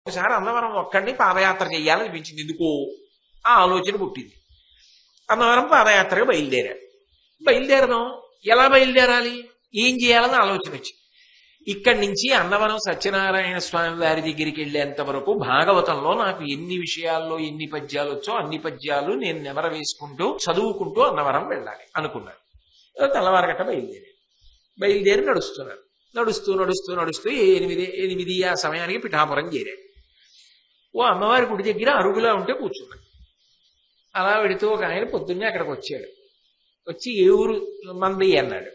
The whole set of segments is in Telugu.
ఒకసారి అన్నవరం ఒక్కడిని పాదయాత్ర చెయ్యాలనిపించింది. ఎందుకో ఆ ఆలోచన పుట్టింది. అన్నవరం పాదయాత్రగా బయలుదేరదాం. ఎలా బయలుదేరాలి, ఏం చేయాలని ఆలోచన వచ్చింది. ఇక్కడి నుంచి అన్నవరం సత్యనారాయణ స్వామి వారి దగ్గరికి వెళ్ళేంత వరకు భాగవతంలో నాకు ఎన్ని విషయాల్లో ఎన్ని పద్యాలు వచ్చో అన్ని పద్యాలు నేను నెమర వేసుకుంటూ చదువుకుంటూ అన్నవరం వెళ్ళాలి అనుకున్నాను. తెల్లవారగట్ట బయలుదేరి నడుస్తున్నాను. నడుస్తూ 8 ఆ సమయానికి పిఠాపురం చేరాను. ఓ అమ్మవారి గుడి దగ్గర అరుగులా ఉంటే కూర్చున్నాను. అలా వెళుతూ ఒక ఆయన పొద్దున్నే అక్కడికి వచ్చాడు. వచ్చి ఏ ఊరు మంది అన్నాడు.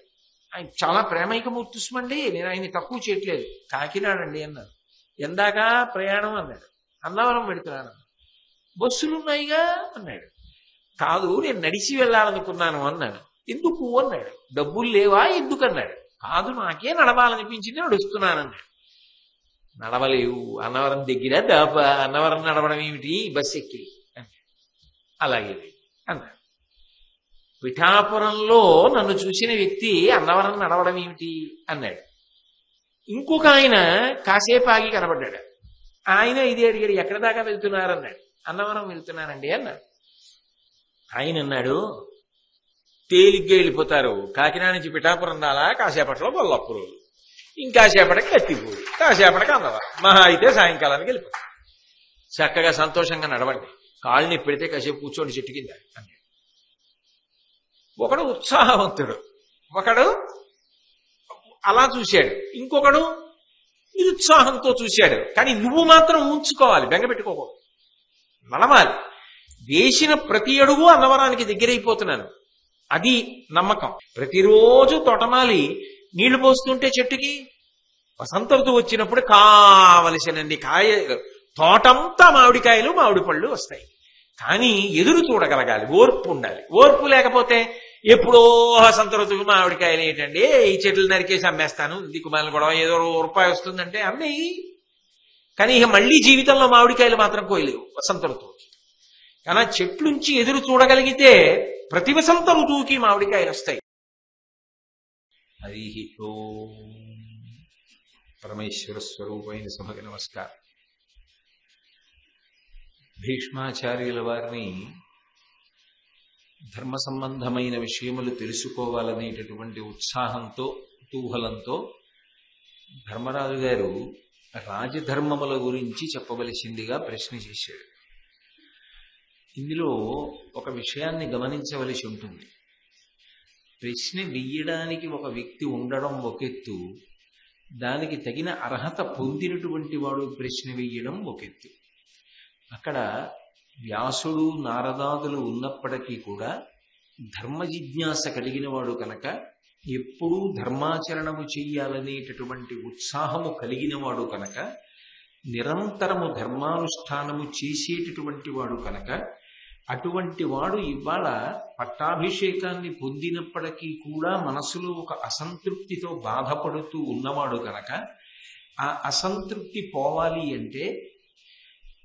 ఆయన చాలా ప్రేమైకమూర్తిస్మండి, నేను ఆయన్ని తక్కువ చేయట్లేదు. కాకినాడ అండి అన్నాను. ఎందాక ప్రయాణం అన్నాడు. అన్నవరం పెడుతున్నాను. బస్సులున్నాయిగా అన్నాడు. కాదు, నేను నడిచి వెళ్ళాలనుకున్నాను అన్నాను. ఎందుకు అన్నాడు. డబ్బులు లేవా ఎందుకు అన్నాడు. కాదు, నాకే నడవాలనిపించింది, నడుస్తున్నానన్నాడు. నడవలేవు, అన్నవరం దగ్గర దాపా, అన్నవరం నడవడం ఏమిటి, బస్సు ఎక్కి అలాగే అన్నాడు. పిఠాపురంలో నన్ను చూసిన వ్యక్తి అన్నవరం నడవడం ఏమిటి అన్నాడు. ఇంకొక ఆయన కాసేపు ఆగి కనబడ్డాడు. ఆయన ఇదే అడిగాడు, ఎక్కడ దాకా వెళ్తున్నారన్నాడు. అన్నవరం వెళ్తున్నానండి అన్నాడు. ఆయన అన్నాడు, తేలిగ్గా వెళ్ళిపోతారు. కాకినాడ నుంచి పిఠాపురం రాలా, కాసేపట్లో గొల్లపురం, ఇంకాసేపటికి కత్తిపూడి, కాసేపటికి అన్నవరం, మహా అయితే సాయంకాలానికి వెళ్ళిపోతారు. చక్కగా సంతోషంగా నడవండి, కాళ్ళని పెడితే కాసేపు కూర్చోండి చెట్టు కింద అన్నాడు. ఒకడు ఉత్సాహవంతుడు, ఒకడు అలా చూశాడు, ఇంకొకడు నిరుత్సాహంతో చూశాడు. కానీ నువ్వు మాత్రం ఉంచుకోవాలి, బెంగపెట్టుకోకూడదు, నడవాలి. వేసిన ప్రతి అడుగు అన్నవరానికి దగ్గరైపోతున్నాను, అది నమ్మకం. ప్రతిరోజు తోటమాలి నీళ్లు పోస్తుంటే చెట్టుకి వసంత ఋతువు వచ్చినప్పుడు కావలసినన్ని తోటంతా మామిడికాయలు మామిడి పళ్ళు వస్తాయి. కానీ ఎదురు చూడగలగాలి, ఓర్పు ఉండాలి. ఓర్పు లేకపోతే ఎప్పుడో వసంత ఋతువు మామిడికాయలు ఏంటండి, ఈ చెట్లు నరికేసి అమ్మేస్తాను, దిక్కుమాల గొడవ, ఏదో రూపాయి వస్తుందంటే అమ్మేయి. కానీ ఇక మళ్ళీ జీవితంలో మామిడికాయలు మాత్రం కోయలేవు వసంత ఋతువుకి. కానీ చెట్లుంచి ఎదురు చూడగలిగితే ప్రతి వసంత ఋతువుకి మామిడికాయలు వస్తాయి. హరి ఓం. పరమేశ్వర స్వరూపమైన సభకి నమస్కారం. భీష్మాచార్యుల వారిని ధర్మ సంబంధమైన విషయములు తెలుసుకోవాలనేటటువంటి ఉత్సాహంతో కుతూహలంతో ధర్మరాజు గారు రాజధర్మముల గురించి చెప్పవలసిందిగా ప్రశ్న చేశాడు. ఇందులో ఒక విషయాన్ని గమనించవలసి ఉంటుంది. ప్రశ్న వెయ్యడానికి ఒక వ్యక్తి ఉండడం ఒక ఎత్తు, దానికి తగిన అర్హత పొందినటువంటి వాడు ప్రశ్న వెయ్యడం ఒక ఎత్తు. అక్కడ వ్యాసుడు నారదాదులు ఉన్నప్పటికీ కూడా ధర్మ జిజ్ఞాస కలిగిన వాడు కనుక, ఎప్పుడూ ధర్మాచరణము చెయ్యాలనేటటువంటి ఉత్సాహము కలిగిన వాడు కనుక, నిరంతరము ధర్మానుష్ఠానము చేసేటటువంటి వాడు కనుక, అటువంటి వాడు ఇవాళ పట్టాభిషేకాన్ని పొందినప్పటికీ కూడా మనసులో ఒక అసంతృప్తితో బాధపడుతూ ఉన్నవాడు కనుక, ఆ అసంతృప్తి పోవాలి అంటే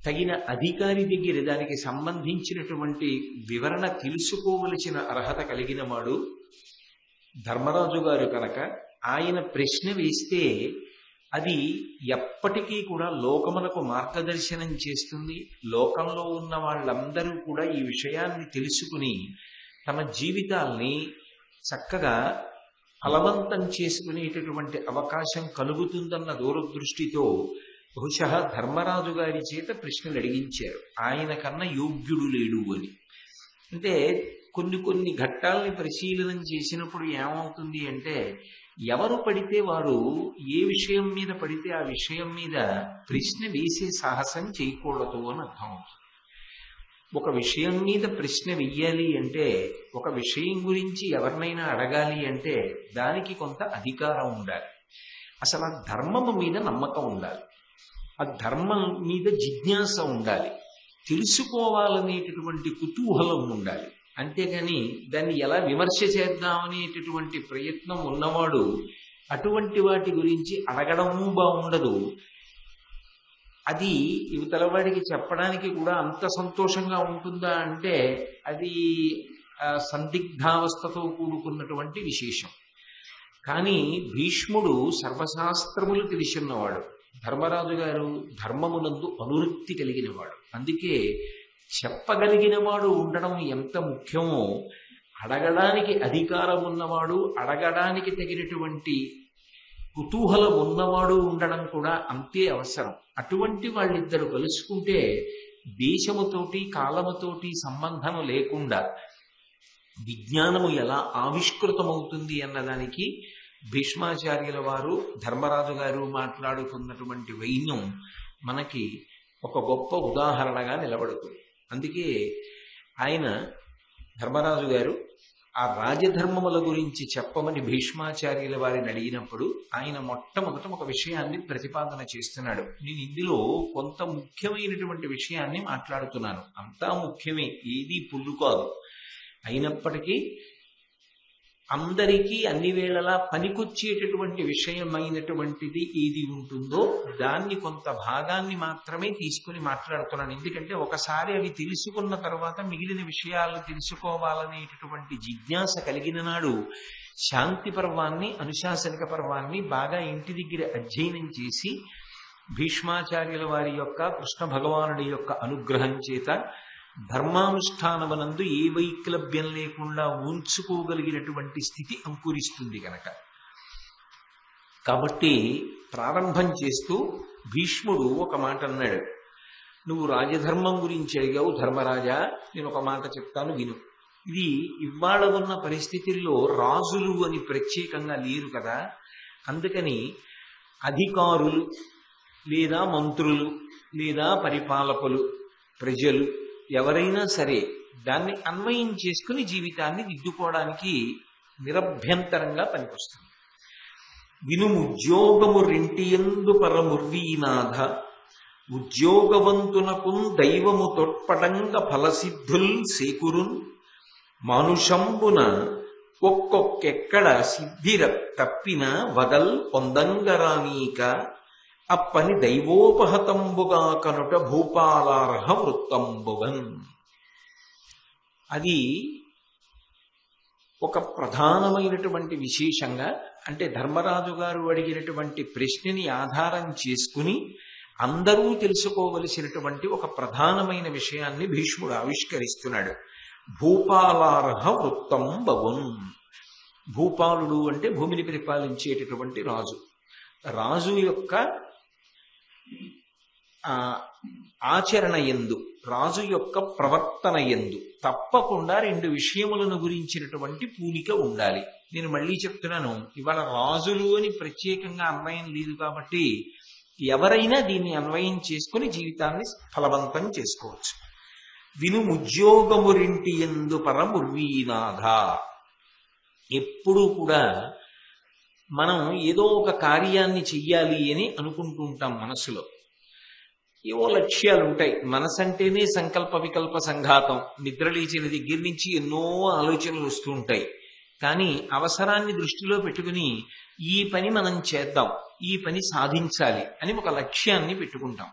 తగిన అధికారి దగ్గర దానికి సంబంధించినటువంటి వివరణ తెలుసుకోవలసిన అర్హత కలిగిన వాడు ధర్మరాజు గారు కనుక, ఆయన ప్రశ్న వేస్తే అది ఎప్పటికీ కూడా లోకమునకు మార్గదర్శనం చేస్తుంది. లోకంలో ఉన్న వాళ్ళందరూ కూడా ఈ విషయాన్ని తెలుసుకుని తమ జీవితాల్ని చక్కగా ఫలవంతం చేసుకునేటటువంటి అవకాశం కలుగుతుందన్న దూరదృష్టితో బహుశः ధర్మరాజు గారి చేత ప్రశ్నలు అడిగించారు. ఆయన కన్నా యోగ్యుడు లేడు అని. అంటే కొన్ని ఘట్టాలని పరిశీలనం చేసినప్పుడు ఏమవుతుంది అంటే, ఎవరు పడితే వారు ఏ విషయం మీద పడితే ఆ విషయం మీద ప్రశ్న వేసే సాహసం చేయకూడదు అని అర్థమవుతుంది. ఒక విషయం మీద ప్రశ్న వెయ్యాలి అంటే, ఒక విషయం గురించి ఎవరినైనా అడగాలి అంటే దానికి కొంత అధికారం ఉండాలి. అసలు ఆ ధర్మము మీద నమ్మకం ఉండాలి, ఆ ధర్మం మీద జిజ్ఞాస ఉండాలి, తెలుసుకోవాలనేటటువంటి కుతూహలం ఉండాలి. అంతేగాని దాన్ని ఎలా విమర్శ చేద్దామనేటటువంటి ప్రయత్నం ఉన్నవాడు అటువంటి వాటి గురించి అడగడము బాగుండదు. అది యువతలవాడికి చెప్పడానికి కూడా అంత సంతోషంగా ఉంటుందా అంటే అది సందిగ్ధావస్థతో కూడుకున్నటువంటి విశేషం. కానీ భీష్ముడు సర్వశాస్త్రములు తెలిసిన్నవాడు, ధర్మరాజు గారు ధర్మమునందు అనురక్తి కలిగినవాడు. అందుకే చెప్పగలిగినవాడు ఉండడం ఎంత ముఖ్యమో, అడగడానికి అధికారం ఉన్నవాడు, అడగడానికి తగినటువంటి కుతూహలం ఉన్నవాడు ఉండడం కూడా అంతే అవసరం. అటువంటి వాళ్ళిద్దరు కలుసుకుంటే దేశముతోటి కాలముతోటి సంబంధం లేకుండా విజ్ఞానము ఎలా ఆవిష్కృతమవుతుంది అన్నదానికి భీష్మాచార్యుల వారు ధర్మరాజు గారు మాట్లాడుకున్నటువంటి వైన్యం మనకి ఒక గొప్ప ఉదాహరణగా నిలబడుతుంది. అందుకే ఆయన ధర్మరాజు గారు ఆ రాజధర్మముల గురించి చెప్పమని భీష్మాచార్యుల వారిని అడిగినప్పుడు ఆయన మొట్టమొదట ఒక విషయాన్ని ప్రతిపాదన చేస్తున్నాడు. నేను ఇందులో కొంత ముఖ్యమైనటువంటి విషయాన్ని మాట్లాడుతున్నాను. అంతా ముఖ్యమే, ఏదీ పుల్లు కాదు. అయినప్పటికీ అందరికీ అన్ని వేళలా పనికొచ్చేటటువంటి విషయమైనటువంటిది ఏది ఉంటుందో దాన్ని కొంత భాగాన్ని మాత్రమే తీసుకుని మాట్లాడుతున్నాను. ఎందుకంటే ఒకసారి అవి తెలుసుకున్న తర్వాత మిగిలిన విషయాలు తెలుసుకోవాలనేటటువంటి జిజ్ఞాస కలిగిన నాడు శాంతి పర్వాన్ని, అనుశాసనిక పర్వాన్ని బాగా ఇంటి దగ్గర అధ్యయనం చేసి భీష్మాచార్యుల వారి యొక్క, కృష్ణ భగవానుడి యొక్క అనుగ్రహం చేత ధర్మానుష్ఠానమనందు ఏ వైక్లభ్యం లేకుండా ఉంచుకోగలిగినటువంటి స్థితి అంకురిస్తుంది కనుక. కాబట్టి ప్రారంభం చేస్తూ భీష్ముడు ఒక మాట అన్నాడు. నువ్వు రాజధర్మం గురించి అడిగావు ధర్మరాజా, నేను ఒక మాట చెప్తాను విను. ఇది ఇవాళ ఉన్న పరిస్థితుల్లో రాజులు అని ప్రత్యేకంగా లేరు కదా, అందుకని అధికారులు లేదా మంత్రులు లేదా పరిపాలకులు, ప్రజలు ఎవరైనా సరే దాన్ని అన్వయం చేసుకుని జీవితాన్ని దిద్దుకోవడానికి నిరభ్యంతరంగా పనికొస్తుంది. వినుముద్యోగము రెంటియందు పరముర్వీనాథ, ఉద్యోగవంతునకు దైవము తొట్పడంగ ఫలసిద్ధుల్ సేకురున్, మానుషంబున ఒక్కొక్కెక్కడ సిద్ధిర తప్పిన వగల్ పొందంగరానీక, అప్పని దైవోపహతంబుగా కనుట భూపాలార్హ వృత్తంబుగన్. అది ఒక ప్రధానమైనటువంటి విశేషంగా, అంటే ధర్మరాజు గారు అడిగినటువంటి ప్రశ్నని ఆధారం చేసుకుని అందరూ తెలుసుకోవలసినటువంటి ఒక ప్రధానమైన విషయాన్ని భీష్ముడు ఆవిష్కరిస్తున్నాడు. భూపాలార్హ వృత్తంబగున్. భూపాలుడు అంటే భూమిని పరిపాలించేటటువంటి రాజు. రాజు యొక్క ఆచరణ యందు, రాజు యొక్క ప్రవర్తన యందు తప్పకుండా రెండు విషయములను గురించినటువంటి పూనిక ఉండాలి. నేను మళ్ళీ చెప్తున్నాను, ఇవాళ రాజులు అని ప్రత్యేకంగా అన్వయం లేదు కాబట్టి ఎవరైనా దీన్ని అన్వయం చేసుకుని జీవితాన్ని ఫలవంతం చేసుకోవచ్చు. వినుముద్యోగమురింటి యందు పరముర్వీనాథ. ఎప్పుడూ కూడా మనం ఏదో ఒక కార్యాన్ని చెయ్యాలి అని అనుకుంటూ ఉంటాం మనసులో. ఏవో లక్ష్యాలు ఉంటాయి. మనసు అంటేనే సంకల్ప వికల్ప సంఘాతం. నిద్రలేచిన దగ్గర నుంచి ఎన్నో ఆలోచనలు వస్తూ ఉంటాయి. కానీ అవసరాన్ని దృష్టిలో పెట్టుకుని ఈ పని మనం చేద్దాం, ఈ పని సాధించాలి అని ఒక లక్ష్యాన్ని పెట్టుకుంటాం.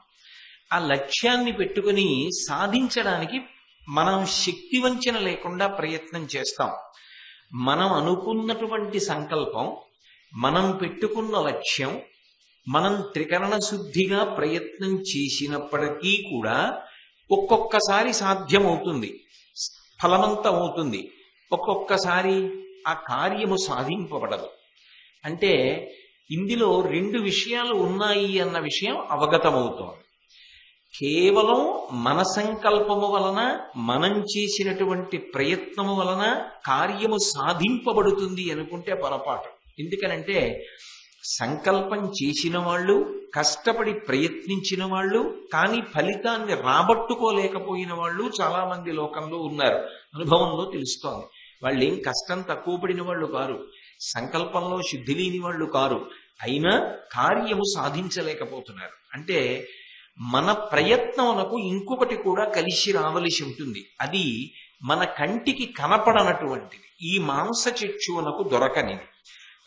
ఆ లక్ష్యాన్ని పెట్టుకుని సాధించడానికి మనం శక్తి వంచన లేకుండా ప్రయత్నం చేస్తాం. మనం అనుకున్నటువంటి సంకల్పం, మనం పెట్టుకున్న లక్ష్యం, మనం త్రికరణ శుద్ధిగా ప్రయత్నం చేసినప్పటికీ కూడా ఒక్కొక్కసారి సాధ్యమవుతుంది, ఫలవంతమవుతుంది, ఒక్కొక్కసారి ఆ కార్యము సాధింపబడదు. అంటే ఇందులో రెండు విషయాలు ఉన్నాయి అన్న విషయం అవగతమవుతోంది. కేవలం మన సంకల్పము వలన, మనం చేసినటువంటి ప్రయత్నము వలన కార్యము సాధింపబడుతుంది అనుకుంటే పొరపాటు. ఎందుకనంటే సంకల్పం చేసిన వాళ్ళు, కష్టపడి ప్రయత్నించిన వాళ్ళు, కానీ ఫలితాన్ని రాబట్టుకోలేకపోయిన వాళ్ళు చాలా మంది లోకంలో ఉన్నారు. అనుభవంలో తెలుస్తోంది. వాళ్ళు ఏం కష్టం తక్కువ పడిన వాళ్ళు కారు, సంకల్పంలో శుద్ధి లేని వాళ్ళు కారు, అయినా కార్యము సాధించలేకపోతున్నారు. అంటే మన ప్రయత్నమునకు ఇంకొకటి కూడా కలిసి రావలసి ఉంటుంది. అది మన కంటికి కనపడనటువంటిది, ఈ మాంస చక్షువునకు దొరకనిది.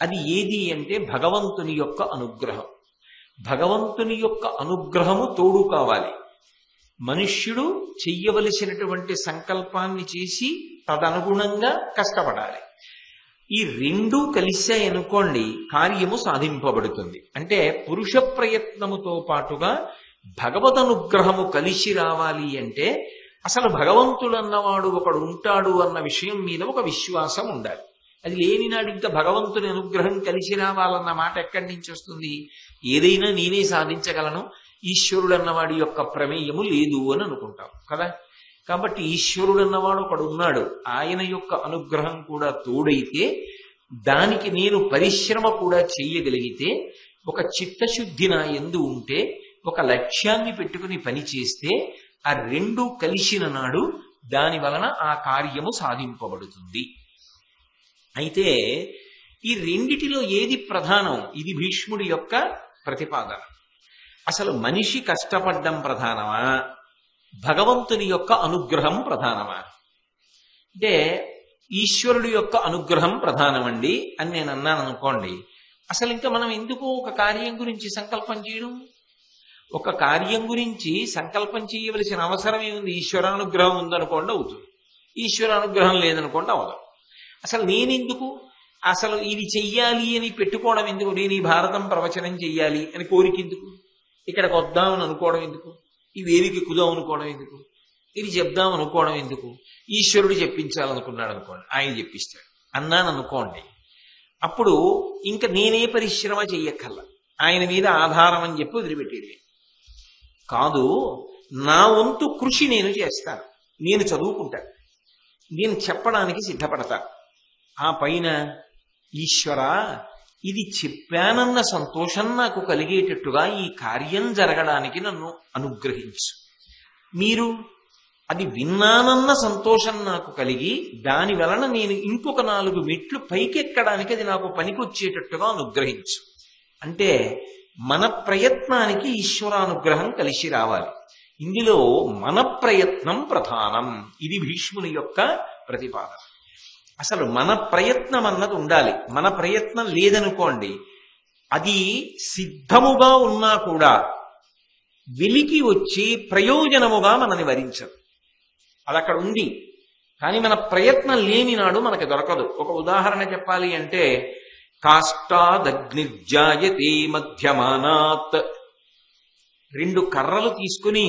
అది ఏది అంటే భగవంతుని యొక్క అనుగ్రహం. భగవంతుని యొక్క అనుగ్రహము తోడు కావాలి. మనుష్యుడు చెయ్యవలసినటువంటి సంకల్పాన్ని చేసి తదనుగుణంగా కష్టపడాలి. ఈ రెండూ కలిశాయనుకోండి కార్యము సాధింపబడుతుంది. అంటే పురుష ప్రయత్నముతో పాటుగా భగవదనుగ్రహము కలిసి రావాలి అంటే అసలు భగవంతుడన్నవాడు ఒకడు ఉంటాడు అన్న విషయం మీద ఒక విశ్వాసం ఉండాలి. అది లేనినాడు ఇంకా భగవంతుని అనుగ్రహం కలిసి రావాలన్న మాట ఎక్కడి నుంచి వస్తుంది? ఏదైనా నేనే సాధించగలను, ఈశ్వరుడు అన్నవాడి యొక్క ప్రమేయము లేదు అని అనుకుంటాం కదా. కాబట్టి ఈశ్వరుడు అన్నవాడు ఒకడు ఉన్నాడు, ఆయన యొక్క అనుగ్రహం కూడా తోడైతే దానికి నేను పరిశ్రమ కూడా చెయ్యగలిగితే, ఒక చిత్తశుద్ధి నా యందు ఉంటే, ఒక లక్ష్యాన్ని పెట్టుకుని పని చేస్తే ఆ రెండూ కలిసిన నాడు దాని వలన ఆ కార్యము సాధింపబడుతుంది. అయితే ఈ రెండిటిలో ఏది ప్రధానం? ఇది భీష్ముడి యొక్క ప్రతిపాదన. అసలు మనిషి కష్టపడ్డం ప్రధానమా, భగవంతుని యొక్క అనుగ్రహం ప్రధానమా? అంటే ఈశ్వరుడి యొక్క అనుగ్రహం ప్రధానమండి అని నేను అన్నాను అనుకోండి, అసలు ఇంకా మనం ఎందుకు ఒక కార్యం గురించి సంకల్పం చేయడం? ఒక కార్యం గురించి సంకల్పం చేయవలసిన అవసరం ఏముంది? ఈశ్వరానుగ్రహం ఉందనుకోండి అవుతుంది, ఈశ్వరానుగ్రహం లేదనుకోండి అవదు. అసలు నేనెందుకు అసలు ఇది చెయ్యాలి అని పెట్టుకోవడం ఎందుకు? నేను ఈ భారతం ప్రవచనం చెయ్యాలి అని కోరిక ఎందుకు? ఇక్కడికి వద్దామని అనుకోవడం ఎందుకు? ఈ వేదిక ఎక్కుదాం అనుకోవడం ఎందుకు? ఇది చెప్దాం అనుకోవడం ఎందుకు? ఈశ్వరుడు చెప్పించాలనుకున్నాడు అనుకోండి, ఆయన చెప్పిస్తాడు అన్నాను అనుకోండి, అప్పుడు ఇంకా నేనే పరిశ్రమ చెయ్యక్కర్లా, ఆయన మీద ఆధారం అని చెప్పి వదిలిపెట్టేది కాదు. నా వంతు కృషి నేను చేస్తాను, నేను చదువుకుంటాను, నేను చెప్పడానికి సిద్ధపడతాను. ఆ పైన ఈశ్వర ఇది చెప్పానన్న సంతోషం నాకు కలిగేటట్టుగా ఈ కార్యం జరగడానికి నన్ను అనుగ్రహించు. మీరు అది విన్నానన్న సంతోషం నాకు కలిగి దాని వలన నేను ఇంకొక 4 మెట్లు పైకెక్కడానికి అది నాకు పనికొచ్చేటట్టుగా అనుగ్రహించు. అంటే మన ప్రయత్నానికి ఈశ్వరానుగ్రహం కలిసి రావాలి. ఇందులో మన ప్రయత్నం ప్రధానం. ఇది భీష్ముని యొక్క ప్రతిపాదన. అసలు మన ప్రయత్నం అన్నది ఉండాలి. మన ప్రయత్నం లేదనుకోండి, అది సిద్ధముగా ఉన్నా కూడా వెలికి వచ్చి ప్రయోజనముగా మనని వరించదు. అది అక్కడ ఉంది, కానీ మన ప్రయత్నం లేని నాడు మనకి దొరకదు. ఒక ఉదాహరణ చెప్పాలి అంటే, కాష్టాదగ్నిర్జాయతే మధ్యమానాత్. 2 కర్రలు తీసుకుని,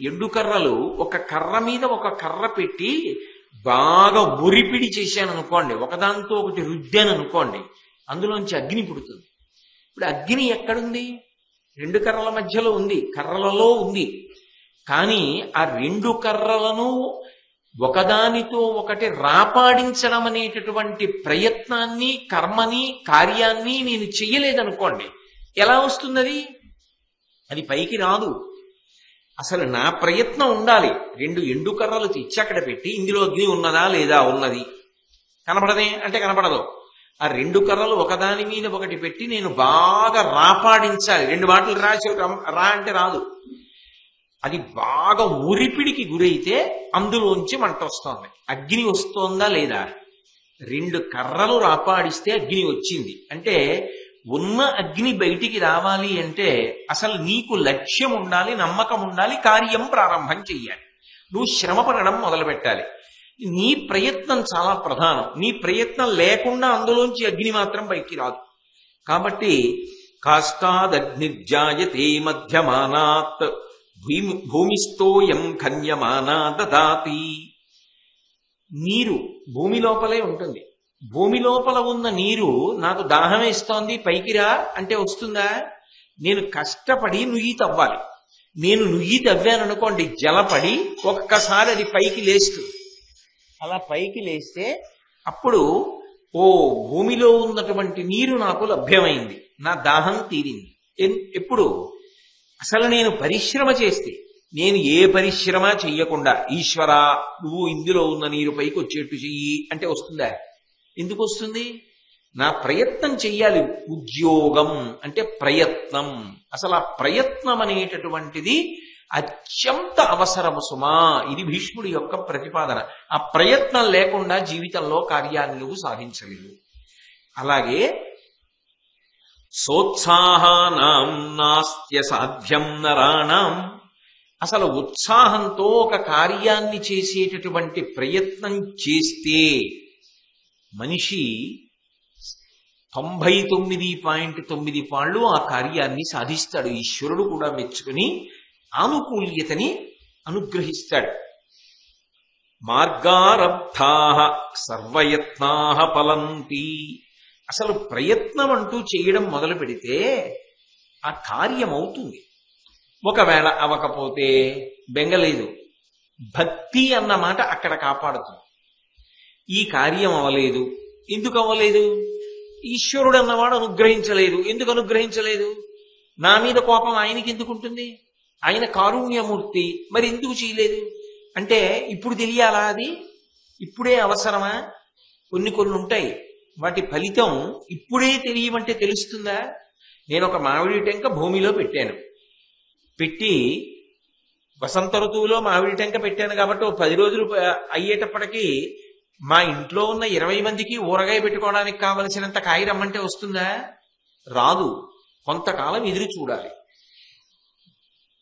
ఎండు కర్రలు, ఒక కర్ర మీద ఒక కర్ర పెట్టి బాగా మురిపిడి చేశాను అనుకోండి, ఒకదాంతో ఒకటి రుద్దాను అనుకోండి, అందులోంచి అగ్ని పుడుతుంది. ఇప్పుడు అగ్ని ఎక్కడుంది? 2 కర్రల మధ్యలో ఉంది, కర్రలలో ఉంది. కానీ ఆ 2 కర్రలను ఒకదానితో ఒకటి రాపాడించడం అనేటటువంటి ప్రయత్నాన్ని, కర్మని, కార్యాన్ని నేను చెయ్యలేదనుకోండి, ఎలా వస్తున్నది? అది పైకి రాదు. అసలు నా ప్రయత్నం ఉండాలి. 2 ఎండు కర్రలు తెచ్చి అక్కడ పెట్టి ఇందులో అగ్ని ఉన్నదా లేదా? ఉన్నది. కనపడదే అంటే కనపడదు. ఆ 2 కర్రలు ఒకదాని మీద ఒకటి పెట్టి నేను బాగా రాపాడించాలి. 2 మాటలు రాసి రా అంటే రాదు. అది బాగా ఉరిపిడికి గురైతే అందులోంచి మంట వస్తోంది. అగ్ని వస్తోందా లేదా? 2 కర్రలు రాపాడిస్తే అగ్ని వచ్చింది. అంటే ఉన్న అగ్ని బయటికి రావాలి అంటే అసలు నీకు లక్ష్యం ఉండాలి, నమ్మకం ఉండాలి, కార్యం ప్రారంభం చెయ్యాలి, నువ్వు శ్రమ పడడం మొదలు పెట్టాలి. నీ ప్రయత్నం చాలా ప్రధానం. నీ ప్రయత్నం లేకుండా అందులోంచి అగ్ని మాత్రం పైకి రాదు. కాబట్టి కాష్టాదగ్నిర్జాయతే మధ్యమానాత్ భూమిస్థోయం ఖన్యమానా దదాతి. నీరు భూమి లోపలే ఉంటుంది. భూమి లోపల ఉన్న నీరు నాకు దాహం వేస్తోంది పైకి రా అంటే వస్తుందా? నేను కష్టపడి నుయ్యి తవ్వాలి. నేను నుయ్యి తవ్వాననుకోండి, జలపడి ఒక్కసారి అది పైకి లేస్తుంది. అలా పైకి లేస్తే అప్పుడు ఓ భూమిలో ఉన్నటువంటి నీరు నాకు లభ్యమైంది, నా దాహం తీరింది. ఎప్పుడు? అసలు నేను పరిశ్రమ చేస్తే, నేను ఏ పరిశ్రమ చెయ్యకుండా ఈశ్వరా నువ్వు ఇందులో ఉన్న నీరు పైకి వచ్చేట్టు చెయ్యి అంటే వస్తుందా? ఎందుకు వస్తుంది? నా ప్రయత్నం చెయ్యాలి. ఉద్యోగం అంటే ప్రయత్నం. అసలు ఆ ప్రయత్నం అనేటటువంటిది అత్యంత అవసరము సుమా. ఇది భీష్ముడి యొక్క ప్రతిపాదన. ఆ ప్రయత్నం లేకుండా జీవితంలో కార్యాన్ని నువ్వు సాధించలేవు. అలాగే సోత్సాహానాం నాస్త్య సాధ్యం నరాణం. అసలు ఉత్సాహంతో ఒక కార్యాన్ని చేసేటటువంటి ప్రయత్నం చేస్తే మనిషి 99.9 పాళ్ళు ఆ కార్యాన్ని సాధిస్తాడు. ఈశ్వరుడు కూడా మెచ్చుకుని ఆనుకూల్యతని అనుగ్రహిస్తాడు. మార్గారబ్ధా సర్వయత్నా ఫలంతి. అసలు ప్రయత్నం అంటూ చేయడం మొదలు పెడితే ఆ కార్యం అవుతుంది. ఒకవేళ అవ్వకపోతే బెంగలేదు. భక్తి అన్న మాట అక్కడ కాపాడుతుంది. ఈ కార్యం అవ్వలేదు, ఎందుకు అవ్వలేదు? ఈశ్వరుడు అన్నవాడు అనుగ్రహించలేదు. ఎందుకు అనుగ్రహించలేదు? నా మీద కోపం ఆయనకి ఎందుకు ఉంటుంది? ఆయన కారుణ్యమూర్తి, మరి ఎందుకు చేయలేదు అంటే ఇప్పుడు తెలియాలా? అది ఇప్పుడే అవసరమా? కొన్ని ఉంటాయి, వాటి ఫలితం ఇప్పుడే తెలియమంటే తెలుస్తుందా? నేను ఒక మామిడి టెంక భూమిలో పెట్టాను. పెట్టి వసంత ఋతువులో మామిడి టెంక పెట్టాను కాబట్టి 10 రోజులు అయ్యేటప్పటికీ మా ఇంట్లో ఉన్న 20 మందికి ఊరగాయ పెట్టుకోవడానికి కావలసినంత కాయ రమ్మంటే వస్తుందా? రాదు. కొంతకాలం ఎదురు చూడాలి.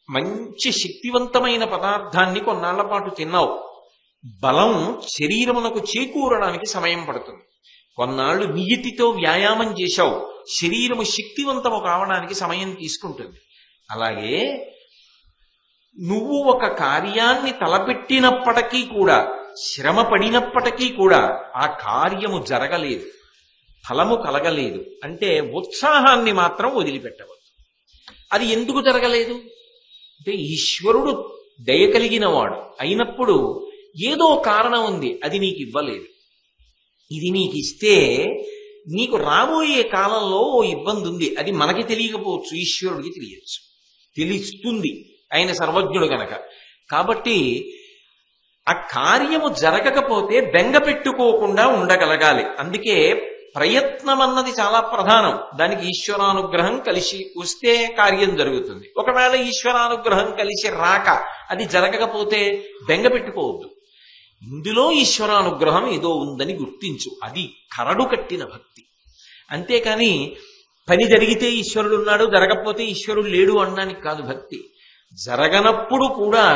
మంచి శక్తివంతమైన పదార్థాన్ని కొన్నాళ్ల పాటు తిన్నావు, బలం శరీరమునకు చేకూరడానికి సమయం పడుతుంది. కొన్నాళ్లు నియతితో వ్యాయామం చేశావు, శరీరము శక్తివంతము కావడానికి సమయం తీసుకుంటుంది. అలాగే నువ్వు ఒక కార్యాన్ని తలపెట్టినప్పటికీ కూడా, శ్రమ పడినప్పటికీ కూడా ఆ కార్యము జరగలేదు, ఫలము కలగలేదు అంటే ఉత్సాహాన్ని మాత్రం వదిలిపెట్టవద్దు. అది ఎందుకు జరగలేదు అంటే ఈశ్వరుడు దయ కలిగిన వాడు అయినప్పుడు ఏదో కారణం ఉంది, అది నీకు ఇవ్వలేదు. ఇది నీకు ఇస్తే నీకు రాబోయే కాలంలో ఓ ఇబ్బంది ఉంది, అది మనకి తెలియకపోవచ్చు, ఈశ్వరుడికి తెలియచ్చు, తెలుస్తుంది, ఆయన సర్వజ్ఞుడు గనక. కాబట్టి ఆ కార్యము జరగకపోతే బెంగ పెట్టుకోకుండా ఉండగలగాలి. అందుకే ప్రయత్నం అన్నది చాలా ప్రధానం. దానికి ఈశ్వరానుగ్రహం కలిసి వస్తే కార్యం జరుగుతుంది. ఒకవేళ ఈశ్వరానుగ్రహం కలిసి రాక అది జరగకపోతే బెంగ పెట్టుకోవద్దు. ఇందులో ఈశ్వరానుగ్రహం ఏదో ఉందని గుర్తించు. అది కరడు కట్టిన భక్తి. అంతేకాని పని జరిగితే ఈశ్వరుడు ఉన్నాడు, జరగకపోతే ఈశ్వరుడు లేడు అనడానికి కాదు భక్తి. జరగనప్పుడు కూడా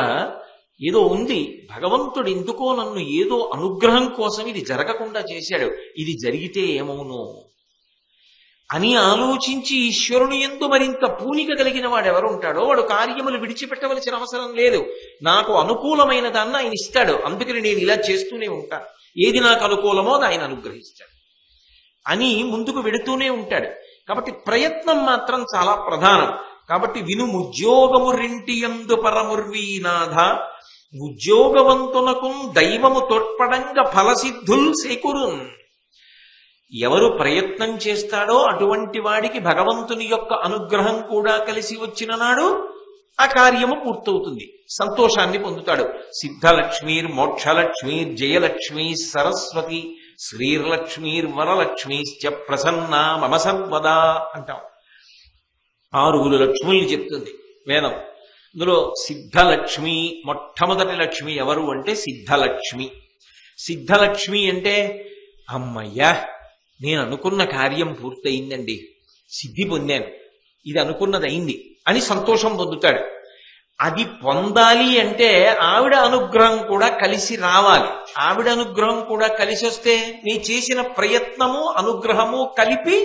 ఏదో ఉంది, భగవంతుడు ఎందుకో నన్ను ఏదో అనుగ్రహం కోసం ఇది జరగకుండా చేశాడు, ఇది జరిగితే ఏమవును అని ఆలోచించి ఈశ్వరుని యందు మరింత పూనిక కలిగిన వాడు ఎవరు ఉంటాడో వాడు కార్యములు విడిచిపెట్టవలసిన అవసరం లేదు. నాకు అనుకూలమైన దాన్ని ఆయన ఇస్తాడు, అందుకని నేను ఇలా చేస్తూనే ఉంటాను, ఏది నాకు అనుకూలమో అది ఆయన అనుగ్రహిస్తాడు అని ముందుకు వెడుతూనే ఉంటాడు. కాబట్టి ప్రయత్నం మాత్రం చాలా ప్రధానం. కాబట్టి వినుముద్యోగము రెంటియందు పరముర్వీనాథ, ఉద్యోగవంతునకు దైవము తోడ్పడంగా ఫలసిద్ధుల్ సేకురున్. ఎవరు ప్రయత్నం చేస్తాడో అటువంటి వాడికి భగవంతుని యొక్క అనుగ్రహం కూడా కలిసి వచ్చిన నాడు ఆ కార్యము పూర్తవుతుంది, సంతోషాన్ని పొందుతాడు. సిద్ధలక్ష్మీర్ మోక్షలక్ష్మీర్ జయలక్ష్మీ సరస్వతి శ్రీర్లక్ష్మీర్ వరలక్ష్మీశ్చ ప్రసన్నా మమ సర్వదా అంటాం. 6 లక్ష్ముల్ని చెప్తుంది వేదం. అందులో సిద్ధలక్ష్మి మొట్టమొదటి లక్ష్మి ఎవరు అంటే సిద్ధలక్ష్మి. సిద్ధలక్ష్మి అంటే అమ్మయ్యా నేను అనుకున్న కార్యం పూర్తయిందండి, సిద్ధి పొందాను, ఇది అనుకున్నది అయింది అని సంతోషం పొందుతాడు. అది పొందాలి అంటే ఆవిడ అనుగ్రహం కూడా కలిసి రావాలి. ఆవిడ అనుగ్రహం కూడా కలిసి వస్తే నీ చేసిన ప్రయత్నము అనుగ్రహము కలిపి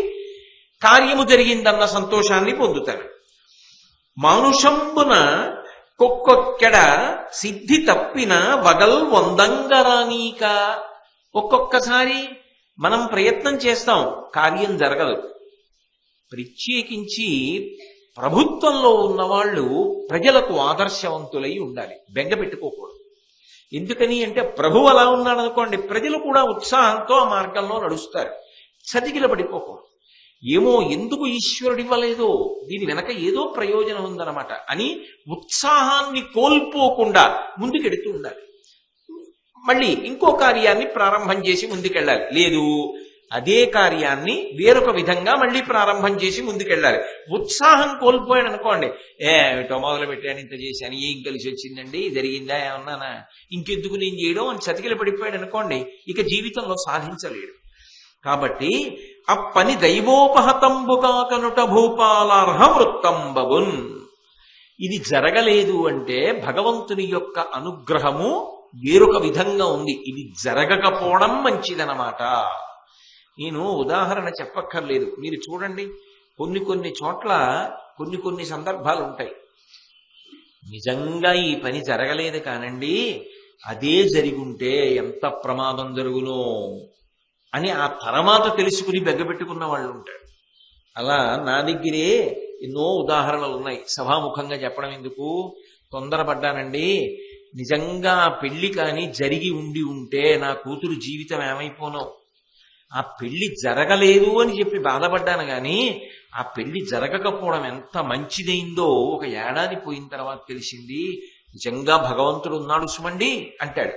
కార్యము జరిగిందన్న సంతోషాన్ని పొందుతాడు. మానుషంబున కొక్కొక్కడ సిద్ధి తప్పిన వగల్ వందంగరానీక. ఒక్కొక్కసారి మనం ప్రయత్నం చేస్తాం, కార్యం జరగదు. ప్రత్యేకించి ప్రభుత్వంలో ఉన్నవాళ్ళు ప్రజలకు ఆదర్శవంతులై ఉండాలి, బెంగ పెట్టుకోకూడదు. ఎందుకని అంటే ప్రభువు అలా ఉన్నాడు అనుకోండి, ప్రజలు కూడా ఉత్సాహంతో ఆ మార్గంలో నడుస్తారు. చతికిల పడిపోకూడదు. ఏమో ఎందుకు ఈశ్వరుడు ఇవ్వలేదో, దీని వెనక ఏదో ప్రయోజనం ఉందన్నమాట అని ఉత్సాహాన్ని కోల్పోకుండా ముందుకెడుతూ ఉండాలి. మళ్ళీ ఇంకో కార్యాన్ని ప్రారంభం చేసి ముందుకెళ్ళాలి. లేదు అదే కార్యాన్ని వేరొక విధంగా మళ్ళీ ప్రారంభం చేసి ముందుకెళ్ళాలి. ఉత్సాహం కోల్పోయాడు అనుకోండి, ఏమిటో మొదలు పెట్టాను, ఇంత చేశాను, ఏం కలిసి వచ్చిందండి, జరిగిందా ఏమన్నానా, ఇంకెందుకు నేను చేయడం అని చతికిల పడిపోయాడు అనుకోండి, ఇక జీవితంలో సాధించలేడు. కాబట్టి ఆ పని దైవోపహతంబుగా కనుట భూపాలార్హ వృత్తంబవున్. ఇది జరగలేదు అంటే భగవంతుని యొక్క అనుగ్రహము వేరొక విధంగా ఉంది, ఇది జరగకపోవడం మంచిదనమాట. నేను ఉదాహరణ చెప్పక్కర్లేదు, మీరు చూడండి. కొన్ని చోట్ల కొన్ని సందర్భాలు ఉంటాయి. నిజంగా ఈ పని జరగలేదు కానండి, అదే జరిగుంటే ఎంత ప్రమాదం జరుగునో అని ఆ తర్వాత తెలుసుకుని బెగ్గబెట్టుకున్న వాళ్ళు ఉంటారు. అలా నా దగ్గరే ఎన్నో ఉదాహరణలు ఉన్నాయి. సభాముఖంగా చెప్పడం ఎందుకు, తొందరపడ్డానండి. నిజంగా ఆ పెళ్లి కానీ జరిగి ఉంటే నా కూతురు జీవితం ఏమైపోనో. ఆ పెళ్లి జరగలేదు అని చెప్పి బాధపడ్డాను కానీ ఆ పెళ్లి జరగకపోవడం ఎంత మంచిదైందో ఒక ఏడాది పోయిన తర్వాత తెలిసింది. నిజంగా భగవంతుడు ఉన్నాడు సుమండి అంటాడు.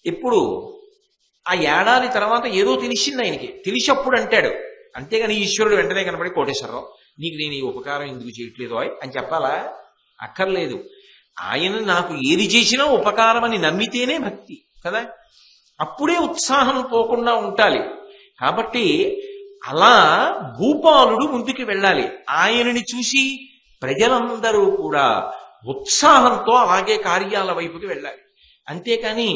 ఎప్పుడు? ఆ ఏడాది తర్వాత ఏదో తెలిసింది ఆయనకి, తెలిసప్పుడు అంటాడు. అంతేగాని ఈశ్వరుడు వెంటనే కనబడి కోటేశ్వరరావు నీకు నేను ఈ ఉపకారం ఎందుకు చేయట్లేదు అని చెప్పాలా? అక్కర్లేదు. ఆయన నాకు ఏది చేసినా ఉపకారం అని నమ్మితేనే భక్తి కదా, అప్పుడే ఉత్సాహం పోకుండా ఉండాలి. కాబట్టి అలా భూపాలుడు ముందుకు వెళ్ళాలి. ఆయనని చూసి ప్రజలందరూ కూడా ఉత్సాహంతో అలాగే కార్యాల వైపుకి వెళ్ళాలి. అంతేకాని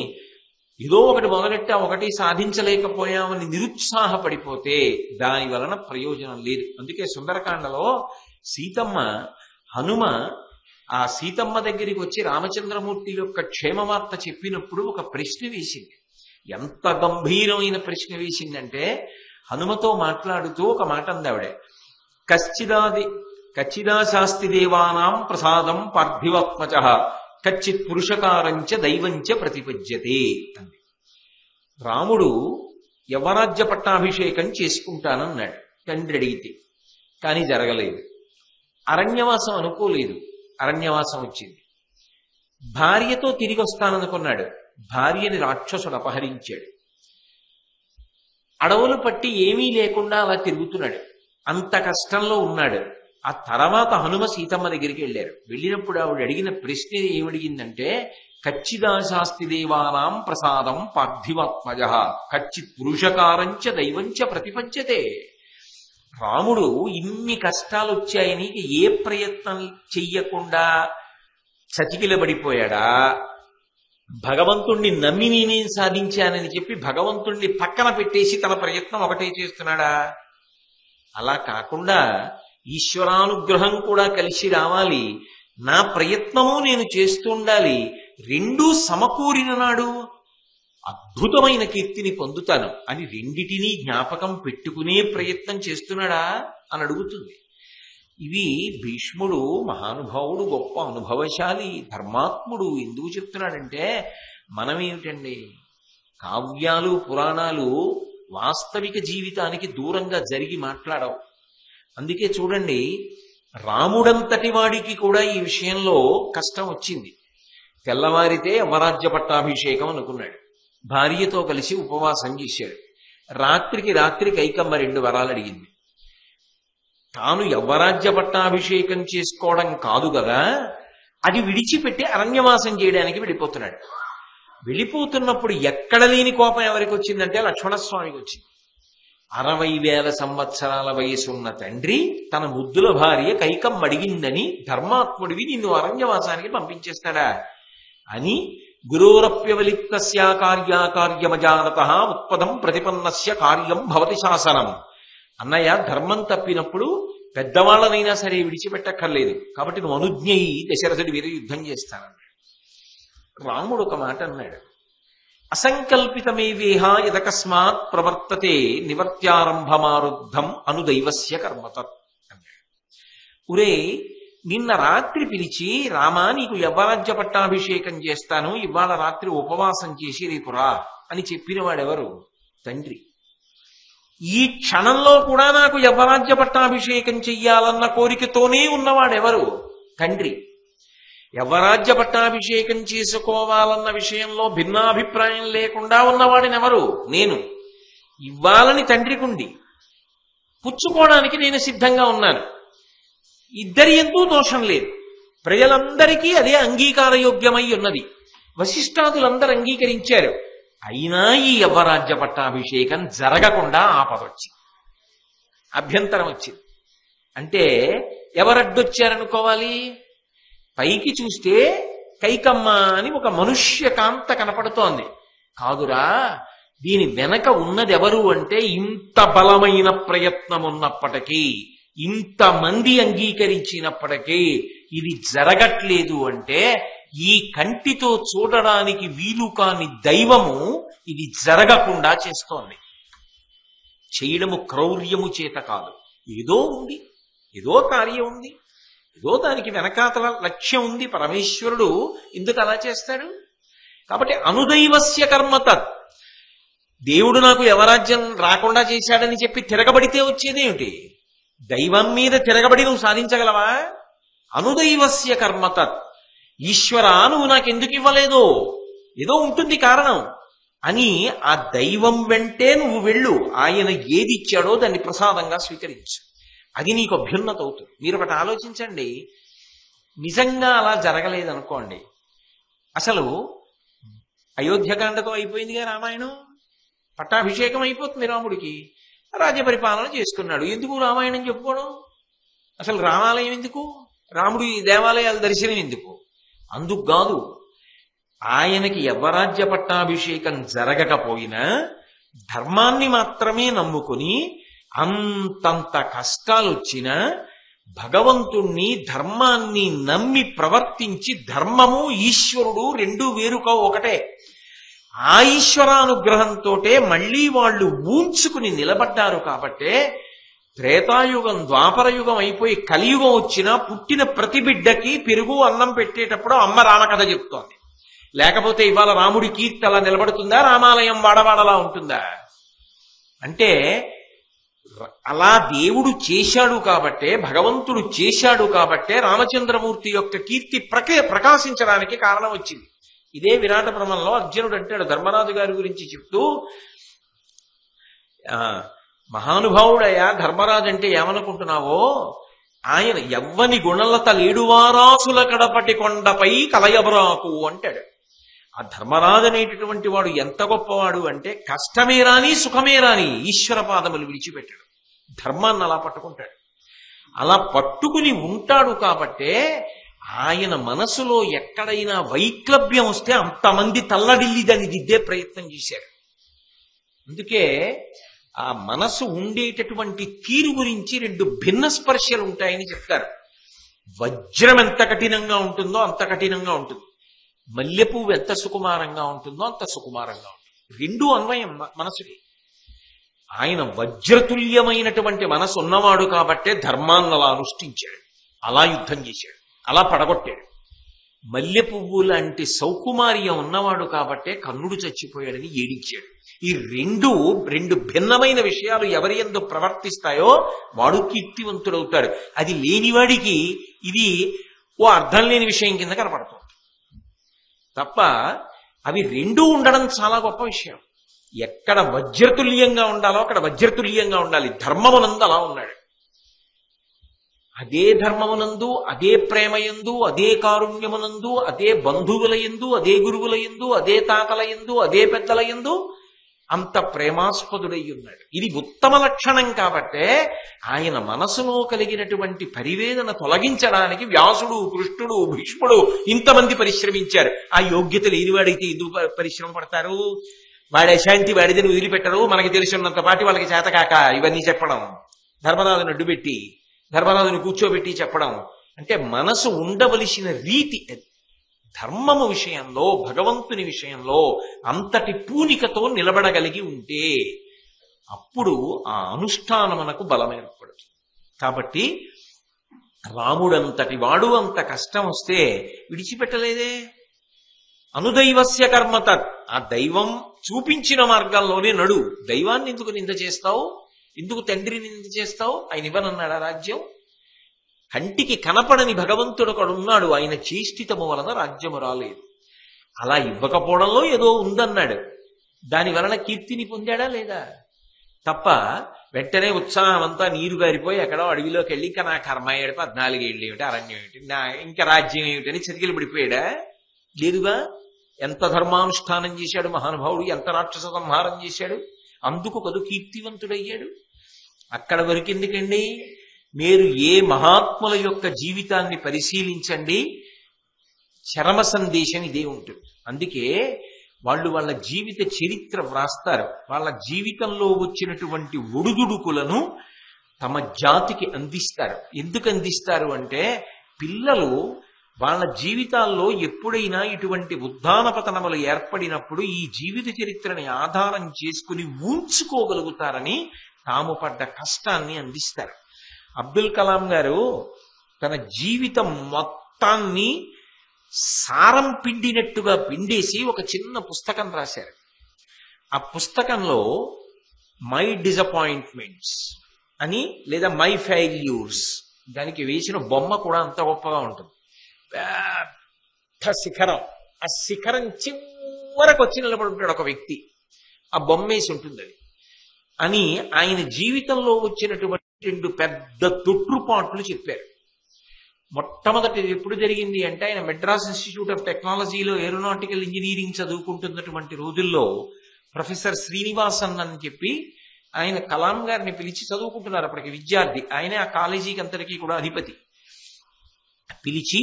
ఏదో ఒకటి మొదలెట్టా ఒకటి సాధించలేకపోయామని నిరుత్సాహపడిపోతే దాని వలన ప్రయోజనం లేదు. అందుకే సుందరకాండలో హనుమ ఆ సీతమ్మ దగ్గరికి వచ్చి రామచంద్రమూర్తి యొక్క క్షేమవార్త చెప్పినప్పుడు ఒక ప్రశ్న వేసింది. ఎంత గంభీరమైన ప్రశ్న వేసిందంటే, హనుమతో మాట్లాడుతూ ఒక మాట అంది ఆవిడ, కచ్చిదా శాస్తి దేవానాం ప్రసాదం పార్థివాత్మజ కచ్చిత్ పురుషకారంచ దైవంచ ప్రతిపద్యతే అంది. రాముడు యవరాజ్య పట్టాభిషేకం చేసుకుంటానన్నాడు తండ్రి అడిగితే, కానీ జరగలేదు. అరణ్యవాసం అనుకోలేదు, అరణ్యవాసం వచ్చింది. భార్యతో తిరిగి వస్తాననుకున్నాడు, భార్యని రాక్షసుడు అపహరించాడు. అడవులు పట్టి ఏమీ లేకుండా అలా తిరుగుతున్నాడు, అంత కష్టంలో ఉన్నాడు. ఆ తర్వాత హనుమ సీతమ్మ దగ్గరికి వెళ్ళారు. వెళ్ళినప్పుడు ఆవిడ అడిగిన ప్రశ్న ఏమడిగిందంటే, కచ్చిదా శాస్తి దేవానాం ప్రసాదం పార్థివాత్మజ కచ్చిత్ పురుషకారంచ దైవంచ ప్రతిపంచతే. రాముడు ఇన్ని కష్టాలు వచ్చాయని ఏ ప్రయత్నం చెయ్యకుండా చతికిలబడిపోయాడా? భగవంతుణ్ణి నమ్మి నేనేం సాధించానని చెప్పి భగవంతుణ్ణి పక్కన పెట్టేసి తన ప్రయత్నం ఒకటే చేస్తున్నాడా? అలా కాకుండా ఈశ్వరానుగ్రహం కూడా కలిసి రావాలి, నా ప్రయత్నము నేను చేస్తూ ఉండాలి. రెండూ సమకూరిన నాడు అద్భుతమైన కీర్తిని పొందుతాను అని రెండిటినీ జ్ఞాపకం పెట్టుకునే ప్రయత్నం చేస్తున్నాడా అని అడుగుతుంది. ఇవి భీష్ముడు మహానుభావుడు, గొప్ప అనుభవశాలి, ధర్మాత్ముడు ఎందుకు చెప్తున్నాడంటే, మనమేమిటండి కావ్యాలు పురాణాలు వాస్తవిక జీవితానికి దూరంగా జరిగి మాట్లాడవు. అందుకే చూడండి, రాముడంతటి వాడికి కూడా ఈ విషయంలో కష్టం వచ్చింది. తెల్లవారితే యమరాజ్య పట్టాభిషేకం అనుకున్నాడు, భార్యతో కలిసి ఉపవాసం చేశాడు. రాత్రికి కైకమ్మ 2 వరాలు అడిగింది. తాను యవ్వరాజ్య పట్టాభిషేకం చేసుకోవడం కాదు కదా, అది విడిచిపెట్టి అరణ్యవాసం చేయడానికి వెళ్ళిపోతున్నాడు. వెళ్ళిపోతున్నప్పుడు ఎక్కడ లేని కోపం ఎవరికి వచ్చిందంటే లక్ష్మణస్వామికి వచ్చింది. 60,000 సంవత్సరాల వయసున్న తండ్రి తన ముద్దుల భార్య కైకమ్మ అడిగిందని ధర్మాత్ముడివి నిన్ను అరణ్యవాసానికి పంపించేస్తాడా అని గురోరప్యవలిప్తస్య కార్యాకార్యమజానతః ఉత్పదం ప్రతిపన్నస్య కార్యం భవతి శాసనం. అన్నయ్య, ధర్మం తప్పినప్పుడు పెద్దవాళ్ళనైనా సరే విడిచిపెట్టక్కర్లేదు, కాబట్టి నువ్వు అనుజ్ఞయి దశరథుడి మీద యుద్ధం చేస్తానన్నాడు. రాముడు ఒక మాట అన్నాడు, అసంకల్పితమేవేహ యదకస్మాత్ ప్రవర్తతే నివర్త్యారంభమారుద్ధం అనుదైవస్య కర్మతత్ అన్నాడు. ఉరే, నిన్న రాత్రి పిలిచి రామా నీకు యవ్వరాజ్య పట్టాభిషేకం చేస్తాను, ఇవాళ రాత్రి ఉపవాసం చేసి రేపు రా అని చెప్పిన వాడెవరు? తండ్రి. ఈ క్షణంలో కూడా నాకు యవ్వరాజ్య పట్టాభిషేకం చెయ్యాలన్న కోరికతోనే ఉన్నవాడెవరు? తండ్రి. యవ్వరాజ్య పట్టాభిషేకం చేసుకోవాలన్న విషయంలో భిన్నాభిప్రాయం లేకుండా ఉన్నవాడినెవరు? నేను. ఇవ్వాలని తండ్రికుండి, పుచ్చుకోవడానికి నేను సిద్ధంగా ఉన్నాను. ఇద్దరి ఎందు దోషం లేదు, ప్రజలందరికీ అదే అంగీకారయోగ్యమై ఉన్నది. వశిష్ఠాదులందరూ అంగీకరించారు. అయినా ఈ యవ్వరాజ్య పట్టాభిషేకం జరగకుండా ఆపదొచ్చింది, అభ్యంతరం వచ్చింది. అంటే ఎవరడ్డొచ్చారనుకోవాలి? పైకి చూస్తే కైకమ్మ అని ఒక మనుష్య కాంత కనపడుతోంది. కాదురా, దీని వెనక ఉన్నది ఎవరు అంటే, ఇంత బలమైన ప్రయత్నం ఉన్నప్పటికీ, ఇంతమంది అంగీకరించినప్పటికీ ఇది జరగట్లేదు అంటే, ఈ కంటితో చూడడానికి వీలు కాని దైవము ఇది జరగకుండా చేస్తోంది. చేయడము క్రౌర్యము చేత కాదు, ఏదో ఉంది, ఏదో కార్యం ఉంది, ఏదో దానికి వెనకాతల లక్ష్యం ఉంది. పరమేశ్వరుడు ఎందుకు అలా చేస్తాడు? కాబట్టి అనుదైవస్య కర్మతత్. దేవుడు నాకు యవరాజ్యం రాకుండా చేశాడని చెప్పి తిరగబడితే వచ్చేదేమిటి? దైవం మీద తిరగబడి నువ్వు సాధించగలవా? అనుదైవస్య కర్మతత్. ఈశ్వరా, నువ్వు నాకెందుకు ఇవ్వలేదో, ఏదో ఉంటుంది కారణం అని ఆ దైవం వెంటే నువ్వు వెళ్ళు. ఆయన ఏది ఇచ్చాడో దాన్ని ప్రసాదంగా స్వీకరించు. అది నీకు అభ్యున్నత అవుతుంది. మీరు ఒకటి ఆలోచించండి, నిజంగా అలా జరగలేదనుకోండి, అసలు అయోధ్యకాండతో అయిపోయిందిగా రామాయణం. పట్టాభిషేకం అయిపోతుంది రాముడికి, రాజ్య పరిపాలన చేసుకున్నాడు. ఎందుకు రామాయణం చెప్పుకోవడం? అసలు రామాలయం ఎందుకు? రాముడి దేవాలయాల దర్శనం ఎందుకు? అందుకు కాదు. ఆయనకి యవ్వరాజ్య పట్టాభిషేకం జరగకపోయినా ధర్మాన్ని మాత్రమే నమ్ముకుని అంతంత కష్టాలు వచ్చినా భగవంతుణ్ణి, ధర్మాన్ని నమ్మి ప్రవర్తించి, ధర్మము ఈశ్వరుడు రెండూ వేరుగా ఒకటే, ఆ ఈశ్వరానుగ్రహంతో మళ్ళీ వాళ్ళు ఊంచుకుని నిలబడ్డారు. కాబట్టే త్రేతాయుగం, ద్వాపరయుగం అయిపోయి కలియుగం వచ్చినా పుట్టిన ప్రతి బిడ్డకి పెరుగు అన్నం పెట్టేటప్పుడు అమ్మ రామకథ చెప్తోంది. లేకపోతే ఇవాళ రాముడి కీర్తి అలా నిలబడుతుందా? రామాలయం వాడవాడలా ఉంటుందా? అంటే అలా దేవుడు చేశాడు కాబట్టే, భగవంతుడు చేశాడు కాబట్టే రామచంద్రమూర్తి యొక్క కీర్తి ప్రకాశించడానికి కారణం వచ్చింది. ఇదే విరాట పర్వంలో అర్జునుడు అంటాడు ధర్మరాజు గారి గురించి చెప్తూ, మహానుభావుడయ్యా ధర్మరాజు అంటే ఏమనుకుంటున్నావో, ఆయన యవ్వని గుణలత లేడువారాసుల కడపటి కొండపై కలయబరాకు అంటాడు. ఆ ధర్మరాజు అనేటటువంటి వాడు ఎంత గొప్పవాడు అంటే, కష్టమే రాని సుఖమే రాని ఈశ్వర పాదములు విడిచిపెట్టాడు. ధర్మాన్ని అలా పట్టుకుంటాడు. అలా పట్టుకుని ఉంటాడు కాబట్టే ఆయన మనసులో ఎక్కడైనా వైక్లభ్యం వస్తే అంతమంది తల్లడిల్లి దాన్ని దిద్దే ప్రయత్నం చేశారు. అందుకే ఆ మనసు ఉండేటటువంటి తీరు గురించి రెండు భిన్న స్పర్శలు ఉంటాయని చెప్తారు. వజ్రం ఎంత కఠినంగా ఉంటుందో అంత కఠినంగా ఉంటుంది, మల్లెపువ్వు ఎంత సుకుమారంగా ఉంటుందో అంత సుకుమారంగా ఉంటుంది. రెండూ అన్వయం మనసుకి. ఆయన వజ్రతుల్యమైనటువంటి మనసు ఉన్నవాడు కాబట్టే ధర్మాన్ని అలా అనుష్ఠించాడు, అలా యుద్ధం చేశాడు, అలా పడగొట్టాడు. మల్లె పువ్వు లాంటి సౌకుమార్యం ఉన్నవాడు కాబట్టే కర్ణుడు చచ్చిపోయాడని ఏడించాడు. ఈ రెండు భిన్నమైన విషయాలు ఎవరి యందు ప్రవర్తిస్తాయో వాడు కీర్తివంతుడవుతాడు. అది లేనివాడికి ఇది ఓ అర్థం లేని విషయం కింద కనపడుతుంది తప్ప అవి రెండూ ఉండడం చాలా గొప్ప విషయం. ఎక్కడ వజ్రతుల్యంగా ఉండాలో అక్కడ వజ్రతుల్యంగా ఉండాలి. ధర్మమునందు అలా ఉన్నాడు. అదే ధర్మమునందు, అదే ప్రేమయందు, అదే కారుణ్యమునందు, అదే బంధువుల యందు, అదే గురువుల యందు, అదే తాతల యందు, అదే పెద్దల యందు అంత ప్రేమాస్పదుడై ఉన్నాడు. ఇది ఉత్తమ లక్షణం కాబట్టే ఆయన మనసులో కలిగినటువంటి పరివేదన తొలగించడానికి వ్యాసుడు, కృష్ణుడు, భీష్ముడు ఇంతమంది పరిశ్రమించారు. ఆ యోగ్యత లేనివాడైతే ఎందుకు పరిశ్రమ పడతారు? వాడి అశాంతి వాడిదని వదిలిపెట్టరు. మనకి తెలిసినంత పాటి వాళ్ళకి చేతకాక ఇవన్నీ చెప్పడం, ధర్మరాజును అడ్డుపెట్టి ధర్మరాజును కూర్చోబెట్టి చెప్పడం అంటే మనసు ఉండవలసిన రీతి. ధర్మము విషయంలో, భగవంతుని విషయంలో అంతటి పూనికతో నిలబడగలిగి ఉంటే అప్పుడు ఆ అనుష్ఠానమునకు బలం ఏర్పడుతుంది. కాబట్టి రాముడంతటి వాడు అంత కష్టం వస్తే విడిచిపెట్టలేదే. అనుదైవస్య కర్మతత్. ఆ దైవం చూపించిన మార్గంలోనే నడు. దైవాన్ని ఎందుకు నింద చేస్తావు? ఎందుకు తండ్రిని నింద చేస్తావు? ఆయన ఇవ్వనన్నాడా రాజ్యం? కంటికి కనపడని భగవంతుడు ఒకడు ఉన్నాడు, ఆయన చేష్టితము వలన రాజ్యము రాలేదు. అలా ఇవ్వకపోవడంలో ఏదో ఉందన్నాడు, దాని వలన కీర్తిని పొందాడా లేదా? తప్ప వెంటనే ఉత్సాహం అంతా నీరు గారిపోయి ఎక్కడో అడవిలోకి వెళ్ళి ఇంకా నా కర్మ ఏడు 14 ఏళ్ళు ఏమిటి, అరణ్యం ఏమిటి, ఇంకా రాజ్యం ఏమిటని చతికిలు పడిపోయాడా? లేదుగా. ఎంత ధర్మానుష్ఠానం చేశాడు మహానుభావుడు, ఎంత రాక్షస సంహారం చేశాడు. అందుకు కదు కీర్తివంతుడయ్యాడు. అక్కడ వరకు ఎందుకండి? మీరు ఏ మహాత్ముల యొక్క జీవితాన్ని పరిశీలించండి, చరమ సందేశం ఇదే ఉంటుంది. అందుకే వాళ్ళు వాళ్ళ జీవిత చరిత్ర వ్రాస్తారు. వాళ్ళ జీవితంలో వచ్చినటువంటి ఒడుదుడుకులను తమ జాతికి అందిస్తారు. ఎందుకు అందిస్తారు అంటే పిల్లలు వాళ్ళ జీవితాల్లో ఎప్పుడైనా ఇటువంటి ఉద్దాన పతనములు ఏర్పడినప్పుడు ఈ జీవిత చరిత్రని ఆధారం చేసుకుని ఊంచుకోగలుగుతారని తాము పడ్డ కష్టాన్ని అందిస్తారు. అబ్దుల్ కలాం గారు తన జీవితం మొత్తాన్ని సారం పిండినట్టుగా పిండేసి ఒక చిన్న పుస్తకం రాశారు. ఆ పుస్తకంలో మై డిసప్పాయింట్మెంట్స్ అని లేదా మై ఫెయిల్యూర్స్ దానికి వేసిన బొమ్మ కూడా అంత గొప్పగా ఉంటుంది. పెద్ద శిఖరం, ఆ శిఖరం చివరకు వచ్చి నిలబడి ఉంటాడు ఒక వ్యక్తి, ఆ బొమ్మేసి ఉంటుంది అది అని ఆయన జీవితంలో వచ్చినటువంటి 2 పెద్ద తొట్టుపాట్లు చెప్పారు. మొట్టమొదటి ఎప్పుడు జరిగింది అంటే ఆయన మెడ్రాస్ ఇన్స్టిట్యూట్ ఆఫ్ టెక్నాలజీలో ఏరోనాటికల్ ఇంజనీరింగ్ చదువుకుంటున్నటువంటి రోజుల్లో ప్రొఫెసర్ శ్రీనివాసన్ అని చెప్పి ఆయన కలాం గారిని పిలిచి చదువుకుంటున్నారు. అప్పటికి విద్యార్థి, ఆయనే ఆ కాలేజీకి అంతటికీ కూడా అధిపతి. పిలిచి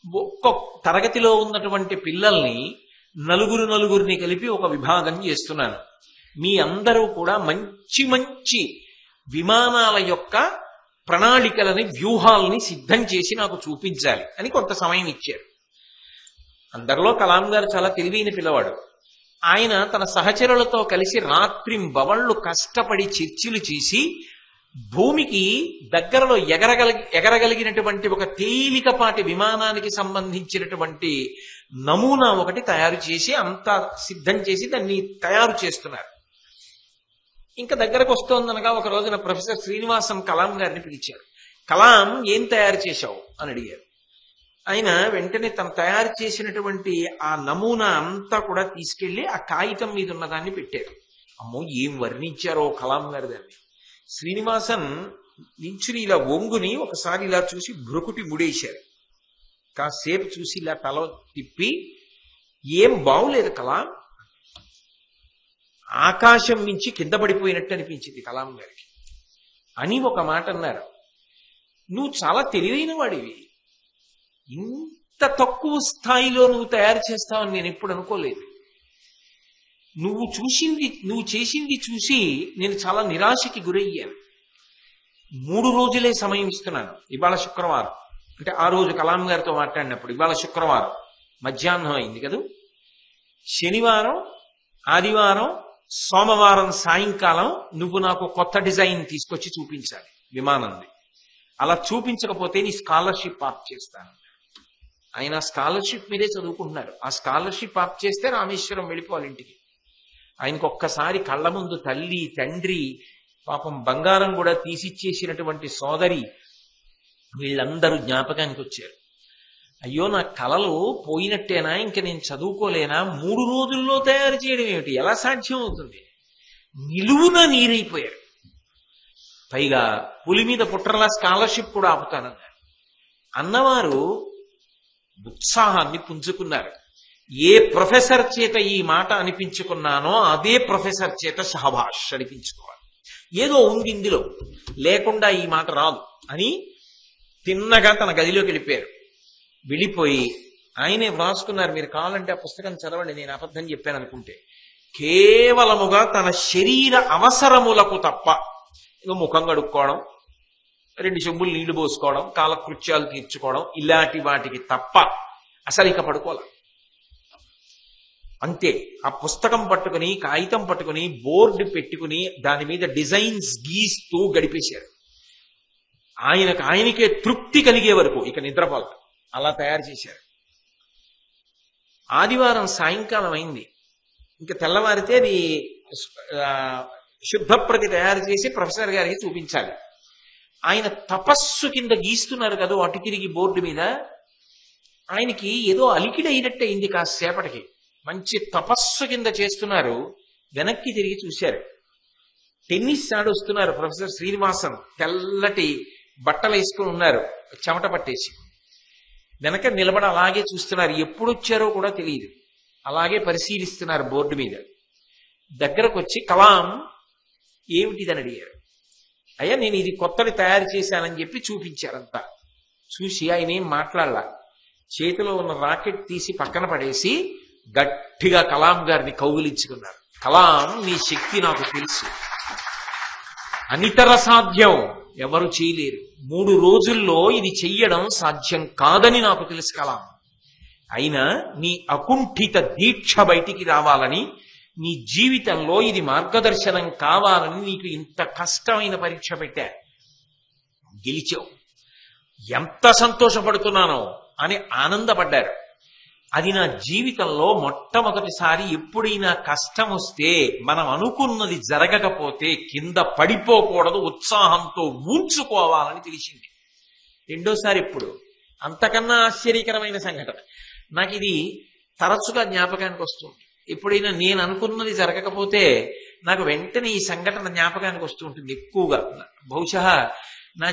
ఒక్కొక్క తరగతిలో ఉన్నటువంటి పిల్లల్ని నలుగురిని కలిపి ఒక విభాగం చేస్తున్నాను. మీ అందరూ కూడా మంచి మంచి విమానాల యొక్క ప్రణాళికలని వ్యూహాలని సిద్ధం చేసి నాకు చూపించాలి అని కొంత సమయం ఇచ్చారు. అందరిలో కలాం గారు చాలా తెలివైన పిల్లవాడు. ఆయన తన సహచరులతో కలిసి రాత్రింబవళ్లు కష్టపడి చర్చలు చేసి భూమికి దగ్గరలో ఎగరగలిగినటువంటి ఒక తేలికపాటి విమానానికి సంబంధించినటువంటి నమూనా ఒకటి తయారు చేసి అంతా సిద్ధం చేసి దాన్ని తయారు చేస్తున్నారు. ఇంకా దగ్గరకు వస్తోందనగా ఒక రోజున ప్రొఫెసర్ శ్రీనివాసన్ కలాం గారిని పిలిచారు. కలాం, ఏం తయారు చేశావు అని అడిగారు. ఆయన వెంటనే తను తయారు చేసినటువంటి ఆ నమూనా అంతా కూడా తీసుకెళ్లి ఆ కాగితం మీద ఉన్నదాన్ని పెట్టారు. అమ్మో, ఏం వర్ణించారో కలాం గారు దాన్ని. శ్రీనివాసన్ నించుని ఇలా ఒంగుని ఒకసారి ఇలా చూసి భ్రుకుటి ముడేశారు. కాసేపు చూసి ఇలా తల తిప్పి, ఏం బాగులేదు కలాం, ఆకాశం నుంచి కింద పడిపోయినట్టు అనిపించింది కలాం గారికి అని ఒక మాట అన్నారు. నువ్వు చాలా తెలివైన వాడివి, ఇంత తక్కువ స్థాయిలో నువ్వు తయారు చేస్తావని నేను ఎప్పుడు అనుకోలేదు. నువ్వు చేసింది చూసి నేను చాలా నిరాశకి గురయ్యాను. 3 రోజులే సమయం ఇస్తున్నాను. ఇవాళ శుక్రవారం, అంటే ఆ రోజు కలాం గారితో మాట్లాడినప్పుడు ఇవాళ శుక్రవారం మధ్యాహ్నం అయింది కదా, శనివారం, ఆదివారం, సోమవారం సాయంకాలం నువ్వు నాకు కొత్త డిజైన్ తీసుకొచ్చి చూపించాలి విమానంది. అలా చూపించకపోతే నీ స్కాలర్షిప్ ఆఫ్ చేస్తాను. ఆయన స్కాలర్షిప్ మీదే చదువుకుంటున్నారు. ఆ స్కాలర్షిప్ ఆఫ్ చేస్తే రామేశ్వరం వెళ్ళిపోవాలి ఇంటికి. ఆయనకు ఒక్కసారి కళ్ళ ముందు తల్లి, తండ్రి, పాపం బంగారం కూడా తీసిచ్చేసినటువంటి సోదరి, వీళ్ళందరూ జ్ఞాపకానికి వచ్చారు. అయ్యో, నా కళలు పోయినట్టేనా, ఇంక నేను చదువుకోలేనా, 3 రోజుల్లో తయారు చేయడం ఏమిటి, ఎలా సాధ్యం అవుతుంది? నిలువున నీరైపోయారు. పైగా పులి మీద పుట్రలా స్కాలర్షిప్ కూడా ఆపుతానన్నారు. అన్నవారు ఉత్సాహాన్ని పుంజుకున్నారు. ఏ ప్రొఫెసర్ చేత ఈ మాట అనిపించుకున్నానో అదే ప్రొఫెసర్ చేత షహబాష్ అనిపించుకోవాలి. ఏదో ఉంది ఇందులో, లేకుండా ఈ మాట రాదు అని తిన్నగా తన గదిలోకి వెళ్ళిపోయారు. వెళ్ళిపోయి ఆయనే వ్రాసుకున్నారు. మీరు కావాలంటే ఆ పుస్తకం చదవండి, నేను అబద్ధం చెప్పాను అనుకుంటే. కేవలముగా తన శరీర అవసరములకు తప్ప, ఇక ముఖం కడుక్కోవడం, 2 చెంబులు నీళ్లు పోసుకోవడం, కాలకృత్యాలు తీర్చుకోవడం, ఇలాంటి వాటికి తప్ప అసలు ఇక పడుకోవాలి. అంతే. ఆ పుస్తకం పట్టుకుని, కాగితం పట్టుకుని, బోర్డు పెట్టుకుని దాని మీద డిజైన్స్ గీస్తూ గడిపేశారు. ఆయనకే తృప్తి కలిగే వరకు ఇక నిద్రపోవాలి. అలా తయారు చేశారు. ఆదివారం సాయంకాలం అయింది. ఇంకా తెల్లవారితే అది శుద్ధప్రతి తయారు చేసి ప్రొఫెసర్ గారికి చూపించాలి. ఆయన తపస్సు కింద గీస్తున్నారు కదా అటు తిరిగి బోర్డు మీద. ఆయనకి ఏదో అలికిడి అయినట్టు అయింది. కాసేపటికి మంచి తపస్సు కింద చేస్తున్నారు. వెనక్కి తిరిగి చూశారు. టెన్నిస్ ఆడొస్తున్నారు ప్రొఫెసర్ శ్రీనివాసన్. తెల్లటి బట్టలు వేసుకుని ఉన్నారు, చెమట పట్టేసి. వెనక నిలబడి అలాగే చూస్తున్నారు. ఎప్పుడు వచ్చారో కూడా తెలియదు. అలాగే పరిశీలిస్తున్నారు బోర్డు మీద. దగ్గరకు వచ్చి, కలాం, ఏమిటిదని అడిగారు. అయ్యా, నేను ఇది కొత్తది తయారు చేశానని చెప్పి చూపించారంతా. చూసి ఆయన ఏం మాట్లాడలా. చేతిలో ఉన్న రాకెట్ తీసి పక్కన పడేసి గట్టిగా కలాం గారిని కౌగిలించుకున్నారు. కలాం, నీ శక్తి నాకు తెలుసు, అనితర సాధ్యం, ఎవరు చేయలేరు. 3 రోజుల్లో ఇది చెయ్యడం సాధ్యం కాదని నాకు తెలుసు కలాం. అయినా నీ అకుంఠిత దీక్ష బయటికి రావాలని, నీ జీవితంలో ఇది మార్గదర్శనం కావాలని నీకు ఇంత కష్టమైన పరీక్ష పెట్టా. గెలిచావు, ఎంత సంతోషపడుతున్నానో అని ఆనందపడ్డారు. అది నా జీవితంలో మొట్టమొదటిసారి. ఎప్పుడైనా కష్టం వస్తే మనం అనుకున్నది జరగకపోతే కింద పడిపోకూడదు, ఉత్సాహంతో ఊడ్చుకోవాలని తెలిసింది. రెండోసారి ఎప్పుడు అంతకన్నా ఆశ్చర్యకరమైన సంఘటన నాకు ఇది తరచుగా జ్ఞాపకానికి వస్తుంది. ఎప్పుడైనా నేను అనుకున్నది జరగకపోతే నాకు వెంటనే ఈ సంఘటన జ్ఞాపకానికి వస్తూ ఉంటుంది ఎక్కువగా. బహుశా నా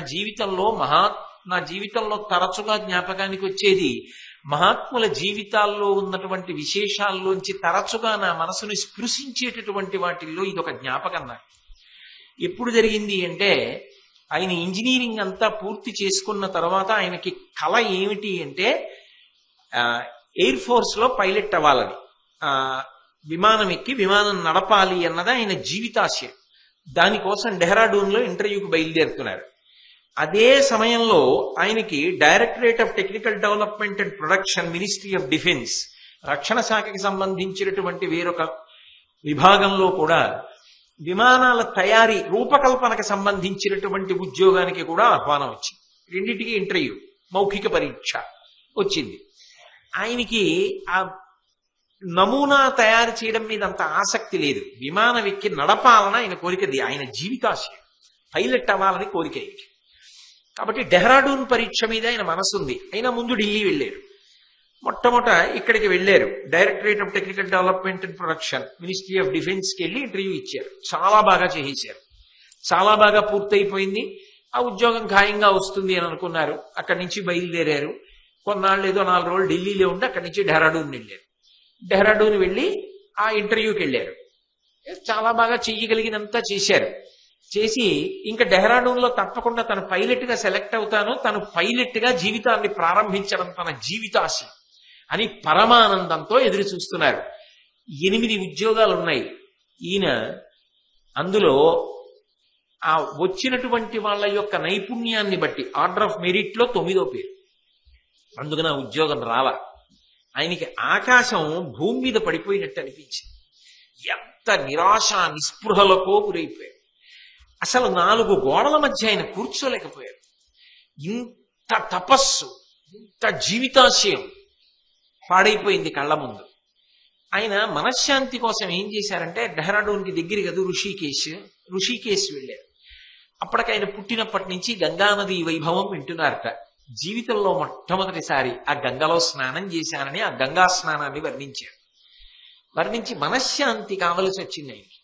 జీవితంలో తరచుగా జ్ఞాపకానికి వచ్చేది మహాత్ముల జీవితాల్లో ఉన్నటువంటి విశేషాల్లోంచి తరచుగా నా మనసుని స్పృశించేటటువంటి వాటిల్లో ఇదొక జ్ఞాపకం నాకు. ఎప్పుడు జరిగింది అంటే, ఆయన ఇంజనీరింగ్ అంతా పూర్తి చేసుకున్న తర్వాత ఆయనకి కళ ఏమిటి అంటే ఎయిర్ ఫోర్స్ లో పైలట్ అవ్వాలని, విమానం ఎక్కి విమానం నడపాలి అన్నది ఆయన జీవితాశయం. దానికోసం డెహ్రాడూన్ లో ఇంటర్వ్యూకి బయలుదేరుతున్నారు. అదే సమయంలో ఆయనకి directorate of technical development and production, ministry of defence, రక్షణ శాఖకి సంబంధించినటువంటి వేరొక విభాగంలో కూడా విమానాల తయారీ రూపకల్పనకు సంబంధించినటువంటి ఉద్యోగానికి కూడా ఆహ్వానం వచ్చింది. రెండింటికి ఇంటర్వ్యూ, మౌఖిక పరీక్ష వచ్చింది. ఆయనకి ఆ నమూనా తయారు చేయడం మీద అంత ఆసక్తి లేదు. విమానం ఎక్కి నడపాలని ఆయన కోరికది, ఆయన జీవితాశయం. పైలట్ అవ్వాలని కోరిక ఆయనకి. కాబట్టి డెహ్రాడూన్ పరీక్ష మీద ఆయన మనసుంది. అయినా ముందు ఢిల్లీ వెళ్ళారు. మొట్టమొదట ఇక్కడికి వెళ్ళారు, directorate of technical development and production, ministry of డిఫెన్స్కి వెళ్ళి ఇంటర్వ్యూ ఇచ్చారు. చాలా బాగా చేసేశారు, చాలా బాగా పూర్తయిపోయింది. ఆ ఉద్యోగం ఖాయంగా వస్తుంది అని అనుకున్నారు. అక్కడి నుంచి బయలుదేరారు. కొన్నాళ్ళు ఏదో 4 రోజులు ఢిల్లీలో ఉండి అక్కడి నుంచి డెహ్రాడూన్ వెళ్ళారు. డెహ్రాడూన్ వెళ్ళి ఆ ఇంటర్వ్యూకి వెళ్ళారు. చాలా బాగా చెయ్యగలిగినంత చేశారు. చేసి ఇంకా డెహ్రాడూన్ లో తప్పకుండా తను పైలట్ గా సెలెక్ట్ అవుతాను, తను పైలట్ గా జీవితాన్ని ప్రారంభించడం తన జీవితాశయం అని పరమానందంతో ఎదురు చూస్తున్నారు. 8 ఉద్యోగాలు ఉన్నాయి. ఈయన అందులో ఆ వచ్చినటువంటి వాళ్ళ యొక్క నైపుణ్యాన్ని బట్టి ఆర్డర్ ఆఫ్ మెరిట్ లో 9వ పేరు. అందుకని ఆ ఉద్యోగం రాలా. ఆయనకి ఆకాశం భూమి మీద పడిపోయినట్టు అనిపించింది. ఎంత నిరాశ నిస్పృహలకో గురైపోయారు. అసలు 4 గోడల మధ్య ఆయన కూర్చోలేకపోయారు. ఇంత తపస్సు, ఇంత జీవితాశయం పాడైపోయింది కళ్ళ ముందు. ఆయన మనశ్శాంతి కోసం ఏం చేశారంటే, డెహ్రాడూన్కి దగ్గర కదా ఋషికేశ్ వెళ్ళారు. అప్పటికి ఆయన పుట్టినప్పటి నుంచి గంగానది వైభవం వింటున్నారట. జీవితంలో మొట్టమొదటిసారి ఆ గంగలో స్నానం చేశానని ఆ గంగా స్నానాన్ని వర్ణించారు. వర్ణించి మనశ్శాంతి కావలసి వచ్చింది ఆయనకి.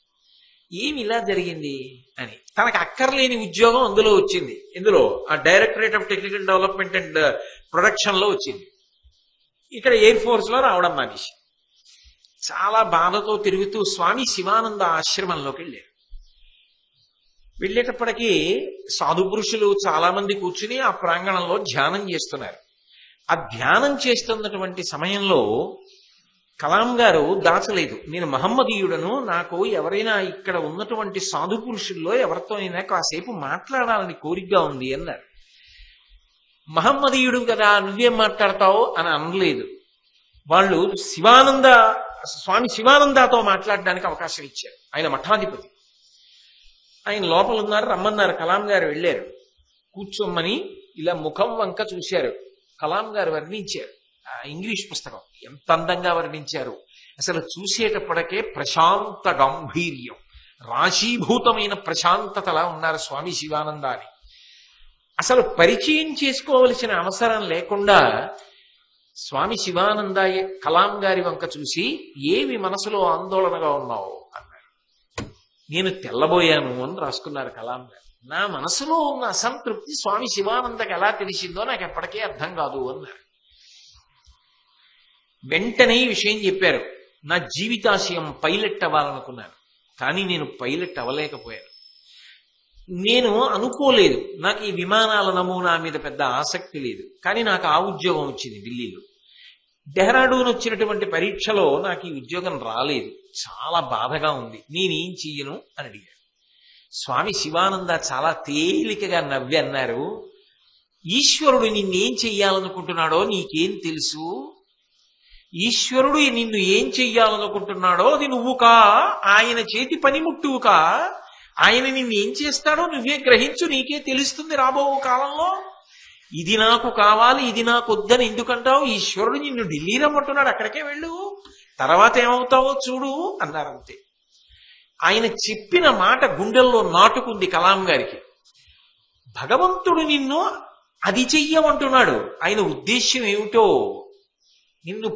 ఏమి ఇలా జరిగింది అని. తనకు అక్కర్లేని ఉద్యోగం అందులో వచ్చింది. ఇందులో ఆ directorate of technical development and production లో వచ్చింది. ఇక్కడ ఎయిర్ ఫోర్స్ లో రావడం మానేసి చాలా బాధతో తిరుగుతూ స్వామి శివానంద ఆశ్రమంలోకి వెళ్ళారు. వెళ్ళేటప్పటికీ సాధు పురుషులు చాలా మంది కూర్చుని ఆ ప్రాంగణంలో ధ్యానం చేస్తున్నారు. ఆ ధ్యానం చేస్తున్నటువంటి సమయంలో కలాం గారు దాచలేదు, నేను మహమ్మదీయుడను, నాకు ఎవరైనా ఇక్కడ ఉన్నటువంటి సాధు పురుషుల్లో ఎవరితో అయినా కాసేపు మాట్లాడాలని కోరికగా ఉంది అన్నారు. మహమ్మదీయుడు కదా, నువ్వేం మాట్లాడతావు అని అనలేదు. వాళ్ళు స్వామి శివానందతో మాట్లాడడానికి అవకాశం ఇచ్చారు. ఆయన మఠాధిపతి. ఆయన లోపల ఉన్నారు, రమ్మన్నారు. కలాం గారు వెళ్ళారు. కూర్చోమ్మని ఇలా ముఖం వంక చూశారు. కలాం గారు వర్ణించారు. ఇంగ్లీష్ పుస్తకం ఎంత అందంగా వర్ణించారు. అసలు చూసేటప్పటికే ప్రశాంత గాంభీర్యం, రాశీభూతమైన ప్రశాంతతలా ఉన్నారు స్వామి శివానంద అని. అసలు పరిచయం చేసుకోవలసిన అవసరం లేకుండా స్వామి శివానంద కలాం గారి వంక చూసి, ఏమి మనసులో ఆందోళనగా ఉన్నావు అన్నారు. నేను తెల్లబోయాను అని రాసుకున్నారు కలాం గారు. నా మనసులో ఉన్న అసంతృప్తి స్వామి శివానందకి ఎలా తెలిసిందో నాకు ఎప్పటికీ అర్థం కాదు అన్నారు. వెంటనే ఈ విషయం చెప్పారు. నా జీవితాశయం పైలట్ అవ్వాలనుకున్నాను, కానీ నేను పైలట్ అవ్వలేకపోయాను. నేను అనుకోలేదు, నాకు ఈ విమానాల నమూనా మీద పెద్ద ఆసక్తి లేదు, కానీ నాకు ఆ ఉద్యోగం వచ్చింది ఢిల్లీలో. డెహ్రాడూన్ వచ్చినటువంటి పరీక్షలో నాకు ఈ ఉద్యోగం రాలేదు, చాలా బాధగా ఉంది, నేనేం చెయ్యను అని అడిగాడు. స్వామి శివానంద చాలా తేలికగా నవ్వి అన్నారు, ఈశ్వరుడు నిన్నేం చెయ్యాలనుకుంటున్నాడో నీకేం తెలుసు? ఈశ్వరుడు నిన్ను ఏం చెయ్యాలనుకుంటున్నాడో అది నువ్వు కా, ఆయన చేతి పనిముట్టువు కా. ఆయన నిన్నేం చేస్తాడో నువ్వే గ్రహించు, నీకే తెలుస్తుంది రాబో కాలంలో. ఇది నాకు కావాలి, ఇది నాకు వద్దని ఎందుకంటావు? ఈశ్వరుడు నిన్ను ఢిల్లీ రమ్మంటున్నాడు, అక్కడికే వెళ్ళు, తర్వాత ఏమవుతావో చూడు అన్నారంతే. ఆయన చెప్పిన మాట గుండెల్లో నాటుకుంది కలాం గారికి. భగవంతుడు నిన్ను అది చెయ్యమంటున్నాడు, ఆయన ఉద్దేశ్యం ఏమిటో నిన్ను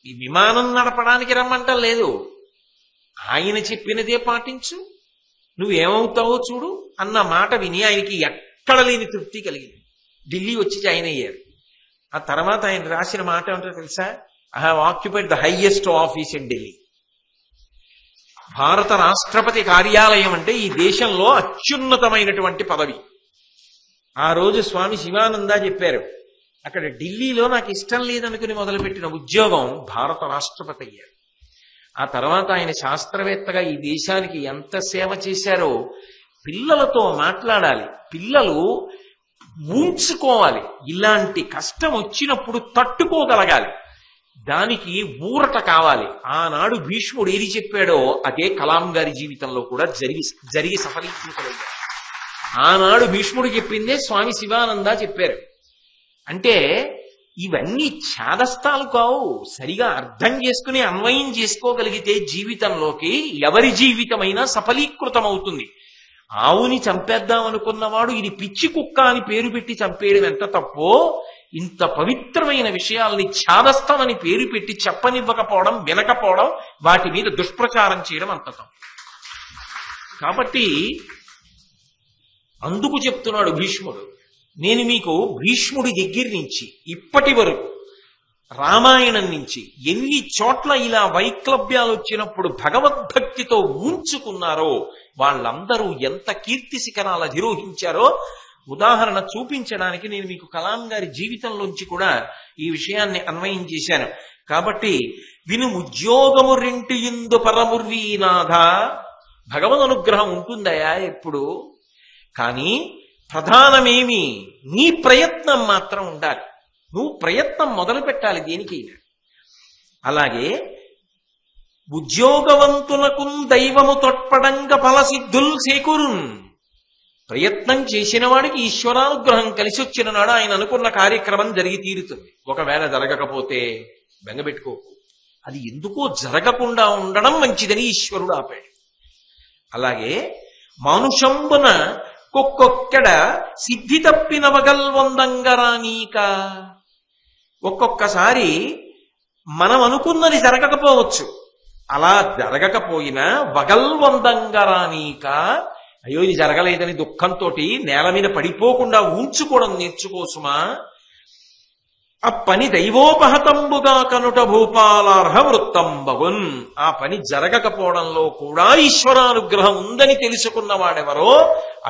విమానం నడపడానికి రమ్మంటం లేదు, ఆయన చెప్పినదే పాటించు, నువ్వేమవుతావో చూడు అన్న మాట విని ఆయనకి ఎక్కడ లేని తృప్తి కలిగింది. ఢిల్లీ వచ్చి జాయిన్ అయ్యారు. ఆ తర్వాత ఆయన రాసిన మాట ఏమిటో తెలుసా? I have occupied the highest office in Delhi. భారత రాష్ట్రపతి కార్యాలయం అంటే ఈ దేశంలో అత్యున్నతమైనటువంటి పదవి. ఆ రోజు స్వామి శివానంద చెప్పారు, అక్కడ ఢిల్లీలో నాకు ఇష్టం లేదనుకుని మొదలుపెట్టిన ఉద్యోగం భారత రాష్ట్రపతి అయ్యారు. ఆ తర్వాత ఆయన శాస్త్రవేత్తగా ఈ దేశానికి ఎంత సేవ చేశారో. పిల్లలతో మాట్లాడాలి, పిల్లలు ఊంచుకోవాలి, ఇలాంటి కష్టం వచ్చినప్పుడు తట్టుకోగలగాలి, దానికి ఊరట కావాలి. ఆనాడు భీష్ముడు ఏది చెప్పాడో అదే కలాం గారి జీవితంలో కూడా జరిగి సఫలీకృతమయ్యారు. ఆనాడు భీష్ముడు చెప్పిందే స్వామి శివానంద చెప్పారు. అంటే ఇవన్నీ ఛాదస్తాలు కావు, సరిగా అర్థం చేసుకుని అన్వయం చేసుకోగలిగితే జీవితంలోకి ఎవరి జీవితమైనా సఫలీకృతమవుతుంది. ఆవుని చంపేద్దాం అనుకున్నవాడు ఇది పిచ్చి కుక్క అని పేరు పెట్టి చంపేయడం ఎంత తప్పో, ఇంత పవిత్రమైన విషయాల్ని ఛాదస్తం అని పేరు పెట్టి చెప్పనివ్వకపోవడం, వినకపోవడం, వాటి మీద దుష్ప్రచారం చేయడం అంత తప్పు. కాబట్టి అందుకు చెప్తున్నాడు భీష్ముడు, నేను మీకు భీష్ముడి దగ్గర నుంచి ఇప్పటి వరకు రామాయణం నుంచి ఎన్ని చోట్ల ఇలా వైక్లభ్యాలు వచ్చినప్పుడు భగవద్భక్తితో ఊంచుకున్నారో వాళ్ళందరూ ఎంత కీర్తి శిఖరాలు అధిరోహించారో ఉదాహరణ చూపించడానికి నేను మీకు కలాం గారి జీవితంలోంచి కూడా ఈ విషయాన్ని అన్వయం చేశాను. కాబట్టి విను ఉద్యోగము రెంటి ఇందు పరముర్వీనాథ, భగవద్ అనుగ్రహం ఉంటుందయా ఎప్పుడు, కానీ ప్రధానమేమి నీ ప్రయత్నం మాత్రం ఉండాలి. నువ్వు ప్రయత్నం మొదలు పెట్టాలి దేనికైనా. అలాగే ఉద్యోగవంతులకు దైవము తొట్పడంగ ఫలసిద్ధుల్ సేకురున్, ప్రయత్నం చేసిన వాడికి ఈశ్వరానుగ్రహం కలిసి వచ్చిన నాడు ఆయన అనుకున్న కార్యక్రమం జరిగి తీరుతుంది. ఒకవేళ జరగకపోతే బెంగపెట్టుకోకు, అది ఎందుకో జరగకుండా ఉండడం మంచిదని ఈశ్వరుడు ఆపాడు. అలాగే మానుషంబున కొక్కొక్కడ సిద్ధి తప్పిన వగల్వందంగరానీక, ఒక్కొక్కసారి మనం అనుకున్నది జరగకపోవచ్చు, అలా జరగకపోయినా వగల్వందంగరానీక, అయ్యో ఇది జరగలేదని దుఃఖంతో నేల మీద పడిపోకుండా ఉంచుకోవడం నేర్చుకోసుమా. ఆ పని దైవోపహతంబుగా కనుట భూపాలార్హ వృత్తంబగున్, ఆ పని జరగకపోవడంలో కూడా ఈశ్వరానుగ్రహం ఉందని తెలుసుకున్న వాడెవరో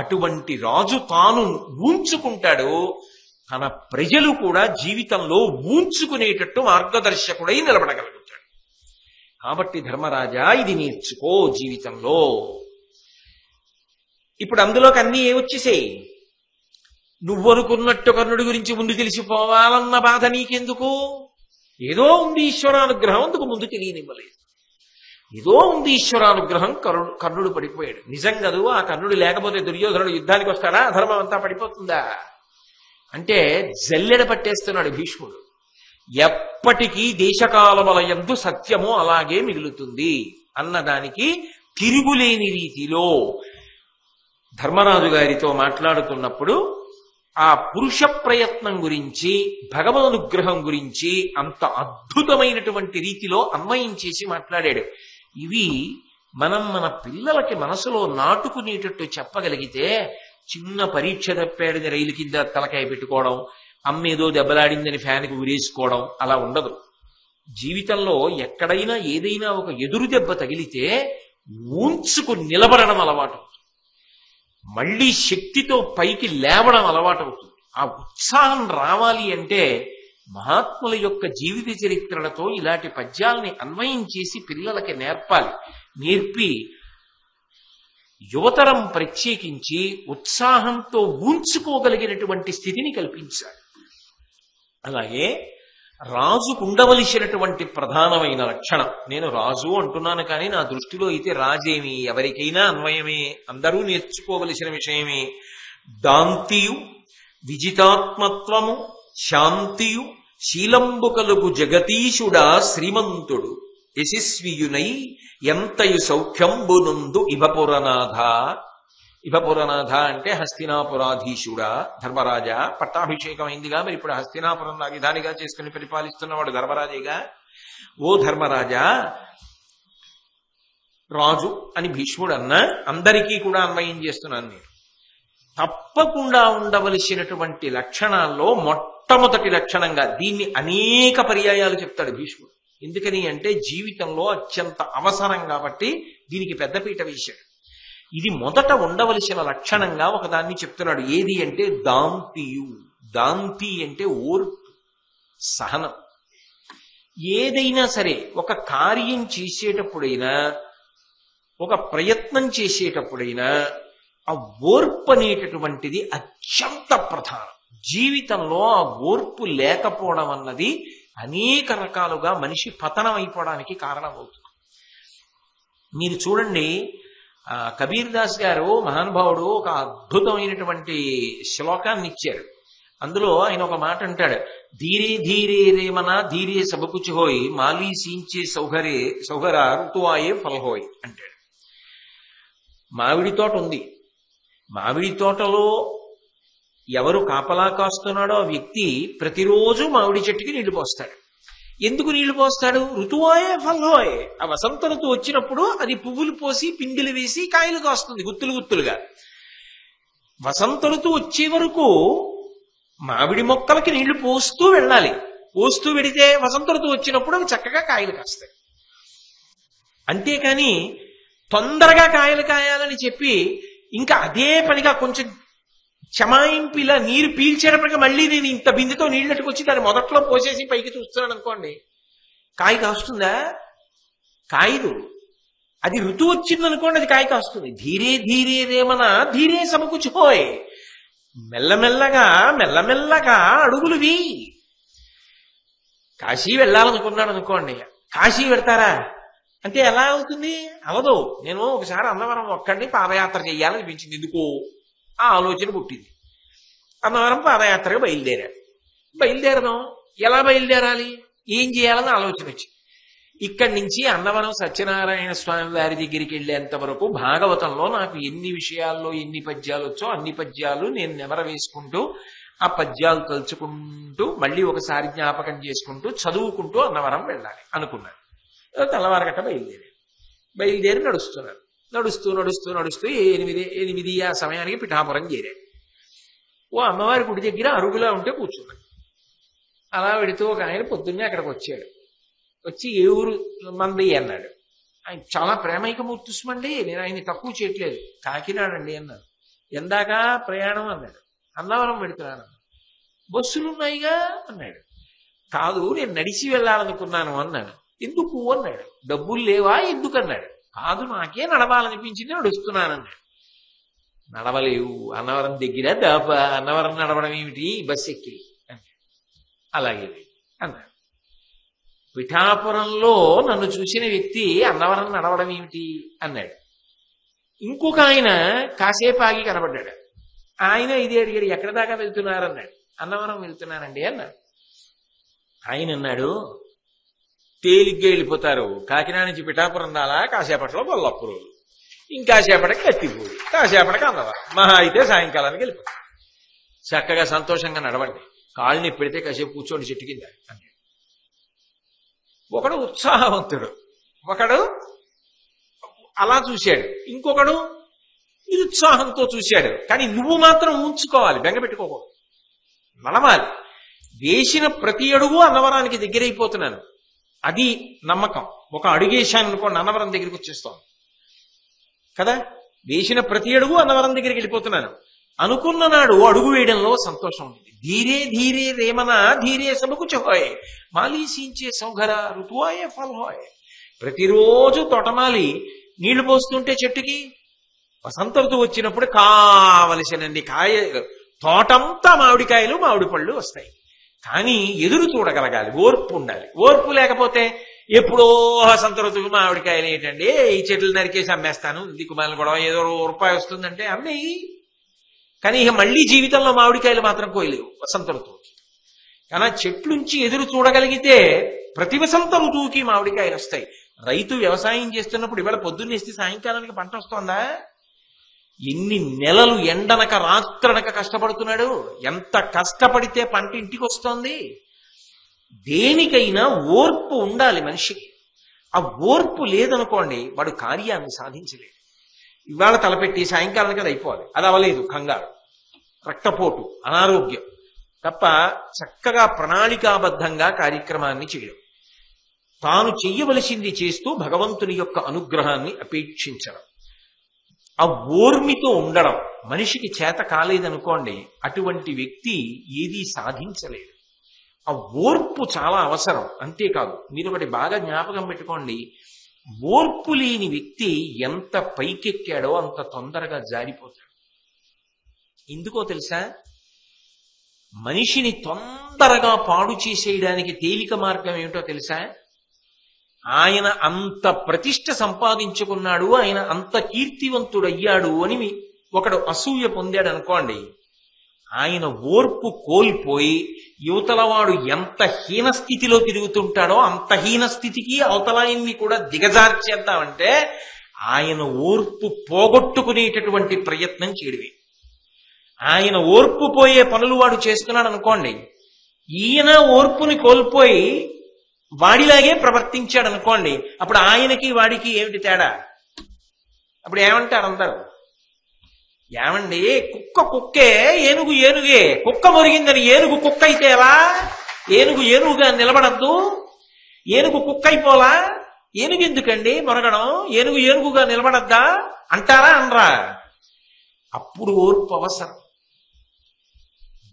అటువంటి రాజు తాను ఊంచుకుంటాడు, తన ప్రజలు కూడా జీవితంలో ఊంచుకునేటట్టు మార్గదర్శకుడై నిలబడగలుగుతాడు. కాబట్టి ధర్మరాజా ఇది నేర్చుకో జీవితంలో. ఇప్పుడు అందులోకి అన్నీ ఏమొచ్చేసాయి? నువ్వనుకున్నట్టు కర్ణుడి గురించి ముందు తెలిసిపోవాలన్న బాధ నీకెందుకు? ఏదో ఉంది ఈశ్వరానుగ్రహం, అందుకు ముందు తెలియనివ్వలేదు. ఏదో ఉంది ఈశ్వరానుగ్రహం, కర్ణుడు పడిపోయాడు. నిజం కదూ, ఆ కర్ణుడు లేకపోతే దుర్యోధనుడు యుద్ధానికి వస్తాడా? అధర్మం అంతా పడిపోతుందా? అంటే జల్లెడ పట్టేస్తున్నాడు భీష్ముడు. ఎప్పటికీ దేశకాలములయందు సత్యము అలాగే మిగులుతుంది అన్నదానికి తిరుగులేని రీతిలో ధర్మరాజు గారితో మాట్లాడుతున్నప్పుడు ఆ పురుష ప్రయత్నం గురించి, భగవదనుగ్రహం గురించి అంత అద్భుతమైనటువంటి రీతిలో అన్వయం చేసి మాట్లాడాడు. ఇవి మనం మన పిల్లలకి మనసులో నాటుకునేటట్టు చెప్పగలిగితే, చిన్న పరీక్ష తప్పాడని రైలు కింద తలకాయ పెట్టుకోవడం, అమ్మేదో దెబ్బలాడిందని ఫ్యాన్కి ఉరేసుకోవడం అలా ఉండదు. జీవితంలో ఎక్కడైనా ఏదైనా ఒక ఎదురు దెబ్బ తగిలితే ఊంచుకు నిలబడడం అలవాటు, మళ్ళీ శక్తితో పైకి లేవడం అలవాటు అవుతుంది. ఆ ఉత్సాహం రావాలి అంటే మహాత్ముల యొక్క జీవిత చరిత్రలతో ఇలాంటి పద్యాలని అన్వయం చేసి పిల్లలకి నేర్పాలి. నేర్పి యువతరం ప్రత్యేకించి ఉత్సాహంతో ఊంచుకోగలిగినటువంటి స్థితిని కల్పించాలి. అలాగే రాజుకుండవలసినటువంటి ప్రధానమైన లక్షణం, నేను రాజు అంటున్నాను కానీ నా దృష్టిలో అయితే రాజేమి ఎవరికైనా అన్వయమే, అందరూ నేర్చుకోవలసిన విషయమే. దాంతియు విజితాత్మత్వము శాంతియు శీలంబు కలుగు జగతీశుడా శ్రీమంతుడు యశస్వియునై ఎంతయు సౌఖ్యంబునందు ఇభపురనాథ. ఇభపురనాథ అంటే హస్తినాపురాధీశుడా, ధర్మరాజా. పట్టాభిషేకం అయిందిగా, మరి ఇప్పుడు హస్తినాపురం రాజధానిగా చేసుకుని పరిపాలిస్తున్నవాడు ధర్మరాజేగా. ఓ ధర్మరాజా, రాజు అని భీష్ముడు అన్నా అందరికీ కూడా అన్వయం చేస్తున్నాను నేను. తప్పకుండా ఉండవలసినటువంటి లక్షణాల్లో మొట్టమొదటి లక్షణంగా దీన్ని అనేక పర్యాయాలు చెప్తాడు భీష్ముడు. ఎందుకని అంటే జీవితంలో అత్యంత అవసరం కాబట్టి దీనికి పెద్దపీట వేశాడు. ఇది మొదట ఉండవలసిన లక్షణంగా ఒకదాన్ని చెప్తున్నాడు. ఏది అంటే దాంతియు. దాంతి అంటే ఓర్పు, సహనం. ఏదైనా సరే ఒక కార్యం చేసేటప్పుడైనా ఒక ప్రయత్నం చేసేటప్పుడైనా ఆ ఓర్పు అనేటటువంటిది అత్యంత ప్రధానం. జీవితంలో ఆ ఓర్పు లేకపోవడం అన్నది అనేక రకాలుగా మనిషి పతనం అయిపోవడానికి కారణమవుతుంది. మీరు చూడండి, కబీర్ దాస్ గారు మహానుభావుడు ఒక అద్భుతమైనటువంటి శ్లోకాన్ని ఇచ్చారు. అందులో ఆయన ఒక మాట అంటాడు, ధీరే ధీరే రేమనా ధీరే సబకుచి హోయ్ మాలీ సీంచే సౌహరా ఋతువాయే ఫల్హోయ్ అంటాడు. మామిడి తోట ఉంది, మామిడి తోటలో ఎవరు కాపలా కాస్తున్నాడో ఆ వ్యక్తి ప్రతిరోజు మామిడి చెట్టుకి నీళ్లు పోస్తాడు. ఎందుకు నీళ్లు పోస్తాడు? ఋతువాయే ఫల్హోయ్. ఆ వసంత ఋతువు వచ్చినప్పుడు అది పువ్వులు పోసి పిండిలు వేసి కాయలు కాస్తుంది గుత్తులు గుత్తులుగా. వసంత ఋతువు వచ్చే వరకు మామిడి మొక్కలకి నీళ్లు పోస్తూ వెళ్ళాలి. పోస్తూ వెడితే వసంత ఋతువు వచ్చినప్పుడు అవి చక్కగా కాయలు కాస్తాయి. అంతేకాని తొందరగా కాయలు కాయాలని చెప్పి ఇంకా అదే పనిగా కొంచెం చమాయింపిలా నీరు పీల్చేటప్పటికి మళ్ళీ నేను ఇంత బిందెతో నీళ్ళట్టుకొచ్చి దాన్ని మొదట్లో పోసేసి పైకి చూస్తున్నాను అనుకోండి, కాయ కాస్తుందా? కాయదు. అది ఋతువు వచ్చిందనుకోండి, అది కాయ కాస్తుంది. ధీరే ధీరే రేమన ధీరే సమకూర్చుకోయ్. మెల్లమెల్లగా మెల్లమెల్లగా అడుగులువి. కాశీ వెళ్ళాలనుకున్నాడు అనుకోండి, కాశీ పెడతారా అంటే ఎలా అవుతుంది? అవదు. నేను ఒకసారి అన్నవరం ఒక్కడిని పాదయాత్ర చెయ్యాలనిపించింది. ఎందుకు ఆ ఆలోచన పుట్టింది. అన్నవరం పాదయాత్రగా బయలుదేరదాం. ఎలా బయలుదేరాలి, ఏం చేయాలని ఆలోచన వచ్చింది. ఇక్కడి నుంచి అన్నవరం సత్యనారాయణ స్వామి వారి దగ్గరికి వెళ్ళేంత వరకు భాగవతంలో నాకు ఎన్ని విషయాల్లో ఎన్ని పద్యాలు వచ్చో అన్ని పద్యాలు నేను నెమర వేసుకుంటూ ఆ పద్యాలు తలుచుకుంటూ మళ్ళీ ఒకసారి జ్ఞాపకం చేసుకుంటూ చదువుకుంటూ అన్నవరం వెళ్ళాలి అనుకున్నాను. తెల్లవారగట్ట బయలుదేరి నడుస్తున్నాను. నడుస్తూ నడుస్తూ నడుస్తూ 8 ఆ సమయానికి పిఠాపురం చేరాను. ఓ అమ్మవారి గుడి దగ్గర అరుగులా ఉంటే కూర్చున్నాను. అలా వెడితూ ఒక ఆయన పొద్దున్నే అక్కడికి వచ్చాడు. వచ్చి ఏ ఊరు మంది అన్నాడు. ఆయన చాలా ప్రేమైకమూర్తి సుమండి, నేను ఆయన్ని తక్కువ చేయట్లేదు. కాకినాడ అండి అన్నాడు. ఎందాక ప్రయాణం అన్నాడు. అన్నవరం పెడుతున్నాను. బస్సులున్నాయిగా అన్నాడు. కాదు, నేను నడిచి వెళ్ళాలనుకున్నాను అన్నాడు. ఎందుకు అన్నాడు. డబ్బులు లేవా ఎందుకు అన్నాడు. కాదు, నాకే నడవాలనిపించింది, నడుస్తున్నానన్నాడు. నడవలేవు, అన్నవరం దగ్గర దాపా, అన్నవరం నడవడం ఏమిటి, బస్సు ఎక్కి అన్నాడు. అలాగే అన్నాడు. పిఠాపురంలో నన్ను చూసిన వ్యక్తి అన్నవరం నడవడం ఏమిటి అన్నాడు. ఇంకొక ఆయన కాసేపు ఆగి కనబడ్డాడు. ఆయన ఇది అడిగాడు, ఎక్కడ దాకా వెళ్తున్నారన్నాడు. అన్నవరం వెళ్తున్నానండి అన్నాడు. ఆయన అన్నాడు, తేలిగ్గా వెళ్ళిపోతారు. కాకినాడ నుంచి పిఠాపురం రాలా, కాసేపట్లో కొల్లప్పురు, ఇంకాసేపటికి కత్తిపూడి, కాసేపటికి అన్నవరం, మహా అయితే సాయంకాలానికి వెళ్ళిపోతారు. చక్కగా సంతోషంగా నడవండి, కాళ్ళని పెడితే కాసేపు కూర్చోండి చెట్టు కింద అన్నాడు. ఒకడు ఉత్సాహవంతుడు, ఒకడు అలా చూశాడు, ఇంకొకడు నిరుత్సాహంతో చూశాడు. కానీ నువ్వు మాత్రం ఉంచుకోవాలి, బెంగపెట్టుకోకూడదు, నడవాలి. వేసిన ప్రతి అడుగు అన్నవరానికి దగ్గరైపోతున్నాను, అది నమ్మకం. ఒక అడుగేశాను అనుకోండి, అన్నవరం దగ్గరికి వచ్చేస్తాను కదా. వేసిన ప్రతి అడుగు అన్నవరం దగ్గరికి వెళ్ళిపోతున్నాను. అనుకున్న నాడు అడుగు వేయడంలో సంతోషం ఉంది. ధీరే ధీరే రేమన ధీరే సబకు చోయ్ మాలి సీంచే సౌఘర ఋతువాయే ఫల్ హోయ్. ప్రతిరోజు తోటమాలి నీళ్లు పోస్తుంటే చెట్టుకి వసంత ఋతువు వచ్చినప్పుడు కావలసినన్ని కాయలు, తోటంతా మామిడికాయలు మామిడి పళ్ళు వస్తాయి. కానీ ఎదురు చూడగలగాలి, ఓర్పు ఉండాలి. ఓర్పు లేకపోతే ఎప్పుడో వసంత ఋతువు మామిడికాయలు ఏంటండి, ఈ చెట్లు నరికేసి అమ్మేస్తాను, దిక్కుమాలిన గొడవ, ఏదో రూపాయి వస్తుందంటే అమ్మేయి. కానీ ఇక మళ్ళీ జీవితంలో మామిడికాయలు మాత్రం కోయలేవు వసంత ఋతువుకి. కానీ చెట్లుంచి ఎదురు చూడగలిగితే ప్రతి వసంత ఋతువుకి మామిడికాయలు వస్తాయి. రైతు వ్యవసాయం చేస్తున్నప్పుడు ఇవాళ పొద్దున్నేస్తే సాయంకాలానికి పంట వస్తోందా? ఎన్ని నెలలు ఎండనక రాత్రనక కష్టపడుతున్నాడు. ఎంత కష్టపడితే పంట ఇంటికి వస్తోంది. దేనికైనా ఓర్పు ఉండాలి మనిషికి. ఆ ఓర్పు లేదనుకోండి వాడు కార్యాన్ని సాధించలేడు. ఇవాళ తలపెట్టి సాయంకాలానికి అది అయిపోవాలి, అది అవ్వలేదు, కంగారు, రక్తపోటు, అనారోగ్యం తప్ప చక్కగా ప్రణాళికాబద్ధంగా కార్యక్రమాన్ని చేయడం, తాను చెయ్యవలసింది చేస్తూ భగవంతుని యొక్క అనుగ్రహాన్ని అపేక్షించడం, ఆ ఓర్మితో ఉండడం. మనిషికి చేత కాలేదనుకోండి అటువంటి వ్యక్తి ఏదీ సాధించలేడు. ఆ ఓర్పు చాలా అవసరం. అంతేకాదు, మీరు ఒకటి బాగా జ్ఞాపకం పెట్టుకోండి, ఓర్పు లేని వ్యక్తి ఎంత పైకెక్కాడో అంత తొందరగా జారిపోతాడు. ఎందుకో తెలుసా? మనిషిని తొందరగా పాడు చేసేయడానికి తేలిక మార్గం ఏమిటో తెలుసా? ఆయన అంత ప్రతిష్ట సంపాదించుకున్నాడు, ఆయన అంత కీర్తివంతుడయ్యాడు అని ఒకడు అసూయ పొందాడు అనుకోండి, ఆయన ఓర్పు కోల్పోయి యువతలవాడు ఎంత హీనస్థితిలో తిరుగుతుంటాడో అంత హీనస్థితికి అవతలాయన్ని కూడా దిగజార్చేద్దామంటే ఆయన ఓర్పు పోగొట్టుకునేటటువంటి ప్రయత్నం చేయడమే. ఆయన ఓర్పు పోయే పనులు వాడు చేస్తున్నాడు అనుకోండి, ఈయన ఓర్పుని కోల్పోయి వాడిలాగే ప్రవర్తించాడు అనుకోండి, అప్పుడు ఆయనకి వాడికి ఏమిటి తేడా? అప్పుడు ఏమంటారు అందరూ? ఏమండి, కుక్క కుక్కే, ఏనుగు ఏనుగే. కుక్క మురిగిందని ఏనుగు కుక్క అయితే ఎలా? ఏనుగు ఏనుగుగా నిలబడద్దు? ఏనుగు కుక్క అయిపోలా? ఏనుగు ఎందుకండి మొరగడం? ఏనుగు ఏనుగుగా నిలబడద్దా అంటారా అనరా? అప్పుడు ఓర్పు అవసరం.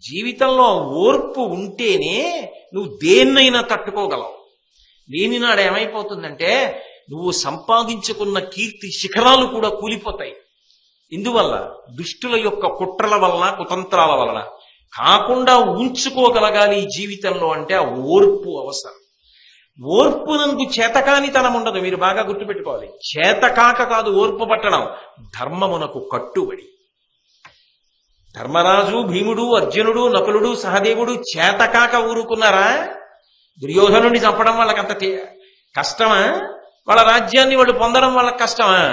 జీవితంలో ఓర్పు ఉంటేనే నువ్వు దేన్నైనా తట్టుకోగలవు. లేని నాడు ఏమైపోతుందంటే నువ్వు సంపాదించుకున్న కీర్తి శిఖరాలు కూడా కూలిపోతాయి. ఇందువల్ల దుష్టుల యొక్క కుట్రల వలన, కుతంత్రాల వలన కాకుండా ఉంచుకోగలగాలి ఈ జీవితంలో అంటే ఆ ఓర్పు అవసరం. ఓర్పునందు చేతకానితనం ఉండదు. మీరు బాగా గుర్తుపెట్టుకోవాలి. చేతకాక కాదు ఓర్పు పట్టడం, ధర్మమునకు కట్టుబడి. ధర్మరాజు, భీముడు, అర్జునుడు, నకులుడు, సహదేవుడు చేతకాక ఊరుకున్నారా? దుర్యోధనుడిని చంపడం వాళ్ళకంత కష్టమా? వాళ్ళ రాజ్యాన్ని వాళ్ళు పొందడం వాళ్ళకి కష్టమా?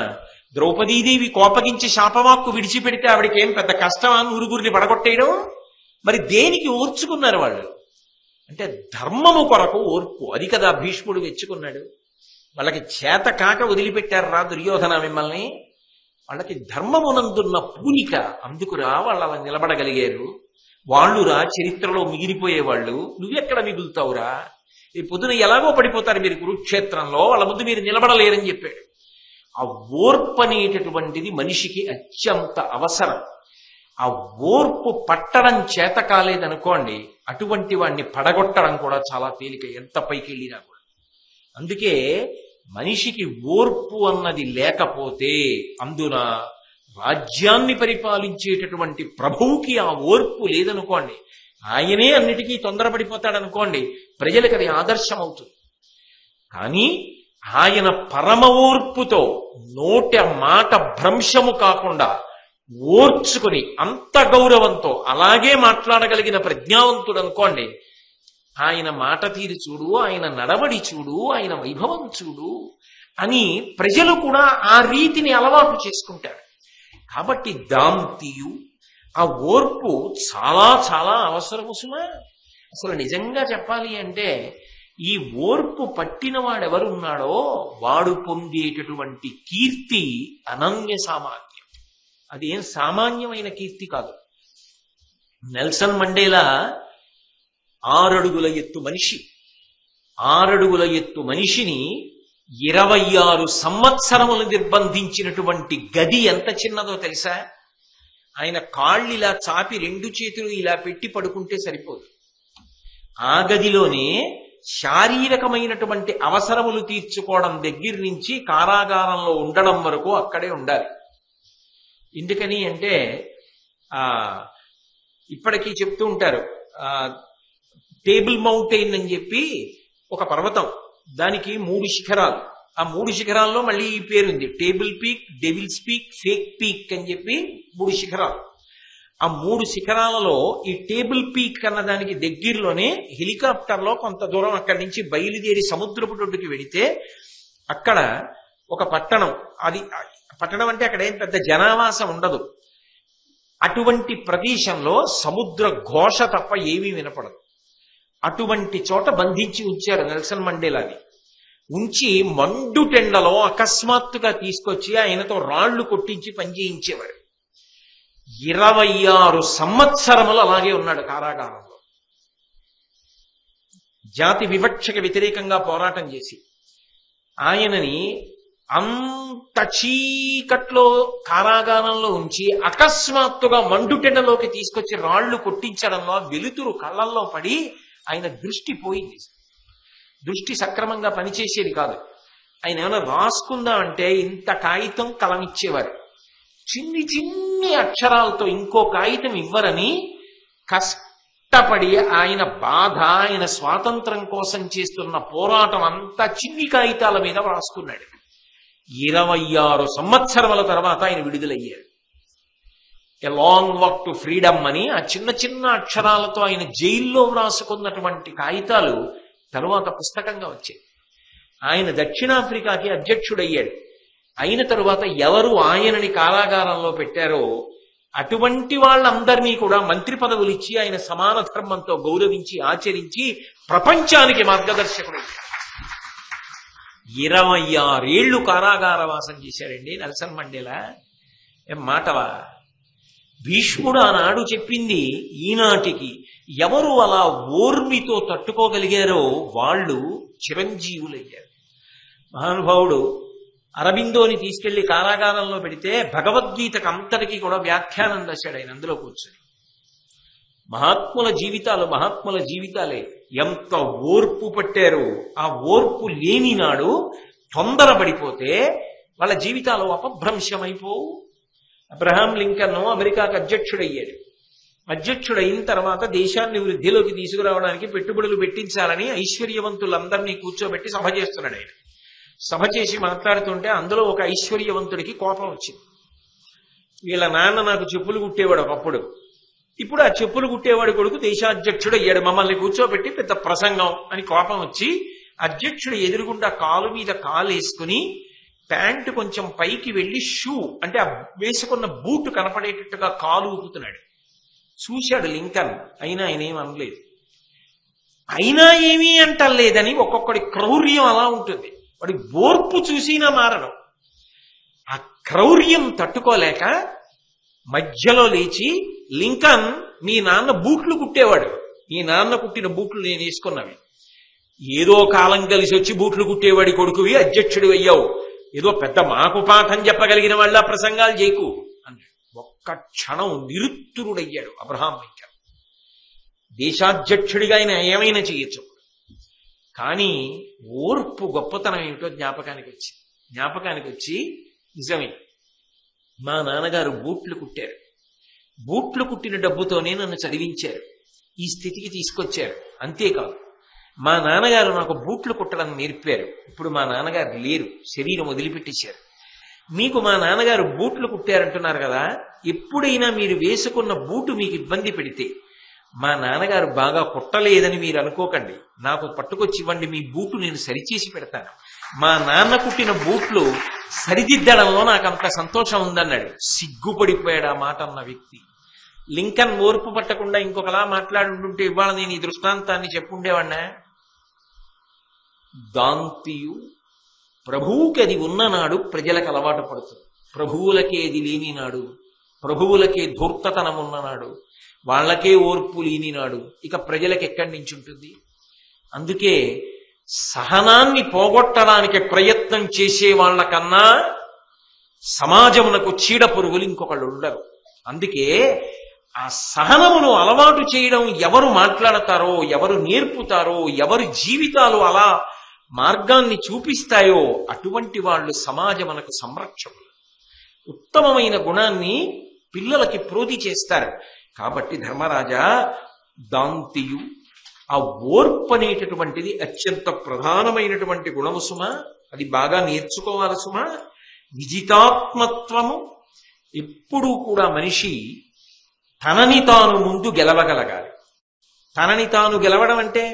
ద్రౌపదీదేవి కోపగించి శాపవాక్కు విడిచిపెడితే ఆవిడికి ఏం పెద్ద కష్టమా నూరుగురిని పడగొట్టేయడం? మరి దేనికి ఓర్చుకున్నారు వాళ్ళు? అంటే ధర్మము కొరకు ఓర్పు. అది కదా భీష్ముడు మెచ్చుకున్నాడు. వాళ్ళకి చేత కాక వదిలిపెట్టారు రా దుర్యోధన మిమ్మల్ని. వాళ్ళకి ధర్మమునందున్న పూనిక, అందుకురా వాళ్ళు అలా నిలబడగలిగారు. వాళ్ళురా చరిత్రలో మిగిలిపోయేవాళ్ళు. నువ్వెక్కడ మిగులుతావురా? ఈ పొద్దున ఎలాగో పడిపోతారు మీరు కురుక్షేత్రంలో, వాళ్ళ ముందు మీరు నిలబడలేరని చెప్పాడు. ఆ ఓర్పు అనేటటువంటిది మనిషికి అత్యంత అవసరం. ఆ ఓర్పు పట్టడం చేత కాలేదనుకోండి, అటువంటి వాడిని పడగొట్టడం కూడా చాలా తేలిక, ఎంత పైకి వెళ్ళినా కూడా. అందుకే మనిషికి ఓర్పు అన్నది లేకపోతే, అందున రాజ్యాన్ని పరిపాలించేటటువంటి ప్రభువుకి ఆ ఓర్పు లేదనుకోండి, ఆయనే అన్నిటికీ తొందరపడిపోతాడనుకోండి, ప్రజలకు అది ఆదర్శం అవుతుంది. కానీ ఆయన పరమ ఓర్పుతో నోట మాట భ్రంశము కాకుండా ఓర్చుకుని అంత గౌరవంతో అలాగే మాట్లాడగలిగిన ప్రజ్ఞావంతుడు అనుకోండి, ఆయన మాట తీరు చూడు, ఆయన నడవడి చూడు, ఆయన వైభవం చూడు అని ప్రజలు కూడా ఆ రీతిని అలవాటు చేసుకుంటారు. కాబట్టి దాంతియు, ఆ ఓర్పు చాలా చాలా అవసరము సుమా. అసలు నిజంగా చెప్పాలి అంటే ఈ ఓర్పు పట్టిన వాడెవరున్నాడో వాడు పొందేటటువంటి కీర్తి అనన్య సామాన్యం. అదేం సామాన్యమైన కీర్తి కాదు. నెల్సన్ మండేలా 6 అడుగుల ఎత్తు మనిషి, 6 అడుగుల ఎత్తు మనిషిని 26 సంవత్సరములు నిర్బంధించినటువంటి గది ఎంత చిన్నదో తెలుసా? ఆయన కాళ్ళు ఇలా చాపి 2 చేతులు ఇలా పెట్టి పడుకుంటే సరిపోదు. ఆ గదిలోనే శారీరకమైనటువంటి అవసరములు తీర్చుకోవడం దగ్గర నుంచి కారాగారంలో ఉండడం వరకు అక్కడే ఉండాలి. ఎందుకని అంటే ఇప్పటికీ చెప్తూ ఉంటారు, టేబుల్ మౌంటైన్ అని చెప్పి ఒక పర్వతం, దానికి 3 శిఖరాలు. ఆ 3 శిఖరాల్లో మళ్ళీ ఈ పేరుంది, table peak, devil's peak, fake peak అని చెప్పి 3 శిఖరాలు. ఆ 3 శిఖరాలలో ఈ టేబుల్ పీక్ అన్న దానికి దగ్గరలోనే హెలికాప్టర్లో కొంత దూరం అక్కడి నుంచి బయలుదేరి సముద్రపు ఒడ్డుకి వెడితే అక్కడ ఒక పట్టణం, అది పట్టణం అంటే అక్కడ ఏం పెద్ద జనావాసం ఉండదు. అటువంటి ప్రదేశంలో సముద్ర ఘోష తప్ప ఏమీ వినపడదు. అటువంటి చోట బంధించి ఉంచారు నెల్సన్ మండేలాని. ఉంచి మండుటెండలో అకస్మాత్తుగా తీసుకొచ్చి ఆయనతో రాళ్లు కొట్టించి పనిచేయించేవారు. 26 సంవత్సరములు అలాగే ఉన్నాడు కారాగారంలో, జాతి వివక్షకు వ్యతిరేకంగా పోరాటం చేసి. ఆయనని అంత చీకట్లో కారాగారంలో ఉంచి అకస్మాత్తుగా మండుటెండలోకి తీసుకొచ్చి రాళ్లు కొట్టించడంలో వెలుతురు కళ్ళల్లో పడి ఆయన దృష్టి పోయింది. దృష్టి సక్రమంగా పనిచేసేది కాదు. ఆయన ఏమైనా రాసుకుందా అంటే ఇంత కాగితం కలమిచ్చేవారు, చిన్ని చిన్ని అక్షరాలతో ఇంకో కాగితం ఇవ్వరని కష్టపడి ఆయన బాధ, ఆయన స్వాతంత్రం కోసం చేస్తున్న పోరాటం అంతా చిన్ని కాగితాల మీద రాసుకున్నాడు. 26 సంవత్సరముల తర్వాత ఆయన విడుదలయ్యాడు. A long walk to freedom అని ఆ చిన్న చిన్న అక్షరాలతో ఆయన జైల్లో వ్రాసుకున్నటువంటి కాగితాలు తరువాత పుస్తకంగా వచ్చాయి. ఆయన దక్షిణాఫ్రికాకి అధ్యక్షుడయ్యాడు. అయిన తరువాత ఎవరు ఆయనని కారాగారంలో పెట్టారో అటువంటి వాళ్ళందరినీ కూడా మంత్రి పదవులు ఇచ్చి ఆయన సమాన ధర్మంతో గౌరవించి ఆచరించి ప్రపంచానికి మార్గదర్శకుడయ్యాడు. 26 ఏళ్లు కారాగారవాసం చేశాడండి నెల్సన్ మండేలా. ఏం మాటవా? భీష్ముడు ఆనాడు చెప్పింది ఈనాటికి ఎవరు అలా ఓర్మితో తట్టుకోగలిగారో వాళ్ళు చిరంజీవులయ్యారు. మహానుభావుడు అరబిందోని తీసుకెళ్లి కారాగారంలో పెడితే భగవద్గీతకు అంతటికీ కూడా వ్యాఖ్యానం రాశాడు ఆయన అందులో కూర్చొని. మహాత్ముల జీవితాలే ఎంత ఓర్పు పట్టారు. ఆ ఓర్పు లేని నాడు తొందరపడిపోతే వాళ్ళ జీవితాలు అపభ్రంశమైపోవు. అబ్రహాం లింకన్ అమెరికాకు అధ్యక్షుడయ్యాడు. అధ్యక్షుడైన తర్వాత దేశాన్ని వృద్ధిలోకి తీసుకురావడానికి పెట్టుబడులు పెట్టించాలని ఐశ్వర్యవంతులందరినీ కూర్చోబెట్టి సభ చేస్తున్నాడు ఆయన. సభ చేసి మాట్లాడుతుంటే అందులో ఒక ఐశ్వర్యవంతుడికి కోపం వచ్చింది. వీళ్ళ నాన్న నాకు చెప్పులు కుట్టేవాడు ఒకప్పుడు, ఇప్పుడు ఆ చెప్పులు కుట్టేవాడు కొడుకు దేశాధ్యక్షుడు అయ్యాడు, మమ్మల్ని కూర్చోబెట్టి పెద్ద ప్రసంగం అని కోపం వచ్చి అధ్యక్షుడు ఎదురుగుండా కాలు మీద కాలు వేసుకుని ప్యాంటు కొంచెం పైకి వెళ్లి షూ అంటే ఆ వేసుకున్న బూటు కనపడేటట్టుగా కాలు ఊపుతున్నాడు. చూశాడు లింకన్, అయినా ఆయన ఏం అనలేదు. అయినా ఏమీ అంటలేదని ఒక్కొక్కడి క్రౌర్యం అలా ఉంటుంది. వాడి ఓర్పు చూసినా మారడం. ఆ క్రౌర్యం తట్టుకోలేక మధ్యలో లేచి, లింకన్ మీ నాన్న బూట్లు కుట్టేవాడు, మీ నాన్న కుట్టిన బూట్లు నేను వేసుకున్నవి, ఏదో కాలం కలిసి వచ్చి బూట్లు కుట్టేవాడి కొడుకువి అధ్యక్షుడు అయ్యావు, ఏదో పెద్ద మాకు పాఠం చెప్పగలిగిన వాళ్ళ ప్రసంగాలు చేయకు అన్నాడు. ఒక్క క్షణం నిరుత్తురుడయ్యాడు అబ్రహాం లింకన్. దేశాధ్యక్షుడిగా ఆయన ఏమైనా చేయొచ్చు, కానీ ఓర్పు గొప్పతనం ఏమిటో జ్ఞాపకానికి వచ్చి నిజమే మా నాన్నగారు బూట్లు కుట్టారు, బూట్లు కుట్టిన డబ్బుతోనే నన్ను చదివించారు, ఈ స్థితికి తీసుకొచ్చారు. అంతేకాదు మా నాన్నగారు నాకు బూట్లు కుట్టడం నేర్పారు. ఇప్పుడు మా నాన్నగారు లేరు, శరీరం వదిలిపెట్టేశారు. మీకు మా నాన్నగారు బూట్లు కుట్టారంటున్నారు కదా, ఎప్పుడైనా మీరు వేసుకున్న బూటు మీకు ఇబ్బంది పెడితే మా నాన్నగారు బాగా కుట్టలేదని మీరు అనుకోకండి, నాకు పట్టుకొచ్చి ఇవ్వండి, మీ బూటు నేను సరిచేసి పెడతాను. మా నాన్న కుట్టిన బూట్లు సరిదిద్దడంలో నాకు అంత సంతోషం ఉందన్నాడు. సిగ్గుపడిపోయాడు ఆ మాట అన్న వ్యక్తి. లింకన్ ఓర్పు పట్టకుండా ఇంకొకలా మాట్లాడుంటుంటే ఇవాళ నేను ఈ దృష్టాంతాన్ని చెప్పుండేవాడినా. దాంతియు ప్రభువుకి అది ఉన్ననాడు ప్రజలకు అలవాటు పడుతుంది, ప్రభువులకే అది లేని నాడు, ప్రభువులకే ధూర్తతనం ఉన్ననాడు, వాళ్ళకే ఓర్పు లేనినాడు ఇక ప్రజలకు ఎక్కడి నుంచి ఉంటుంది? అందుకే సహనాన్ని పోగొట్టడానికి ప్రయత్నం చేసే వాళ్ళకన్నా సమాజమునకు చీడ పురుగులు ఇంకొకళ్ళు ఉండరు. అందుకే ఆ సహనమును అలవాటు చేయడం ఎవరు మాట్లాడతారో, ఎవరు నేర్పుతారో, ఎవరి జీవితాలు అలా మార్గాన్ని చూపిస్తాయో అటువంటి వాళ్ళు సమాజమునకు సంరక్షకులు. ఉత్తమమైన గుణాన్ని పిల్లలకి ప్రోధి చేస్తారు. కాబట్టి ధర్మరాజా, దాంతియు, ఆ ఓర్పు అనేటటువంటిది అత్యంత ప్రధానమైనటువంటి గుణము సుమా. అది బాగా నేర్చుకోవాలి సుమా. విజితాత్మత్వము. ఎప్పుడూ కూడా మనిషి తనని తాను ముందు గెలవగలగాలి. తనని తాను గెలవడం అంటే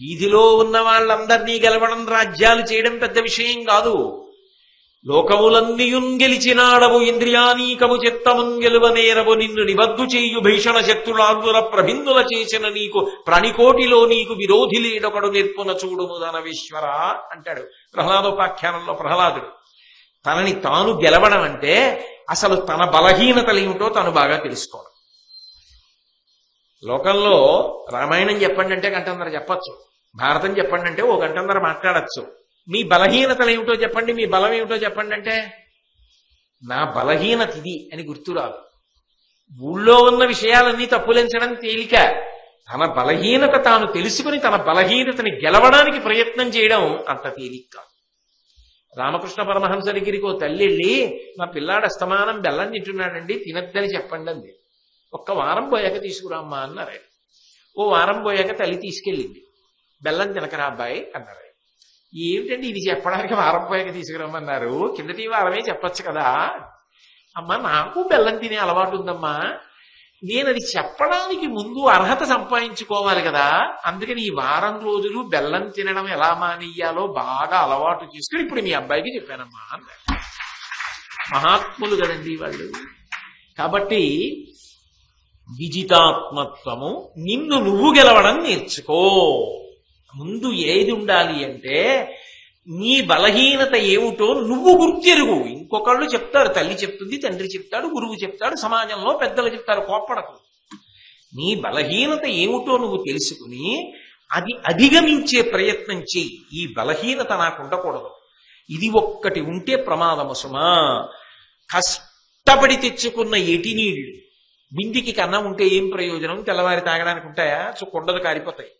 వీధిలో ఉన్న వాళ్ళందరినీ గెలవడం, రాజ్యాలు చేయడం పెద్ద విషయం కాదు. లోకములన్నీయున్ గెలిచినాడవు ఇంద్రియానీకము చిత్తమున్ గెలువనేరవు నిన్ను నిబద్దు చేయు భీషణ శత్రులాందుల ప్రభిందుల చేసిన నీకు ప్రాణికోటిలో నీకు విరోధి లేడొకడు నిర్పున చూడుము ధనవేశ్వర అంటాడు ప్రహ్లాదోపాఖ్యానంలో ప్రహ్లాదుడు. తనని తాను గెలవడం అంటే అసలు తన బలహీనతలు ఏమిటో తను బాగా తెలుసుకోవడం. లోకంలో రామాయణం చెప్పండి అంటే గంటన్నర చెప్పచ్చు, భారతం చెప్పండి అంటే ఓ గంటన్నర మాట్లాడచ్చు. మీ బలహీనతలు ఏమిటో చెప్పండి, మీ బలం ఏమిటో చెప్పండి అంటే నా బలహీనత ఇది అని గుర్తురాదు. ఊళ్ళో ఉన్న విషయాలన్నీ తప్పులెంచడం తేలిక. తన బలహీనత తాను తెలుసుకుని తన బలహీనతని గెలవడానికి ప్రయత్నం చేయడం అంత తేలిక. రామకృష్ణ పరమహంస దగ్గరికి ఓ తల్లి వెళ్ళి, మా పిల్లాడు అస్తమానం బెల్లం తింటున్నాడండి, తినద్దని చెప్పండి అంది. ఒక్క వారం పోయాక తీసుకురామ్మా అన్నారు. ఓ వారం పోయాక తల్లి తీసుకెళ్ళింది. బెల్లం తినకరా అబ్బాయి అన్నారు. ఏమిటండి ఇది చెప్పడానికి వారం పోయాక తీసుకురమ్మన్నారు, కిందటి వారమే చెప్పచ్చు కదా. అమ్మా నాకు బెల్లం తినే అలవాటు ఉందమ్మా, నేను అది చెప్పడానికి ముందు అర్హత సంపాదించుకోవాలి కదా, అందుకని ఈ వారం రోజులు బెల్లం తినడం ఎలా మానేయాలో బాగా అలవాటు చేసుకుని ఇప్పుడు మీ అబ్బాయికి చెప్పానమ్మా అన్నారు. మహాత్ములు కదండి వాళ్ళు. కాబట్టి విజితాత్మత్వము, నిన్ను నువ్వు గెలవడం నేర్చుకో. ముందు ఏది ఉండాలి అంటే నీ బలహీనత ఏమిటో నువ్వు గుర్తెరుగు. ఇంకొకళ్ళు చెప్తారు, తల్లి చెప్తుంది, తండ్రి చెప్తాడు, గురువు చెప్తాడు, సమాజంలో పెద్దలు చెప్తారు, కోప్పడకు. నీ బలహీనత ఏమిటో నువ్వు తెలుసుకుని అది అధిగమించే ప్రయత్నం చెయ్యి. ఈ బలహీనత నాకు ఉండకూడదు, ఇది ఒక్కటి ఉంటే ప్రమాదము సుమా. కష్టపడి తెచ్చుకున్న ఎటి నీళ్లు బిందికి కన్నా ఉంటే ఏం ప్రయోజనం? తెల్లవారి తాగడానికి ఉంటాయా? కుండలు కారిపోతాయి.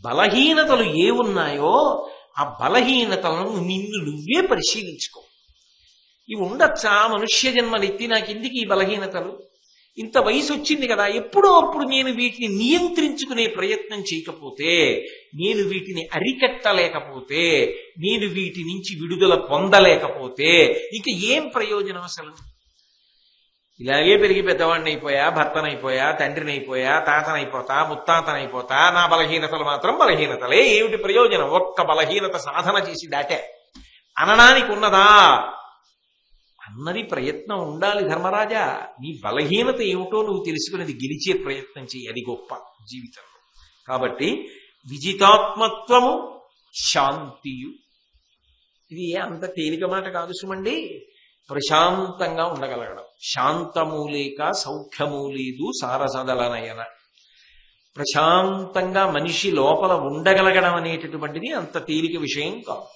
బలహీనతలు ఏ ఉన్నాయో ఆ బలహీనతలను నిన్ను నువ్వే పరిశీలించుకో. ఇవి ఉండొచ్చా మనుష్య జన్మలెత్తి నాకెందుకు ఈ బలహీనతలు? ఇంత వయసు వచ్చింది కదా, ఎప్పుడో అప్పుడు నేను వీటిని నియంత్రించుకునే ప్రయత్నం చేయకపోతే, నేను వీటిని అరికట్టలేకపోతే, నేను వీటి నుంచి విడుదల పొందలేకపోతే ఇక ఏం ప్రయోజనం అసలు? ఇలాగే పెరిగి పెద్దవాడిని అయిపోయా, భర్తనైపోయా, తండ్రినైపోయా, తాతనైపోతా, ముత్తాతనైపోతా, నా బలహీనతలు మాత్రం బలహీనతలే, ఏమిటి ప్రయోజనం? ఒక్క బలహీనత సాధన చేసి దాటే అనడానికి ఉన్నదా అన్నది ప్రయత్నం ఉండాలి. ధర్మరాజా, నీ బలహీనత ఏమిటో నువ్వు తెలుసుకునేది గెలిచే ప్రయత్నం చేయి, అది గొప్ప జీవితంలో. కాబట్టి విజితాత్మత్వము, శాంతియు, ఇది అంత తేలిక మాట కాదు సుమండి. ప్రశాంతంగా ఉండగలగడం. శాంతము లేక సౌఖ్యము లేదు సారసదలనయన. ప్రశాంతంగా మనిషి లోపల ఉండగలగడం అనేటటువంటిది అంత తేలిక విషయం కాదు.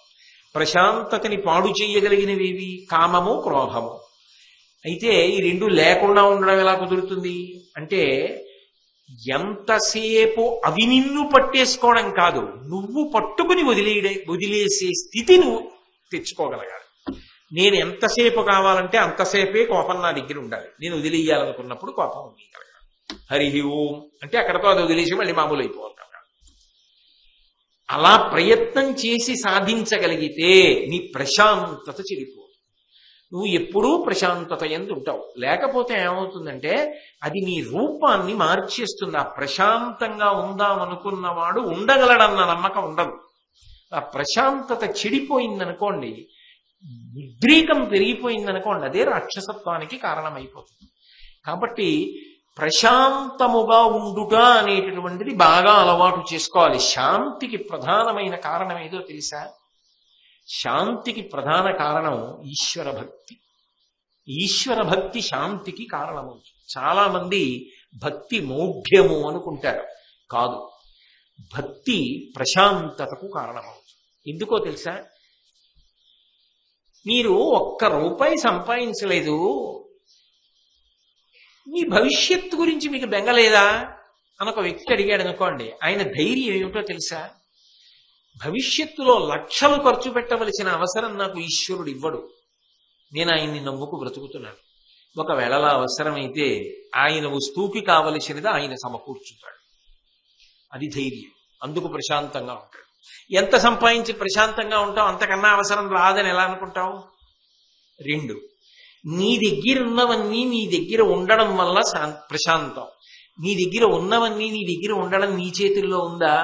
ప్రశాంతతని పాడు చేయగలిగినవేవి? కామము, క్రోధము. అయితే ఈ రెండు లేకుండా ఉండడం ఎలా కుదురుతుంది అంటే, ఎంతసేపు అవి నిన్ను పట్టేసుకోవడం కాదు, నువ్వు పట్టుకుని వదిలేసే స్థితి నువ్వు తెచ్చుకోగలగాలి. నేను ఎంతసేపు కావాలంటే అంతసేపే కోపం నా దగ్గర ఉండాలి. నేను వదిలేయాలనుకున్నప్పుడు కోపం వదిలేయగలగాలి. హరి ఓం అంటే అక్కడతో అది వదిలేసి మళ్ళీ మామూలు అయిపోవాలి. అలా ప్రయత్నం చేసి సాధించగలిగితే నీ ప్రశాంతత చెడిపోదు. నువ్వు ఎప్పుడూ ప్రశాంతత యందు ఉంటావు. లేకపోతే ఏమవుతుందంటే అది నీ రూపాన్ని మార్చేస్తుంది. ఆ ప్రశాంతంగా ఉందామనుకున్నవాడు ఉండగలడన్న నమ్మకం ఉండదు. ఆ ప్రశాంతత చెడిపోయిందనుకోండి, ఉద్రేకం పెరిగిపోయిందనుకోండి, అదే రాక్షసత్వానికి కారణమైపోతుంది. కాబట్టి ప్రశాంతముగా ఉండుట అనేటటువంటిది బాగా అలవాటు చేసుకోవాలి. శాంతికి ప్రధానమైన కారణం ఏదో తెలుసా? శాంతికి ప్రధాన కారణం ఈశ్వర భక్తి. ఈశ్వర భక్తి శాంతికి కారణమవుతుంది. చాలా మంది భక్తి మౌఢ్యము అనుకుంటారు. కాదు, భక్తి ప్రశాంతతకు కారణమవుతుంది. ఎందుకో తెలుసా? మీరు ఒక్క రూపాయి సంపాదించలేదు, మీ భవిష్యత్తు గురించి మీకు బెంగలేదా అని ఒక వ్యక్తి అడిగాడు అనుకోండి, ఆయన ధైర్యం ఏమిటో తెలుసా? భవిష్యత్తులో లక్షలు ఖర్చు పెట్టవలసిన అవసరం నాకు ఈశ్వరుడు ఇవ్వడు, నేను ఆయన్ని నమ్ముకు బ్రతుకుతున్నాను. ఒకవేళ అలా అవసరమైతే ఆయన వస్తువుకి కావలసినది ఆయన సమకూర్చుతాడు. అది ధైర్యం. అందుకు ప్రశాంతంగా ఉంటాడు. ఎంత సంపాదించి ప్రశాంతంగా ఉంటావు? అంతకన్నా అవసరం రాదని ఎలా అనుకుంటావు? 2, నీ దగ్గర ఉన్నవన్నీ నీ దగ్గర ఉండడం వల్ల ప్రశాంతం. నీ దగ్గర ఉన్నవన్నీ నీ దగ్గర ఉండడం నీ చేతుల్లో ఉందా?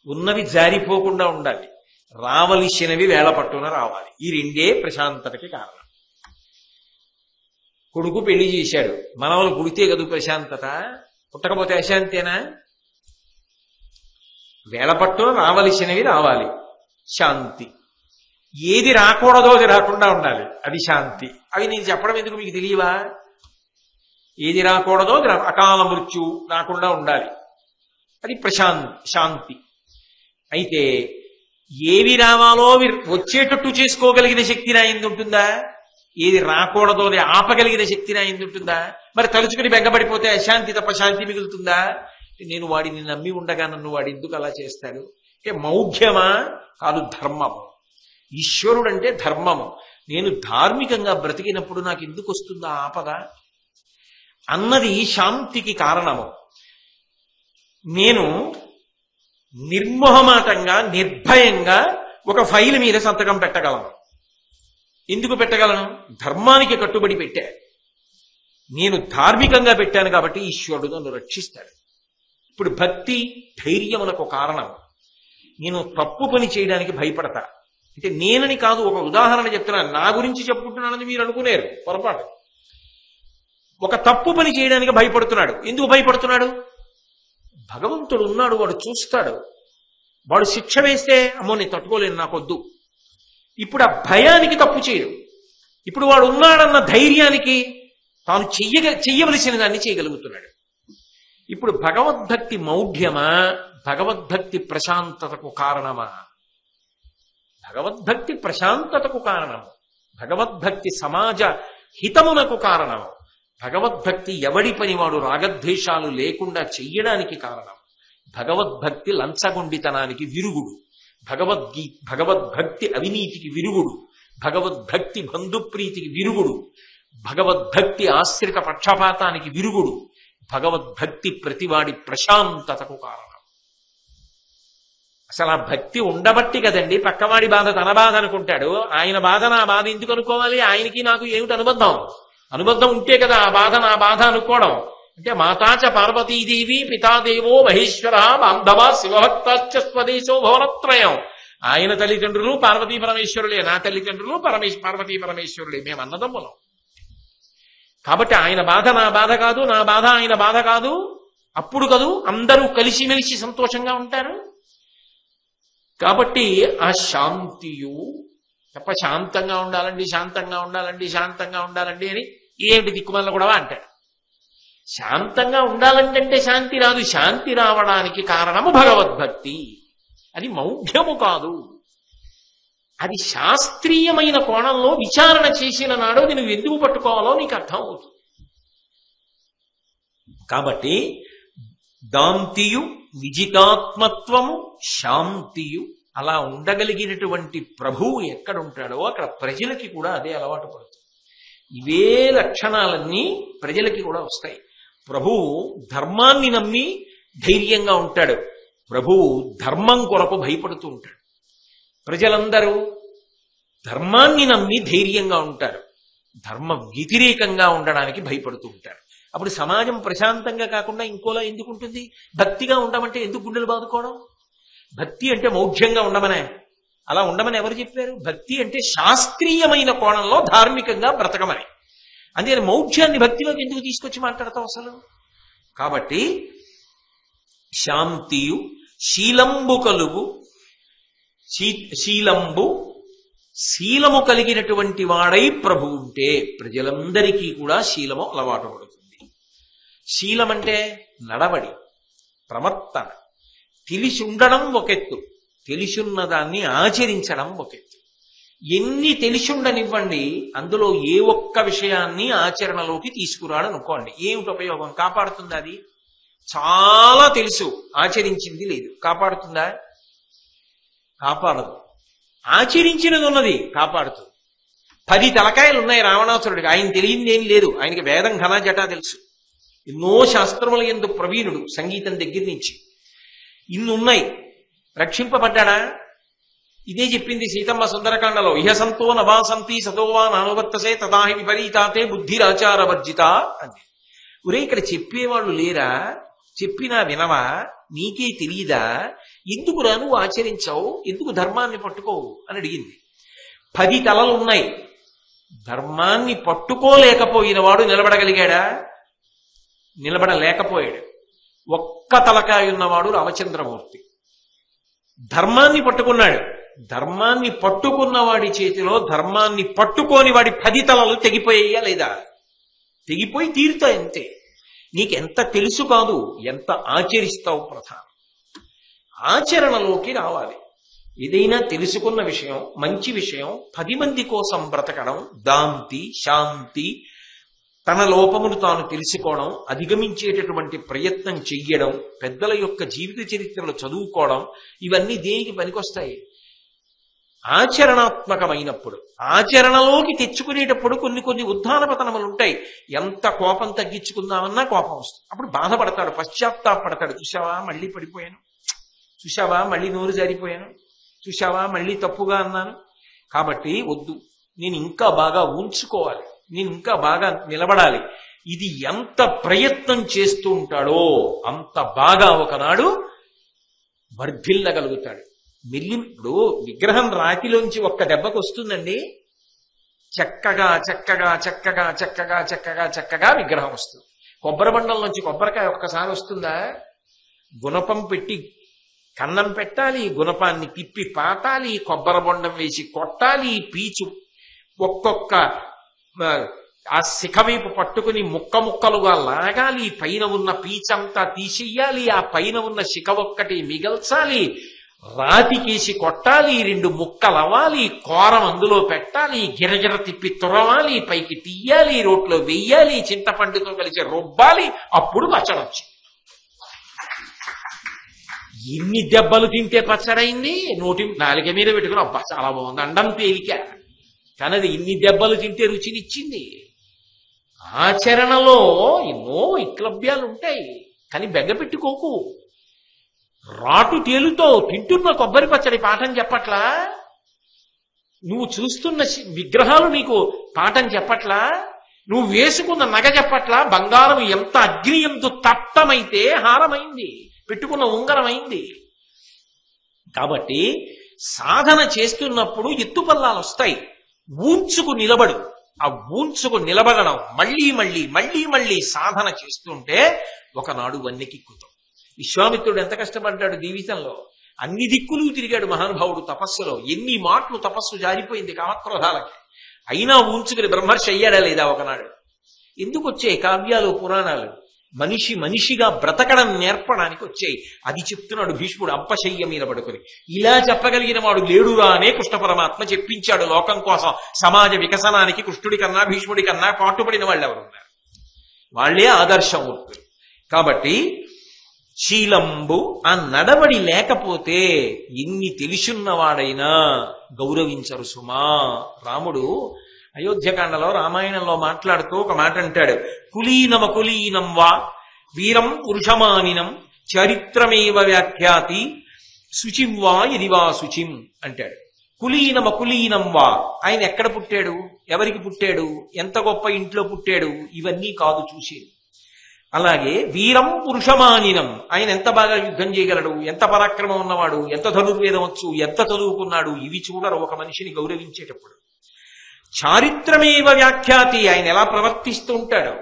ఉన్నవి జారిపోకుండా ఉండాలి, రావలసినవి వేళ పట్టున రావాలి. ఈ 2 ప్రశాంతతకి కారణం. కొడుకు పెళ్లి చేశాడు, మనవలు పుడితే కదూ ప్రశాంతత, పుట్టకపోతే అశాంతేనా? వేళ పట్టున రావలసినవి రావాలి, శాంతి. ఏది రాకూడదో అది రాకుండా ఉండాలి, అది శాంతి. అవి నేను చెప్పడం ఎందుకు, మీకు తెలియవా? ఏది రాకూడదో అది అకాల మృత్యు రాకుండా ఉండాలి, అది శాంతి. అయితే ఏవి రావాలో వచ్చేటట్టు చేసుకోగలిగిన శక్తి నా యందు ఉంటుందా? ఏది రాకూడదో అది ఆపగలిగిన శక్తి నా యందు ఉంటుందా? మరి తలుచుకుని బెంగపడిపోతే అశాంతి తప్ప శాంతి మిగులుతుందా? నేను వాడిని నమ్మి ఉండగా నన్ను వాడు ఎందుకు అలా చేస్తాడు? మౌఢ్యమా? కాదు, ధర్మము. ఈశ్వరుడు అంటే ధర్మము. నేను ధార్మికంగా బ్రతికినప్పుడు నాకు ఎందుకు వస్తుందా ఆపద అన్నది శాంతికి కారణము. నేను నిర్మోహమాటంగా నిర్భయంగా ఒక ఫైల్ మీద సంతకం పెట్టగలను. ఎందుకు పెట్టగలను? ధర్మానికి కట్టుబడి పెట్టా. నేను ధార్మికంగా పెట్టాను కాబట్టి ఈశ్వరుడు నన్ను రక్షిస్తాడు. ఇప్పుడు భక్తి ధైర్యములకు కారణం. నేను తప్పు పని చేయడానికి భయపడతా. అంటే నేనని కాదు, ఒక ఉదాహరణ చెప్తున్నాను, నా గురించి చెప్పుకుంటున్నానని మీరు అనుకునేరు, పొరపాటు. ఒక తప్పు పని చేయడానికి భయపడుతున్నాడు. ఎందుకు భయపడుతున్నాడు? భగవంతుడు ఉన్నాడు, వాడు చూస్తాడు. వాడు శిక్ష వేస్తే అమ్మో నేను తట్టుకోలేను, నాకొద్దు. ఇప్పుడు ఆ భయానికి తప్పు చేయడు. ఇప్పుడు వాడు ఉన్నాడన్న ధైర్యానికి తాను చెయ్యవలసిన దాన్ని చేయగలుగుతున్నాడు. ఇప్పుడు భగవద్భక్తి మౌఢ్యమా? భగవద్భక్తి ప్రశాంతతకు కారణమా? భగవద్భక్తి ప్రశాంతతకు కారణము. భగవద్భక్తి సమాజ హితమునకు కారణము. భగవద్భక్తి ఎవడి పని వాడు రాగద్వేషాలు లేకుండా చెయ్యడానికి కారణం. భగవద్భక్తి లంచగొండితనానికి విరుగుడు. భగవద్భక్తి అవినీతికి విరుగుడు. భగవద్భక్తి బంధుప్రీతికి విరుగుడు. భగవద్భక్తి ఆశ్రిత పక్షపాతానికి విరుగుడు. భగవద్భక్తి ప్రతివాడి ప్రశాంతతకు కారణం. అసలు ఆ భక్తి ఉండబట్టి కదండి పక్కవాడి బాధ తన బాధ అనుకుంటాడు. ఆయన బాధ నా బాధ ఎందుకు అనుకోవాలి? ఆయనకి నాకు ఏమిటి అనుబంధం? అనుబంధం ఉంటే కదా ఆ బాధ నా బాధ అనుకోవడం. అంటే మాతాచ పార్వతీదేవి, పితాదేవో మహేశ్వర, బాంధవ శివభక్తాచ స్వదేశో భవనత్రయం. ఆయన తల్లిదండ్రులు పార్వతీ పరమేశ్వరులే, నా తల్లిదండ్రులు పార్వతీ పరమేశ్వరులే, మేము అన్నదమ్ములం. కాబట్టి ఆయన బాధ నా బాధ కాదు, నా బాధ ఆయన బాధ కాదు. అప్పుడు కదూ అందరూ కలిసిమెలిసి సంతోషంగా ఉంటారు. కాబట్టి ఆ శాంతియు తప్ప శాంతంగా ఉండాలండి, శాంతంగా ఉండాలండి, శాంతంగా ఉండాలండి అని ఏమిటి దిక్కుమల్ల కూడా అంటాడు. శాంతంగా ఉండాలంటే శాంతి రాదు. శాంతి రావడానికి కారణము భగవద్భక్తి. అది మౌఢ్యము కాదు. అది శాస్త్రీయమైన కోణంలో విచారణ చేసిన నాడు నువ్వు ఎందుకు పట్టుకోవాలో నీకు అర్థం అవుతుంది. కాబట్టి దాంతియు విజితాత్మత్వము శాంతియు అలా ఉండగలిగినటువంటి ప్రభువు ఎక్కడుంటాడో అక్కడ ప్రజలకి కూడా అదే అలవాటు పడుతుంది. ఇవే లక్షణాలన్నీ ప్రజలకి కూడా వస్తాయి. ప్రభువు ధర్మాన్ని నమ్మి ధైర్యంగా ఉంటాడు. ప్రభువు ధర్మం కొరకు భయపడుతూ ఉంటాడు. ప్రజలందరూ ధర్మాన్ని నమ్మి ధైర్యంగా ఉంటారు. ధర్మ వ్యతిరేకంగా ఉండడానికి భయపడుతూ ఉంటారు. అప్పుడు సమాజం ప్రశాంతంగా కాకుండా ఇంకోలా ఎందుకు ఉంటుంది? భక్తిగా ఉండమంటే ఎందుకు గుండెలు బాదుకోవడం? భక్తి అంటే మౌఢ్యంగా ఉండమనే. అలా ఉండమని ఎవరు చెప్పారు? భక్తి అంటే శాస్త్రీయమైన కోణంలో ధార్మికంగా బ్రతకమని. అందుకని మౌఢ్యాన్ని భక్తిలోకి ఎందుకు తీసుకొచ్చి మాట్లాడతాం అసలు? కాబట్టి శాంతియు శీలంబు కలుగు, శీలము కలిగినటువంటి వాడై ప్రభు ఉంటే ప్రజలందరికీ కూడా శీలము అలవాటు పడుతుంది. శీలం అంటే నడవడి, ప్రవర్తన. తెలిసి ఉండడం ఒకెత్తు, తెలిసున్న దాన్ని ఆచరించడం ఒకెత్తు. ఎన్ని తెలిసుండనివ్వండి, అందులో ఏ ఒక్క విషయాన్ని ఆచరణలోకి తీసుకురాడనుకోండి, ఏమిటి ఉపయోగం? కాపాడుతుందా? అది చాలా తెలుసు, ఆచరించింది లేదు, కాపాడుతుందా? కాపాడదు. ఆచరించినది ఉన్నది కాపాడుతుంది. 10 తలకాయలు ఉన్నాయి రావణాసురుడికి, ఆయన తెలియంది ఏం లేదు. ఆయనకి వేదం ఘన జటా తెలుసు, ఎన్నో శాస్త్రముల యందు ప్రవీణుడు, సంగీతం దగ్గర నుంచి. ఇన్నున్నాయి, రక్షింపబడ్డా? ఇదే చెప్పింది సీతమ్మ సుందరకాండలో, ఇహ సంతో నవాసంతి సతోవా నానువర్తసే తదాహి విపరీతాతే బుద్ధిరాచారవర్జిత అంది. ఒరే, ఇక్కడ చెప్పేవాళ్ళు లేరా? చెప్పినా వినవా? నీకే తెలియదా? ఎందుకురా నువ్వు ఆచరించావు? ఎందుకు ధర్మాన్ని పట్టుకోవు అని అడిగింది. 10 తలలున్నాయి, ధర్మాన్ని పట్టుకోలేకపోయిన వాడు నిలబడగలిగాడా? నిలబడలేకపోయాడు. ఒక్క తలకాయ ఉన్నవాడు రామచంద్రమూర్తి. ధర్మాన్ని పట్టుకున్నాడు. ధర్మాన్ని పట్టుకున్న వాడి చేతిలో ధర్మాన్ని పట్టుకోని వాడి 10 తలలు తెగిపోయాయా లేదా? తెగిపోయి తీరుతాయి అంతే. నీకెంత తెలుసు కాదు, ఎంత ఆచరిస్తావు ప్రధానం. ఆచరణలోకి రావాలి. ఏదైనా తెలుసుకున్న విషయం, మంచి విషయం, 10 మంది కోసం బ్రతకడం, దాంతి శాంతి, తన లోపమును తాను తెలుసుకోవడం, అధిగమించేటటువంటి ప్రయత్నం చెయ్యడం, పెద్దల యొక్క జీవిత చరిత్రలు చదువుకోవడం, ఇవన్నీ దేనికి పనికొస్తాయి? ఆచరణాత్మకమైనప్పుడు. ఆచరణలోకి తెచ్చుకునేటప్పుడు కొన్ని ఉత్థాన పతనములు ఉంటాయి. ఎంత కోపం తగ్గించుకుందామన్నా కోపం వస్తుంది. అప్పుడు బాధపడతాడు, పశ్చాత్తాపడతాడు. చూశావా మళ్ళీ పడిపోయాను, చూశావా మళ్ళీ నోరు జారిపోయాను, చూశావా మళ్ళీ తప్పుగా అన్నాను. కాబట్టి వద్దు, నేను ఇంకా బాగా ఉంచుకోవాలి, నేను ఇంకా బాగా నిలబడాలి. ఇది ఎంత ప్రయత్నం చేస్తూ ఉంటాడో అంత బాగా ఒకనాడు వర్ధిల్లగలుగుతాడు. ఇప్పుడు విగ్రహం రాతిలోంచి ఒక్క దెబ్బకు వస్తుందండి, చక్కగా చక్కగా చక్కగా చక్కగా చక్కగా చక్కగా విగ్రహం వస్తుంది. కొబ్బరి బండం నుంచి కొబ్బరికాయ ఒక్కసారి వస్తుందా? గుణపం పెట్టి కన్నం పెట్టాలి, గుణపాన్ని తిప్పి పాతాలి, కొబ్బరి బొండం వేసి కొట్టాలి, పీచు ఒక్కొక్క ఆ శిఖవైపు పట్టుకుని ముక్కలుగా లాగాలి, పైన ఉన్న పీచంతా తీసేయాలి, ఆ పైన ఉన్న శిఖ ఒక్కటి మిగల్చాలి, రాతికేసి కొట్టాలి, 2 ముక్కలు అవ్వాలి, కోరం అందులో పెట్టాలి, గిరగిర తిప్పి తురవాలి, పైకి తీయాలి, రోట్లో వెయ్యాలి, చింతపండుతో కలిసి రుబ్బాలి, అప్పుడు పచ్చడొచ్చి. ఎన్ని దెబ్బలు తింటే పచ్చడైంది? నాలుక మీద పెట్టుకుని అబ్బా చాలా బాగుంది అండం తేలిక, కానీ అది ఇన్ని దెబ్బలు తింటే రుచినిచ్చింది. ఆచరణలో ఎన్నో వైక్లభ్యాలు ఉంటాయి, కానీ బెంగపెట్టుకోకు. రాటు తేలుతో తింటున్న కొబ్బరి పచ్చడి పాఠం చెప్పట్లా? నువ్వు చూస్తున్న విగ్రహాలు నీకు పాఠం చెప్పట్లా? నువ్వు వేసుకున్న నగ చెప్పట్లా? బంగారం ఎంత అగ్ని ఎందు తప్తమైతే హారమైంది, పెట్టుకున్న ఉంగరమైంది. కాబట్టి సాధన చేస్తున్నప్పుడు ఎత్తుపల్లాలు వస్తాయి. ఊంచుకు నిలబడు. ఆ ఊంచుకు నిలబడడం మళ్ళీ మళ్ళీ మళ్ళీ మళ్ళీ సాధన చేస్తుంటే ఒకనాడు వన్నెకిక్కుతాం. విశ్వామిత్రుడు ఎంత కష్టపడ్డాడు జీవితంలో, అన్ని దిక్కులు తిరిగాడు మహానుభావుడు తపస్సులో. ఎన్ని మాటలు తపస్సు జారిపోయింది కామక్రోధాలకి, అయినా ఊంచుకుని బ్రహ్మర్షి అయ్యాడా లేదా ఒకనాడు? ఎందుకు వచ్చాయి కావ్యాలు పురాణాలు? మనిషిగా బ్రతకడం నేర్పడానికి వచ్చాయి. అది చెప్తున్నాడు భీష్ముడు అంపశయ్య మీద పడుకుని. ఇలా చెప్పగలిగిన వాడు లేడురా అనే కృష్ణ పరమాత్మ చెప్పించాడు లోకం కోసం. సమాజ వికసనానికి కృష్ణుడి కన్నా భీష్ముడి కన్నా పాటుపడిన వాళ్ళు ఎవరున్నారు? వాళ్లే ఆదర్శమూర్తులు. కాబట్టి శీలంబు, ఆ నడవడి లేకపోతే ఎన్ని తెలిసున్నవాడైనా గౌరవించరు సుమా. రాముడు అయోధ్యకాండలో రామాయణంలో మాట్లాడుతూ ఒక మాట అంటాడు, కులీనం వా వీరం పురుషమానినం చరిత్రమేవ వ్యాఖ్యాతి శుచిం వా ఇది వా శుచిం అంటాడు. కులీనం వా, ఆయన ఎక్కడ పుట్టాడు, ఎవరికి పుట్టాడు, ఎంత గొప్ప ఇంట్లో పుట్టాడు, ఇవన్నీ కాదు చూసేది. అలాగే వీరం పురుషమానినం, ఆయన ఎంత బాగా యుద్ధం చేయగలడు, ఎంత పరాక్రమం ఉన్నవాడు, ఎంత ధనుర్వేదం వచ్చు, ఎంత చదువుకున్నాడు, ఇవి చూడరు ఒక మనిషిని గౌరవించేటప్పుడు. చారిత్రమేవ వ్యాఖ్యాతి, ఆయన ఎలా ప్రవర్తిస్తూ ఉంటాడు,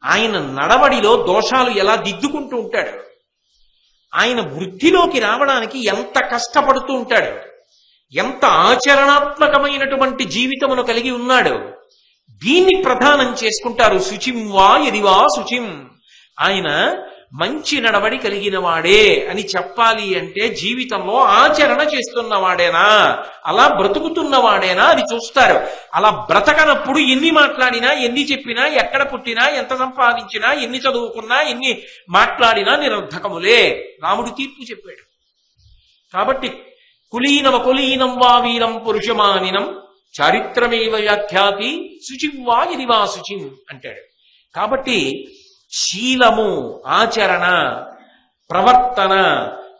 ఆయన నడవడిలో దోషాలు ఎలా దిద్దుకుంటూ ఉంటాడు, ఆయన వృద్ధిలోకి రావడానికి ఎంత కష్టపడుతూ ఉంటాడు, ఎంత ఆచరణాత్మకమైనటువంటి జీవితమును కలిగి ఉన్నాడు, దీన్ని ప్రధానం చేసుకుంటారు. శుచిం వా యది వా శుచిం, ఆయన మంచి నడవడి కలిగిన వాడే అని చెప్పాలి అంటే జీవితంలో ఆచరణ చేస్తున్నవాడేనా, అలా బ్రతుకుతున్నవాడేనా అని చూస్తారు. అలా బ్రతకనప్పుడు ఎన్ని మాట్లాడినా, ఎన్ని చెప్పినా, ఎక్కడ పుట్టినా, ఎంత సంపాదించినా, ఎన్ని చదువుకున్నా, ఎన్ని మాట్లాడినా నిరర్ధకములే. రాముడు తీర్పు చెప్పాడు. కాబట్టి కులీనం వా వీరం పురుషమానినం చారిత్రమేవ వ్యాఖ్యాతి శుచిం వా ఇది వా శుచిం అంటాడు. కాబట్టి శీలము, ఆచరణ, ప్రవర్తన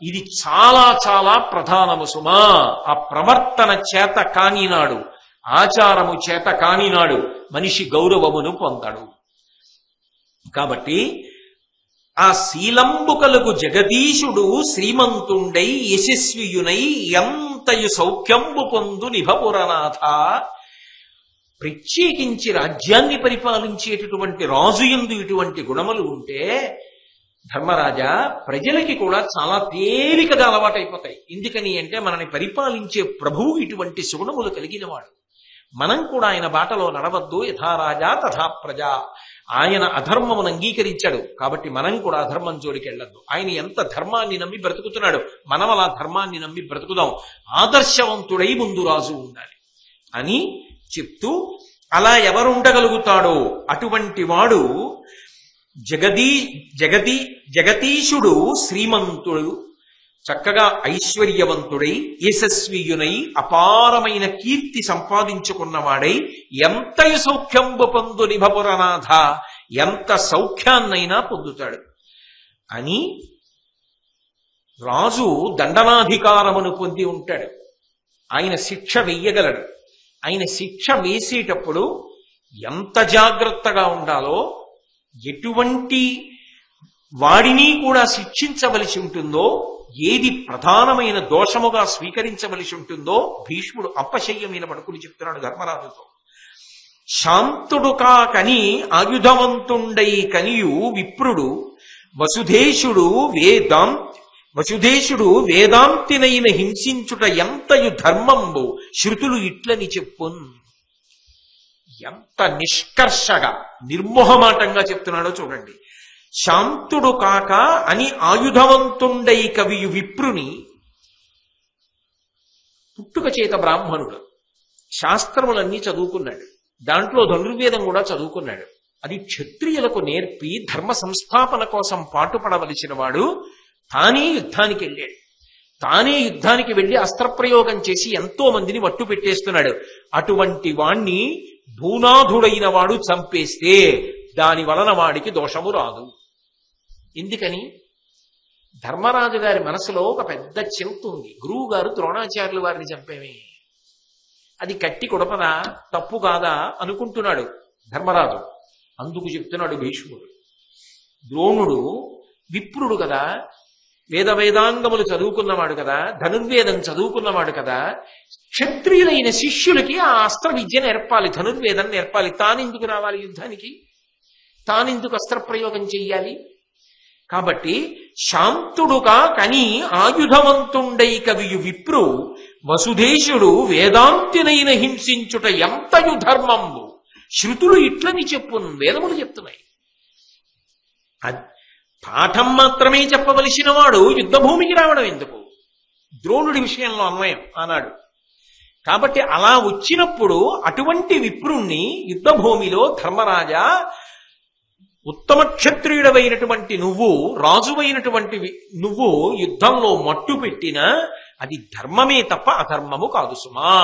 ఇది చాలా చాలా ప్రధానము సుమా. ఆ ప్రవర్తన చేత కానినాడు, ఆచారము చేత కానినాడు మనిషి గౌరవమును పొందడు. కాబట్టి ఆ శీలంబు కలుగు జగదీశుడు శ్రీమంతుండై యశస్వియునై ఎంతయు సౌఖ్యంబు పొందు నిభపురనాథ. ప్రత్యేకించి రాజ్యాన్ని పరిపాలించేటటువంటి రాజు యందు ఇటువంటి గుణములు ఉంటే ధర్మరాజా ప్రజలకి కూడా చాలా తేలికగా అలవాటైపోతాయి. ఎందుకని అంటే మనని పరిపాలించే ప్రభువు ఇటువంటి సుగుణములు కలిగినవాడు. మనం కూడా ఆయన బాటలో నడవద్దు. యథారాజా తథా ప్రజ. ఆయన అధర్మమును అంగీకరించాడు కాబట్టి మనం కూడా అధర్మం జోలికి వెళ్ళద్దు. ఆయన ఎంత ధర్మాన్ని నమ్మి బ్రతుకుతున్నాడు, మనం అలా ధర్మాన్ని నమ్మి బ్రతుకుదాం. ఆదర్శవంతుడై ముందు రాజు ఉండాలి అని చెప్తూ, అలా ఎవరు ఉండగలుగుతాడో అటువంటి వాడు జగదీశుడు శ్రీమంతుడు, చక్కగా ఐశ్వర్యవంతుడై యశస్వియునై అపారమైన కీర్తి సంపాదించుకున్నవాడై ఎంతయు సౌఖ్యంబు పొందు నిభపురనాథ, ఎంత సౌఖ్యాన్నైనా పొందుతాడు అని. రాజు దండనాధికారమును పొంది ఉంటాడు. ఆయన శిక్ష వెయ్యగలడు. ఆయన శిక్ష వేసేటప్పుడు ఎంత జాగ్రత్తగా ఉండాలో, ఎటువంటి వాడిని కూడా శిక్షించవలసి ఉంటుందో, ఏది ప్రధానమైన దోషముగా స్వీకరించవలసి ఉంటుందో భీష్ముడు అప్పశయ్య మీద పడుకుని చెప్తున్నాడు ధర్మరాజుతో. శాంతుడు కాకని ఆయుధవంతుండై కనియు విప్రుడు వసుధేశుడు వేదాంతినైన హింసించుట ఎంతయు ధర్మంబు శృతులు ఇట్లని చెప్పున్. ఎంత నిష్కర్షగా నిర్మోహమాటంగా చెప్తున్నాడో చూడండి. శాంతుడు కాక అని ఆయుధవంతుండై కవియు విప్రుని, పుట్టుక చేత బ్రాహ్మణుడు, శాస్త్రములన్నీ చదువుకున్నాడు, దాంట్లో ధనుర్వేదం కూడా చదువుకున్నాడు. అది క్షత్రియులకు నేర్పి ధర్మ సంస్థాపన కోసం పాటుపడవలసిన వాడు తానే యుద్ధానికి వెళ్ళాడు. తానే యుద్ధానికి వెళ్ళి అస్త్రప్రయోగం చేసి ఎంతో మందిని మట్టు పెట్టేస్తున్నాడు. అటువంటి వాణ్ణి భూనాథుడైన వాడు చంపేస్తే దాని వలన వాడికి దోషము రాదు. ఎందుకని? ధర్మరాజు గారి మనసులో ఒక పెద్ద చింత ఉంది. గురువు గారు ద్రోణాచార్యులు వారిని చంపేమే, అది కట్టి కొడపదా, తప్పు కాదా అనుకుంటున్నాడు ధర్మరాజు. అందుకు చెప్తున్నాడు భీష్ముడు, ద్రోణుడు విప్రుడు కదా, వేదాంగములు చదువుకున్నవాడు కదా, ధనుర్వేదం చదువుకున్నవాడు కదా, క్షత్రియులైన శిష్యులకి ఆ అస్త్ర విద్య నేర్పాలి, ధనుర్వేదం నేర్పాలి. తానెందుకు రావాలి యుద్ధానికి? తానెందుకు అస్త్రప్రయోగం చెయ్యాలి? కాబట్టి శాంతుడుగా కని ఆయుధవంతుండై కవియు విప్రు వసుధేశుడు వేదాంతినైన హింసించుట ఎంతయు ధర్మంబు శృతులు ఇట్లని చెప్పును. వేదములు చెప్తున్నాయి. పాఠం మాత్రమే చెప్పవలసిన వాడు యుద్ధభూమికి రావడం ఎందుకు? ద్రోణుడి విషయంలో అన్వయం ఆనాడు. కాబట్టి అలా వచ్చినప్పుడు అటువంటి విప్రుణ్ణి యుద్ధభూమిలో ధర్మరాజా, ఉత్తమ క్షత్రియుడవైనటువంటి నువ్వు, రాజువైనటువంటి నువ్వు యుద్ధంలో మట్టు పెట్టినా అది ధర్మమే తప్ప అధర్మము కాదు సుమా.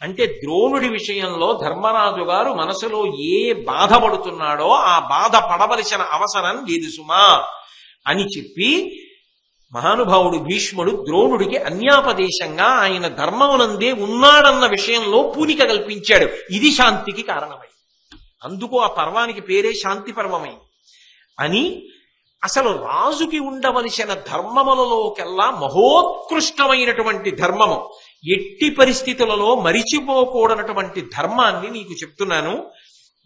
అంటే ద్రోణుడి విషయంలో ధర్మరాజు గారు మనసులో ఏ బాధపడుతున్నాడో ఆ బాధ పడవలసిన అవసరం లేదు సుమా అని చెప్పి మహానుభావుడు భీష్ముడు ద్రోణుడికి అన్యాపదేశంగా ఆయన ధర్మమునందే ఉన్నాడన్న విషయంలో పూనిక కల్పించాడు. ఇది శాంతికి కారణమై, అందుకు ఆ పర్వానికి పేరే శాంతి పర్వమై అని. అసలు రాజుకి ఉండవలసిన ధర్మములలోకెల్లా మహోత్కృష్టమైనటువంటి ధర్మము, ఎట్టి పరిస్థితులలో మరిచిపోకూడనటువంటి ధర్మాన్ని నీకు చెప్తున్నాను,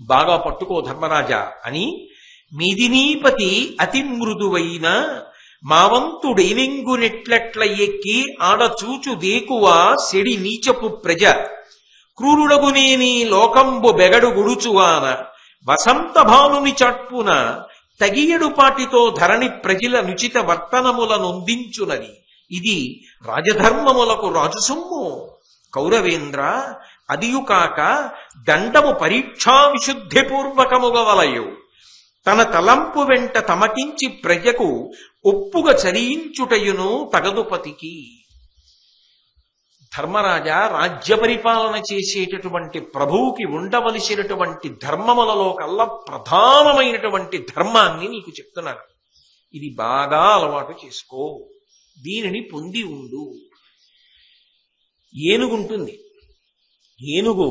బాగా పట్టుకో ధర్మరాజా అని. మిదినీపతి అతి మృదువైన మావంతుడైనెంగునెట్లెట్ల ఎక్కి ఆడచూచు దేకువ సెడి నీచపు ప్రజ క్రూరుడగునేని లోకంబు బెగడు గుడుచువాన వసంత భానుని చట్పున తగియడుపాటితో ధరణి ప్రజల నుచిత వర్తనములనొందించునది. ఇది రాజధర్మములకు రాజు సొమ్ము. కౌరవేంద్ర అదియుకాక దండము పరీక్షా విశుద్ధిపూర్వకముగా వలయు. తన తలంపు వెంట తమకించి ప్రజకు ఒప్పుగా చరించుటయును తగదుపతికి. ధర్మరాజా, రాజ్య పరిపాలన చేసేటటువంటి ప్రభువుకి ఉండవలసినటువంటి ధర్మములలో కల్లా ప్రధానమైనటువంటి ధర్మాన్ని నీకు చెప్తున్నాను. ఇది బాగా అలవాటు చేసుకో, దీనిని పొంది ఉండు. ఏనుగుంటుంది. ఏనుగు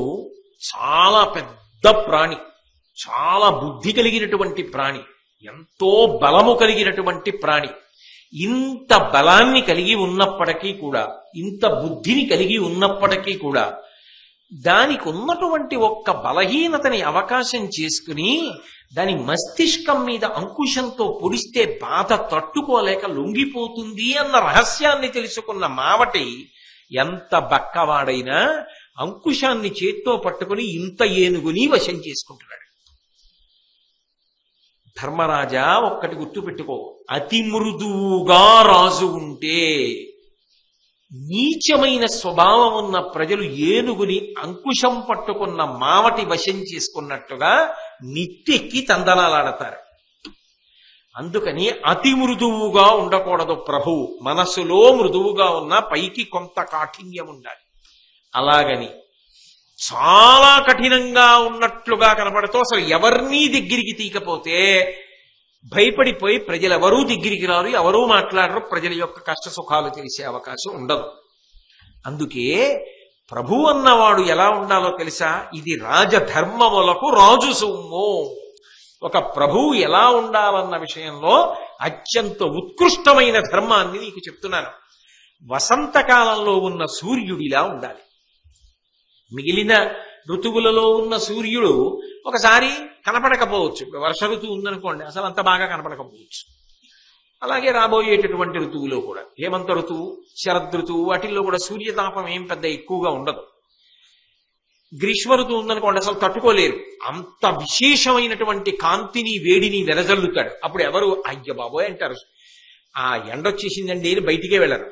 చాలా పెద్ద ప్రాణి, చాలా బుద్ధి కలిగినటువంటి ప్రాణి, ఎంతో బలము కలిగినటువంటి ప్రాణి. ఇంత బలాన్ని కలిగి ఉన్నప్పటికీ కూడా, ఇంత బుద్ధిని కలిగి ఉన్నప్పటికీ కూడా, దానికి ఉన్నటువంటి ఒక్క బలహీనతని అవకాశం చేసుకుని దాని మస్తిష్కం మీద అంకుశంతో పొడిస్తే బాధ తట్టుకోలేక లొంగిపోతుంది అన్న రహస్యాన్ని తెలుసుకున్న మావటి ఎంత బక్కవాడైనా అంకుశాన్ని చేత్తో పట్టుకుని ఇంత ఏనుగుని వశం చేసుకుంటున్నాడు. ధర్మరాజా, ఒక్కటి గుర్తుపెట్టుకో, అతి మృదువుగా రాజు ఉంటే, నీచమైన స్వభావం ఉన్న ప్రజలు ఏనుగుని అంకుశం పట్టుకున్న మావటి వశం చేసుకున్నట్టుగా నిట్టెక్కి తందనాలాడతారు. అందుకని అతి మృదువుగా ఉండకూడదు ప్రభువు. మనసులో మృదువుగా ఉన్న పైకి కొంత కాఠిన్యం ఉండాలి. అలాగని చాలా కఠినంగా ఉన్నట్లుగా కనపడుతూ అసలు ఎవరినీ దగ్గరికి తీకపోతే భయపడిపోయి ప్రజలెవరూ దగ్గరికి రారు, ఎవరూ మాట్లాడరు, ప్రజల యొక్క కష్ట సుఖాలు తెలిసే అవకాశం ఉండదు. అందుకే ప్రభు అన్నవాడు ఎలా ఉండాలో తెలుసా? ఇది రాజధర్మములకు రాజు సొమ్ము. ఒక ప్రభువు ఎలా ఉండాలన్న విషయంలో అత్యంత ఉత్కృష్టమైన ధర్మాన్ని నీకు చెప్తున్నాను. వసంతకాలంలో ఉన్న సూర్యుడిలా ఉండాలి. మిగిలిన ఋతువులలో ఉన్న సూర్యుడు ఒకసారి కనపడకపోవచ్చు. వర్ష ఋతువు ఉందనుకోండి, అసలు అంత బాగా కనపడకపోవచ్చు. అలాగే రాబోయేటటువంటి ఋతువులో కూడా, హేమంత ఋతువు, శరద్ ఋతువు, వాటిల్లో కూడా సూర్యతాపం ఏం పెద్ద ఎక్కువగా ఉండదు. గ్రీష్మ ఋతువు ఉందనుకోండి, అసలు తట్టుకోలేరు. అంత విశేషమైనటువంటి కాంతిని వేడిని వెదజల్లుతాడు. అప్పుడు ఎవరు అయ్య బాబోయ్ అంటారు, ఆ ఎండొచ్చేసిందండి అని బయటికే వెళ్ళరు.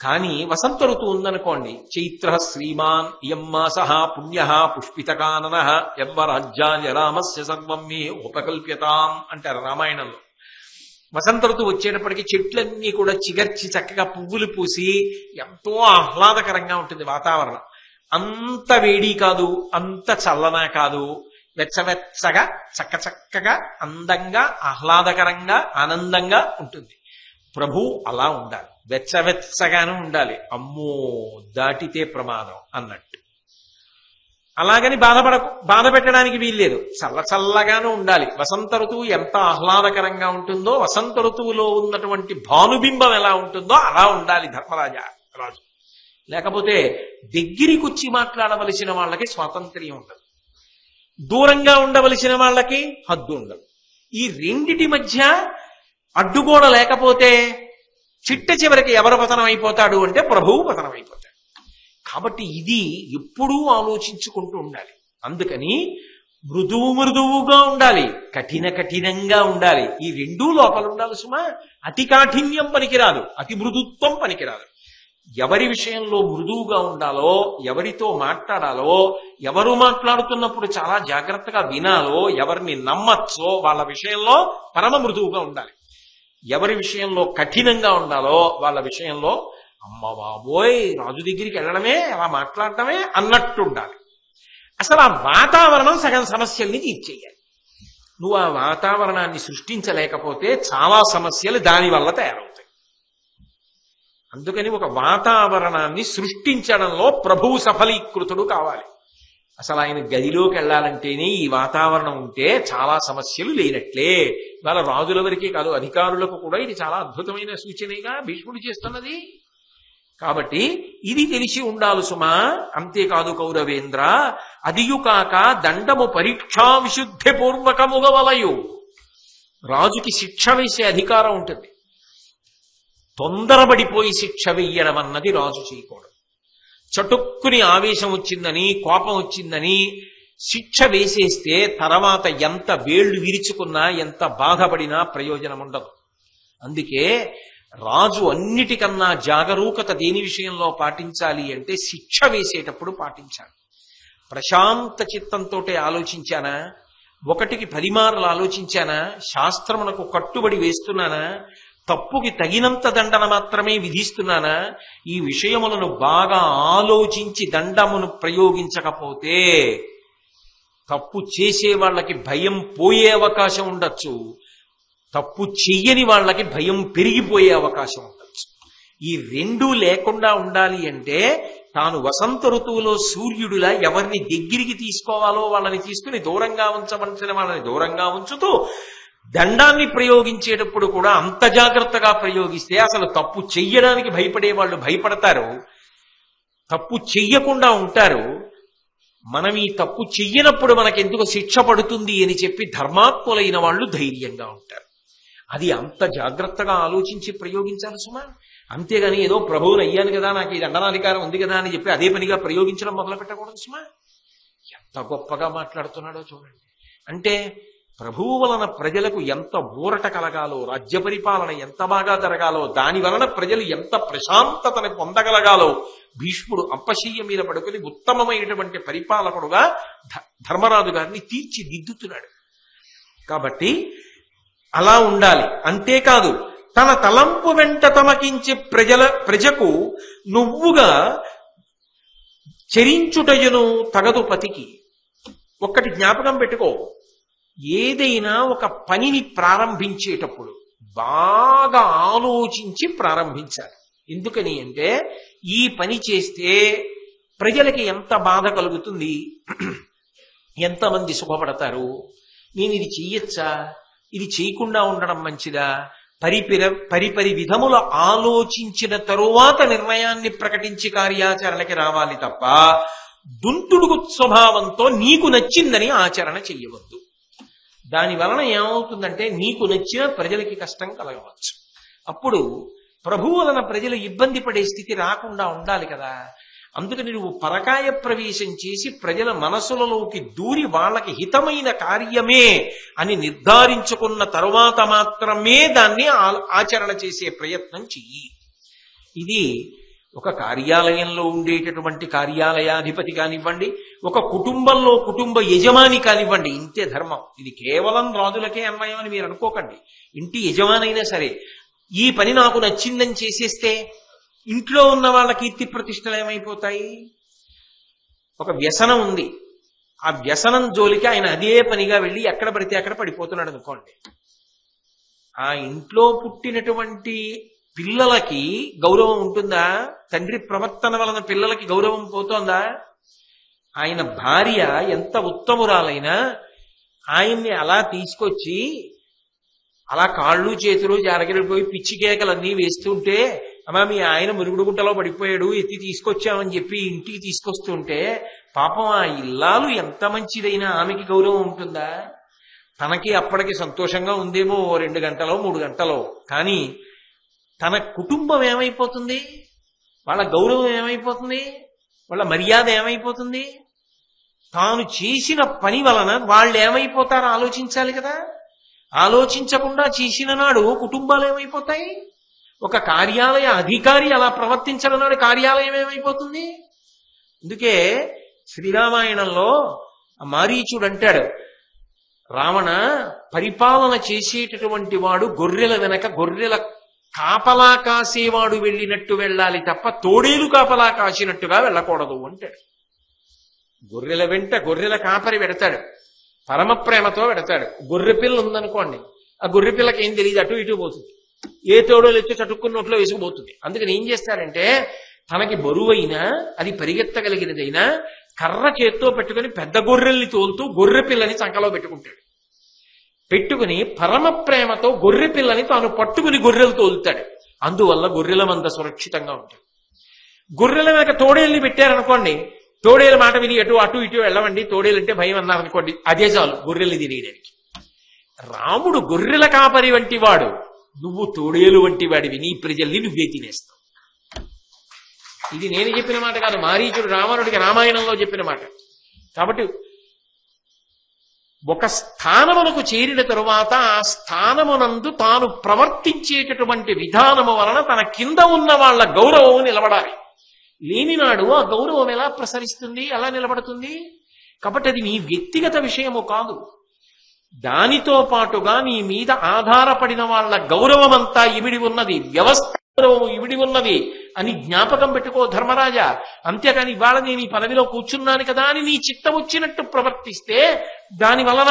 కానీ వసంత ఋతువు ఉందనుకోండి, చైత్ర శ్రీమాన్ ఇయం మాసః పుణ్యః పుష్పితకాననః యద్వరాజ్యాయ రామస్య సర్వం మే ఉపకల్ప్యతాం అంటారు రామాయణంలో. వసంత ఋతువు వచ్చేటప్పటికి చెట్లన్నీ కూడా చిగర్చి చక్కగా పువ్వులు పూసి ఎంతో ఆహ్లాదకరంగా ఉంటుంది వాతావరణం. అంత వేడి కాదు, అంత చల్లనా కాదు, వెచ్చవెచ్చగా చక్కచక్కగా అందంగా ఆహ్లాదకరంగా ఆనందంగా ఉంటుంది. ప్రభు అలా ఉండాలి, వెచ్చవెచ్చగానే ఉండాలి. అమ్మో దాటితే ప్రమాదం అన్నట్టు. అలాగని బాధ పెట్టడానికి వీల్లేదు, చల్ల చల్లగానే ఉండాలి. వసంత ఋతువు ఎంత ఆహ్లాదకరంగా ఉంటుందో, వసంత ఋతువులో ఉన్నటువంటి భానుబింబం ఎలా ఉంటుందో అలా ఉండాలి రాజు. లేకపోతే దగ్గరికి వచ్చి మాట్లాడవలసిన వాళ్ళకి స్వాతంత్ర్యం ఉండదు, దూరంగా ఉండవలసిన వాళ్ళకి హద్దు ఉండదు. ఈ రెండిటి మధ్య అడ్డుగోడ లేకపోతే చిట్ట చివరికి ఎవరు పతనం అయిపోతాడు అంటే ప్రభువు పతనం అయిపోతాడు. కాబట్టి ఇది ఎప్పుడూ ఆలోచించుకుంటూ ఉండాలి. అందుకని మృదువుగా ఉండాలి, కఠినంగా ఉండాలి. ఈ రెండూ లోపల ఉండాలి సుమా. అతి కాఠిన్యం పనికిరాదు, అతి మృదుత్వం పనికిరాదు. ఎవరి విషయంలో మృదువుగా ఉండాలో, ఎవరితో మాట్లాడాలో, ఎవరు మాట్లాడుతున్నప్పుడు చాలా జాగ్రత్తగా వినాలో, ఎవరిని నమ్మచ్చో వాళ్ళ విషయంలో పరమ మృదువుగా ఉండాలి. ఎవరి విషయంలో కఠినంగా ఉండాలో వాళ్ళ విషయంలో అమ్మ బాబోయ్ రాజు దగ్గరికి వెళ్ళడమే, అలా మాట్లాడటమే అన్నట్టు ఉండాలి. అసలు ఆ వాతావరణం సగం సమస్యల్ని తీర్చేయాలి. నువ్వు ఆ వాతావరణాన్ని సృష్టించలేకపోతే చాలా సమస్యలు దానివల్ల తయారవుతాయి. అందుకని ఒక వాతావరణాన్ని సృష్టించడంలో ప్రభువు సఫలీకృతుడు కావాలి. అసలు ఆయన గదిలోకి వెళ్ళాలంటేనే ఈ వాతావరణం ఉంటే చాలా సమస్యలు లేనట్లే. ఇవాళ రాజుల వరకే కాదు, అధికారులకు కూడా ఇది చాలా అద్భుతమైన సూచనగా భీష్ముడు చేస్తున్నది. కాబట్టి ఇది తెలిసి ఉండాలి సుమా. అంతేకాదు కౌరవేంద్ర, అదియుకాక దండము పరీక్షా విశుద్ధి పూర్వకముగా వలయు. రాజుకి శిక్ష వేసే అధికారం ఉంటుంది. తొందరపడిపోయి శిక్ష వెయ్యడం అన్నది రాజు చేయకూడదు. చటుక్కుని ఆవేశం వచ్చిందని, కోపం వచ్చిందని శిక్ష వేసేస్తే తర్వాత ఎంత వేళ్లు విరుచుకున్నా ఎంత బాధపడినా ప్రయోజనం ఉండదు. అందుకే రాజు అన్నిటికన్నా జాగరూకత దేని విషయంలో పాటించాలి అంటే శిక్ష వేసేటప్పుడు పాటించాలి. ప్రశాంత చిత్తంతో ఆలోచించానా, ఒకటికి 10 మార్లు ఆలోచించానా, శాస్త్రమునకు కట్టుబడి వేస్తున్నానా, తప్పుకి తగినంత దండన మాత్రమే విధిస్తున్నానా, ఈ విషయములను బాగా ఆలోచించి దండమును ప్రయోగించకపోతే తప్పు చేసే వాళ్ళకి భయం పోయే అవకాశం ఉండొచ్చు, తప్పు చెయ్యని వాళ్ళకి భయం పెరిగిపోయే అవకాశం ఉండొచ్చు. ఈ రెండూ లేకుండా ఉండాలి అంటే తాను వసంత ఋతువులో సూర్యుడిలా ఎవరిని దగ్గరికి తీసుకోవాలో వాళ్ళని తీసుకుని దూరంగా ఉంచవలసిన వాళ్ళని దూరంగా ఉంచుతూ దండాన్ని ప్రయోగించేటప్పుడు కూడా అంత జాగ్రత్తగా ప్రయోగిస్తే అసలు తప్పు చెయ్యడానికి భయపడే వాళ్ళు భయపడతారు, తప్పు చెయ్యకుండా ఉంటారు. మనం ఈ తప్పు చెయ్యనప్పుడు మనకెందుకు శిక్ష పడుతుంది అని చెప్పి ధర్మాత్ములైన వాళ్ళు ధైర్యంగా ఉంటారు. అది అంత జాగ్రత్తగా ఆలోచించి ప్రయోగించాలి సుమా. అంతేగాని ఏదో ప్రభువుని అయ్యాను కదా, నాకు ఈ దండనాధికారం ఉంది కదా అని చెప్పి అదే పనిగా ప్రయోగించడం మొదలు పెట్టకూడదు సుమా. ఎంత గొప్పగా మాట్లాడుతున్నాడో చూడండి. అంటే ప్రభువు వలన ప్రజలకు ఎంత ఊరట కలగాలో, రాజ్య పరిపాలన ఎంత బాగా జరగాలో, దాని వలన ప్రజలు ఎంత ప్రశాంతతని పొందగలగాలో భీష్ముడు అప్పశయ్య మీద పడుకుని ఉత్తమమైనటువంటి పరిపాలకుడుగా ధర్మరాజు గారిని తీర్చిదిద్దుతున్నాడు. కాబట్టి అలా ఉండాలి. అంతేకాదు తన తలంపు వెంట తమకించి ప్రజకు నువ్వుగా చరించుటయును తగదు పతికి. ఒక్కటి జ్ఞాపకం పెట్టుకో, ఏదైనా ఒక పనిని ప్రారంభించేటప్పుడు బాగా ఆలోచించి ప్రారంభించాలి. ఎందుకని అంటే ఈ పని చేస్తే ప్రజలకి ఎంత బాధ కలుగుతుంది, ఎంతమంది సుఖపడతారు, నేను ఇది చెయ్యొచ్చా, ఇది చేయకుండా ఉండడం మంచిదా, పరిపరి విధముల ఆలోచించిన తరువాత నిర్ణయాన్ని ప్రకటించి కార్యాచరణకి రావాలి తప్ప దుంతుడుగు స్వభావంతో నీకు నచ్చిందని ఆచరణ చెయ్యవద్దు. దాని వలన ఏమవుతుందంటే నీకు నచ్చిన ప్రజలకి కష్టం కలగవచ్చు. అప్పుడు ప్రభువు వలన ప్రజలు ఇబ్బంది పడే స్థితి రాకుండా ఉండాలి కదా. అందుకని నువ్వు పరకాయ ప్రవేశం చేసి ప్రజల మనసులలోకి దూరి వాళ్ళకి హితమైన కార్యమే అని నిర్ధారించుకున్న తరువాత మాత్రమే దాన్ని ఆచరణ చేసే ప్రయత్నం చెయ్యి. ఇది ఒక కార్యాలయంలో ఉండేటటువంటి కార్యాలయాధిపతి కానివ్వండి, ఒక కుటుంబంలో కుటుంబ యజమాని కానివ్వండి, ఇంతే ధర్మం. ఇది కేవలం రాజులకే అన్వయం అని మీరు అనుకోకండి. ఇంటి యజమానైనా సరే ఈ పని నాకు నచ్చిందని చేసేస్తే ఇంట్లో ఉన్న వాళ్ళ కీర్తి ప్రతిష్టలు ఏమైపోతాయి? ఒక వ్యసనం ఉంది, ఆ వ్యసనం జోలికి ఆయన అదే పనిగా వెళ్ళి ఎక్కడ పడితే అక్కడ పడిపోతున్నాడు అనుకోండి. ఆ ఇంట్లో పుట్టినటువంటి పిల్లలకి గౌరవం ఉంటుందా? తండ్రి ప్రవర్తన వలన పిల్లలకి గౌరవం పోతోందా? ఆయన భార్య ఎంత ఉత్తమురాలైనా ఆయన్ని అలా తీసుకొచ్చి అలా కాళ్ళు చేతులు జారగిరిపోయి పిచ్చి కేకలన్నీ వేస్తుంటే, అమ్మా మీ ఆయన మురుగుడు గుంటలో పడిపోయాడు, ఎత్తి తీసుకొచ్చామని చెప్పి ఇంటికి తీసుకొస్తుంటే పాపం ఆ ఇల్లాలు ఎంత మంచిదైనా ఆమెకి గౌరవం ఉంటుందా? తనకి అప్పటికి సంతోషంగా ఉందేమో 2 గంటలో 3 గంటలో, కానీ తన కుటుంబం ఏమైపోతుంది? వాళ్ళ గౌరవం ఏమైపోతుంది? వాళ్ళ మర్యాద ఏమైపోతుంది? తాను చేసిన పని వలన వాళ్ళు ఏమైపోతారో ఆలోచించాలి కదా. ఆలోచించకుండా చేసిన నాడు కుటుంబాలు ఏమైపోతాయి? ఒక కార్యాలయ అధికారి అలా ప్రవర్తించడం నాడు కార్యాలయం ఏమైపోతుంది? అందుకే శ్రీరామాయణంలో మారీచుడు అంటాడు, రావణ పరిపాలన చేసేటటువంటి వాడు గొర్రెల వెనక గొర్రెల కాపలా కాసేవాడు వెళ్ళినట్టు వెళ్ళాలి తప్ప తోడేలు కాపలా కాసినట్టుగా వెళ్ళకూడదు అంటాడు. గొర్రెల వెంట గొర్రెల కాపరి పెడతాడు, పరమ ప్రేమతో పెడతాడు. గొర్రె పిల్ల ఉందనుకోండి, ఆ గొర్రె పిల్లకి ఏం తెలియదు, అటు ఇటు పోతుంది, ఏ తోడోలు వచ్చి చటుక్కున్న నోట్లో వేసుకుపోతుంది. అందుకని ఏం చేస్తాడంటే తనకి బరువైనా అది పరిగెత్తగలిగినదైనా కర్ర చేత్తో పెట్టుకుని పెద్ద గొర్రెల్ని తోలుతూ గొర్రె పిల్లని చంకలో పెట్టుకుని పరమ ప్రేమతో గొర్రె పిల్లని తాను పట్టుకుని గొర్రెలు తోలుతాడు. అందువల్ల గొర్రెల మంద సురక్షితంగా ఉంటాయి. గొర్రెల వెనక తోడేళ్ళని పెట్టారనుకోండి, తోడేల మాట విని అటు ఇటు వెళ్ళవండి, తోడేలంటే భయం అన్నారనుకోండి, అదే చాలు గొర్రెల్ని తినేయడానికి. రాముడు గొర్రెల కాపరి వంటి వాడు, నువ్వు తోడేలు వంటి వాడివి, నీ ప్రజల్ని నువ్వే తినేస్తావు. ఇది నేను చెప్పిన మాట కాదు, మారీచుడు రావణుడికి రామాయణంలో చెప్పిన మాట. కాబట్టి ఒక స్థానమునకు చేరిన తరువాత ఆ స్థానమునందు తాను ప్రవర్తించేటటువంటి విధానము వలన తన కింద ఉన్న వాళ్ళ గౌరవం నిలబడాలి. లేనినాడు ఆ గౌరవం ఎలా ప్రసరిస్తుంది, ఎలా నిలబడుతుంది? కాబట్టి అది నీ వ్యక్తిగత విషయము కాదు. దానితో పాటుగా నీ మీద ఆధారపడిన వాళ్ళ గౌరవం అంతా ఇమిడి ఉన్నది, వ్యవస్థ గౌరవం ఇమిడి ఉన్నది అని జ్ఞాపకం పెట్టుకో ధర్మరాజా. అంతేకాని ఇవాళ నేను ఈ పదవిలో కూర్చున్నాను కదా అని నీ చిత్తం వచ్చినట్టు ప్రవర్తిస్తే దాని వలన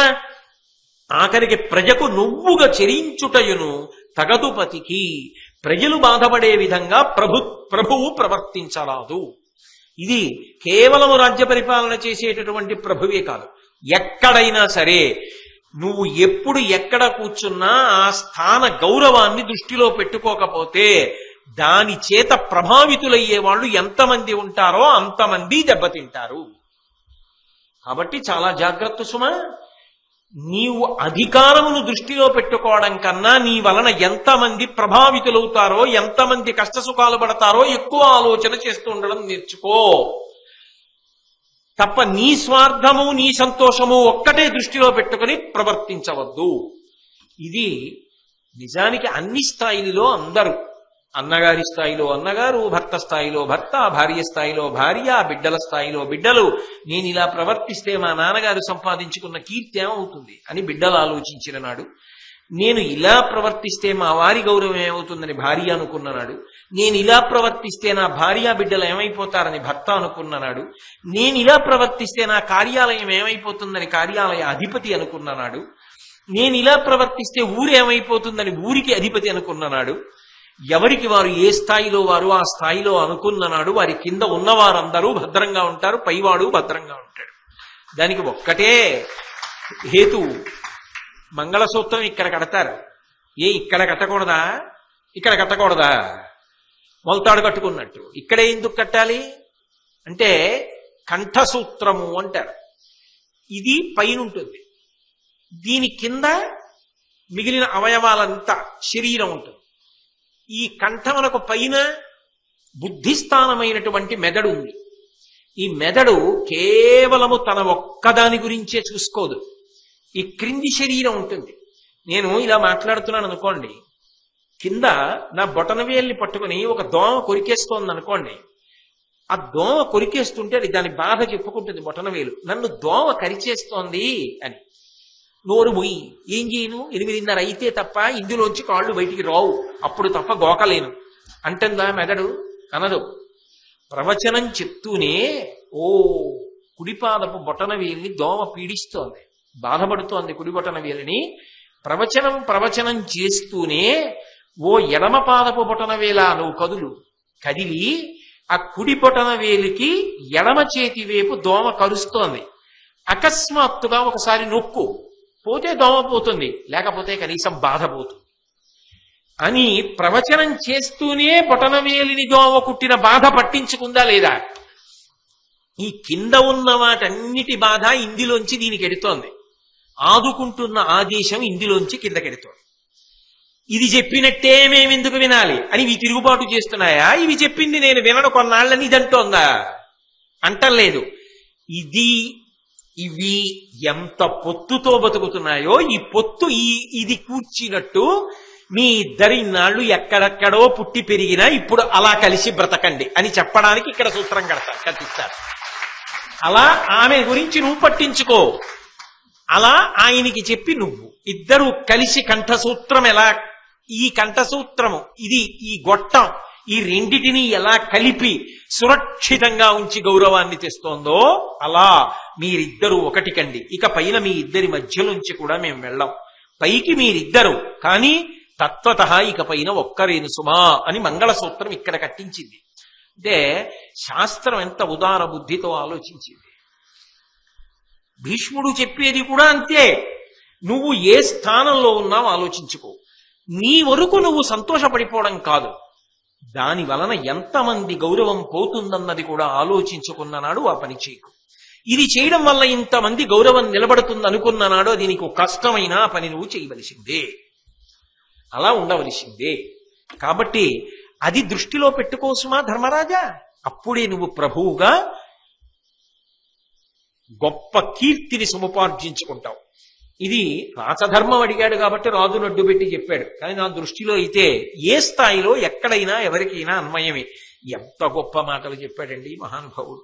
ఆఖరికి ప్రజకు నువ్వుగా చెరించుటయును తగదుపతికి, ప్రజలు బాధపడే విధంగా ప్రభువు ప్రవర్తించరాదు. ఇది కేవలము రాజ్య పరిపాలన చేసేటటువంటి ప్రభువే కాదు, ఎక్కడైనా సరే నువ్వు ఎప్పుడు ఎక్కడ కూర్చున్నా ఆ స్థాన గౌరవాన్ని దృష్టిలో పెట్టుకోకపోతే దాని చేత ప్రభావితులయ్యే వాళ్ళు ఎంతమంది ఉంటారో అంతమంది దెబ్బతింటారు. కాబట్టి చాలా జాగ్రత్త సుమ. నీవు అధికారమును దృష్టిలో పెట్టుకోవడం కన్నా నీ వలన ఎంతమంది ప్రభావితులవుతారో, ఎంతమంది కష్టసుఖాలు పడతారో ఎక్కువ ఆలోచన చేస్తూ ఉండడం నేర్చుకో. తప్ప నీ స్వార్థము నీ సంతోషము ఒక్కటే దృష్టిలో పెట్టుకుని ప్రవర్తించవద్దు. ఇది నిజానికి అన్ని స్థాయిలో అందరూ, అన్నగారి స్థాయిలో అన్నగారు, భర్త స్థాయిలో భర్త, భార్య స్థాయిలో భార్య, బిడ్డల స్థాయిలో బిడ్డలు. నేను ఇలా ప్రవర్తిస్తే మా నాన్నగారు సంపాదించుకున్న కీర్తి ఏమవుతుంది అని బిడ్డలు ఆలోచించిన నాడు, నేను ఇలా ప్రవర్తిస్తే మా వారి గౌరవం ఏమవుతుందని భార్య అనుకున్ననాడు, నేను ఇలా ప్రవర్తిస్తే నా భార్య బిడ్డలు ఏమైపోతారని భర్త అనుకున్ననాడు, నేను ఇలా ప్రవర్తిస్తే నా కార్యాలయం ఏమైపోతుందని కార్యాలయ అధిపతి అనుకున్ననాడు, నేను ఇలా ప్రవర్తిస్తే ఊరు ఏమైపోతుందని ఊరికి అధిపతి అనుకున్ననాడు. ఎవరికి వారు ఏ స్థాయిలో వారు ఆ స్థాయిలో అనుకున్ననాడు వారి కింద ఉన్నవారందరూ భద్రంగా ఉంటారు, పైవాడు భద్రంగా ఉంటాడు. దానికి ఒక్కటే హేతు, మంగళసూత్రం ఇక్కడ కడతారు. ఇక్కడ కట్టకూడదా? ఇక్కడ కట్టకూడదా? మొలతాడు కట్టుకున్నట్టు ఇక్కడే ఎందుకు కట్టాలి అంటే కంఠసూత్రము అంటారు. ఇది పైన ఉంటుంది, దీని కింద మిగిలిన అవయవాలంతా శరీరం ఉంటుంది. ఈ కంఠమునకు పైన బుద్ధిస్థానమైనటువంటి మెదడు ఉంది. ఈ మెదడు కేవలము తన ఒక్కదాని గురించే చూసుకోదు, ఈ క్రింది శరీరం ఉంటుంది. నేను ఇలా మాట్లాడుతున్నాను అనుకోండి, కింద నా బొటనవేలిని పట్టుకుని ఒక దోమ కొరికేస్తోంది అనుకోండి, ఆ దోమ కొరికేస్తుంటే అది దాని బాధ చెప్పుకుంటుంది బొటనవేలు, నన్ను దోమ కరిచేస్తోంది అని. నోరు మొయ్యి, ఏం చేయను, 8:30 అయితే తప్ప ఇందులోంచి కాళ్ళు బయటికి రావు, అప్పుడు తప్ప గోకలేను అంటుందా మెదడు? అనదు. ప్రవచనం చెప్తూనే ఓ కుడిపాదపు బొటనవేలిని దోమ పీడిస్తోంది, బాధపడుతోంది కుడి బొటనవేలిని. ప్రవచనం చేస్తూనే ఓ ఎడమ పాదపు బొటనవేల నువ్వు కదిలి ఆ కుడి బొటనవేలికి ఎడమ చేతి వైపు దోమ కరుస్తోంది. అకస్మాత్తుగా ఒకసారి నొక్కు, పోతే దోమ పోతుంది, లేకపోతే కనీసం బాధ పోతుంది అని ప్రవచనం చేస్తూనే బొటనవేలిని దోమ కుట్టిన బాధ పట్టించుకుందా లేదా? ఈ కింద ఉన్న వాటన్నిటి బాధ ఇందులోంచి దీనికి ఎడుతోంది, ఆదుకుంటున్న ఆదేశం ఇందులోంచి కిందకెడుతోంది. ఇది చెప్పినట్టే మేమెందుకు వినాలి అని ఇవి తిరుగుబాటు చేస్తున్నాయా? ఇవి చెప్పింది నేను వినను కొన్నాళ్ళని ఇదంటోందా? అంటలేదు. ఇవి ఎంత పొత్తుతో బతుకుతున్నాయో, ఈ పొత్తు ఇది కూర్చినట్టు మీ ఇద్దరి నాళ్ళు ఎక్కడెక్కడో పుట్టి పెరిగినా ఇప్పుడు అలా కలిసి బ్రతకండి అని చెప్పడానికి ఇక్కడ సూత్రం కట్టిస్తారు. అలా ఆమె గురించి నువ్వు పట్టించుకో, అలా ఆయనకి చెప్పి నువ్వు ఇద్దరు కలిసి కంఠసూత్రం ఎలా, ఈ కంఠసూత్రము ఇది ఈ గొట్టం, ఈ రెండిటిని ఎలా కలిపి సురక్షితంగా ఉంచి గౌరవాన్ని తెస్తోందో అలా మీరిద్దరూ ఒకటి కండి. ఇక పైన మీ ఇద్దరి మధ్యలోంచి కూడా మేము వెళ్ళాం, పైకి మీరిద్దరు కానీ తత్వతః ఇక పైన ఒక్కరేను సుమా అని మంగళసూత్రం ఇక్కడ కట్టించింది. అంటే శాస్త్రం ఎంత ఉదార బుద్ధితో ఆలోచించింది. భీష్ముడు చెప్పేది కూడా అంతే. నువ్వు ఏ స్థానంలో ఉన్నావు ఆలోచించుకో, నీ వరకు నువ్వు సంతోషపడిపోవడం కాదు, దాని వలన ఎంతమంది గౌరవం పోతుందన్నది కూడా ఆలోచించుకున్ననాడు ఆ పని చేయకు. ఇది చేయడం వల్ల ఇంతమంది గౌరవం నిలబడుతుంది అనుకున్ననాడు అది నీకు కష్టమైన ఆ పని నువ్వు చేయవలసిందే, అలా ఉండవలసిందే. కాబట్టి అది దృష్టిలో పెట్టుకోసుమా ధర్మరాజా, అప్పుడే నువ్వు ప్రభువుగా గొప్ప కీర్తిని సముపార్జించుకుంటావు. ఇది రాచధర్మం అడిగాడు కాబట్టి రాజును అడ్డు పెట్టి చెప్పాడు. కానీ నా దృష్టిలో అయితే ఏ స్థాయిలో ఎక్కడైనా ఎవరికైనా అన్వయమే. ఎంత గొప్ప మాటలు చెప్పాడండి మహానుభావుడు.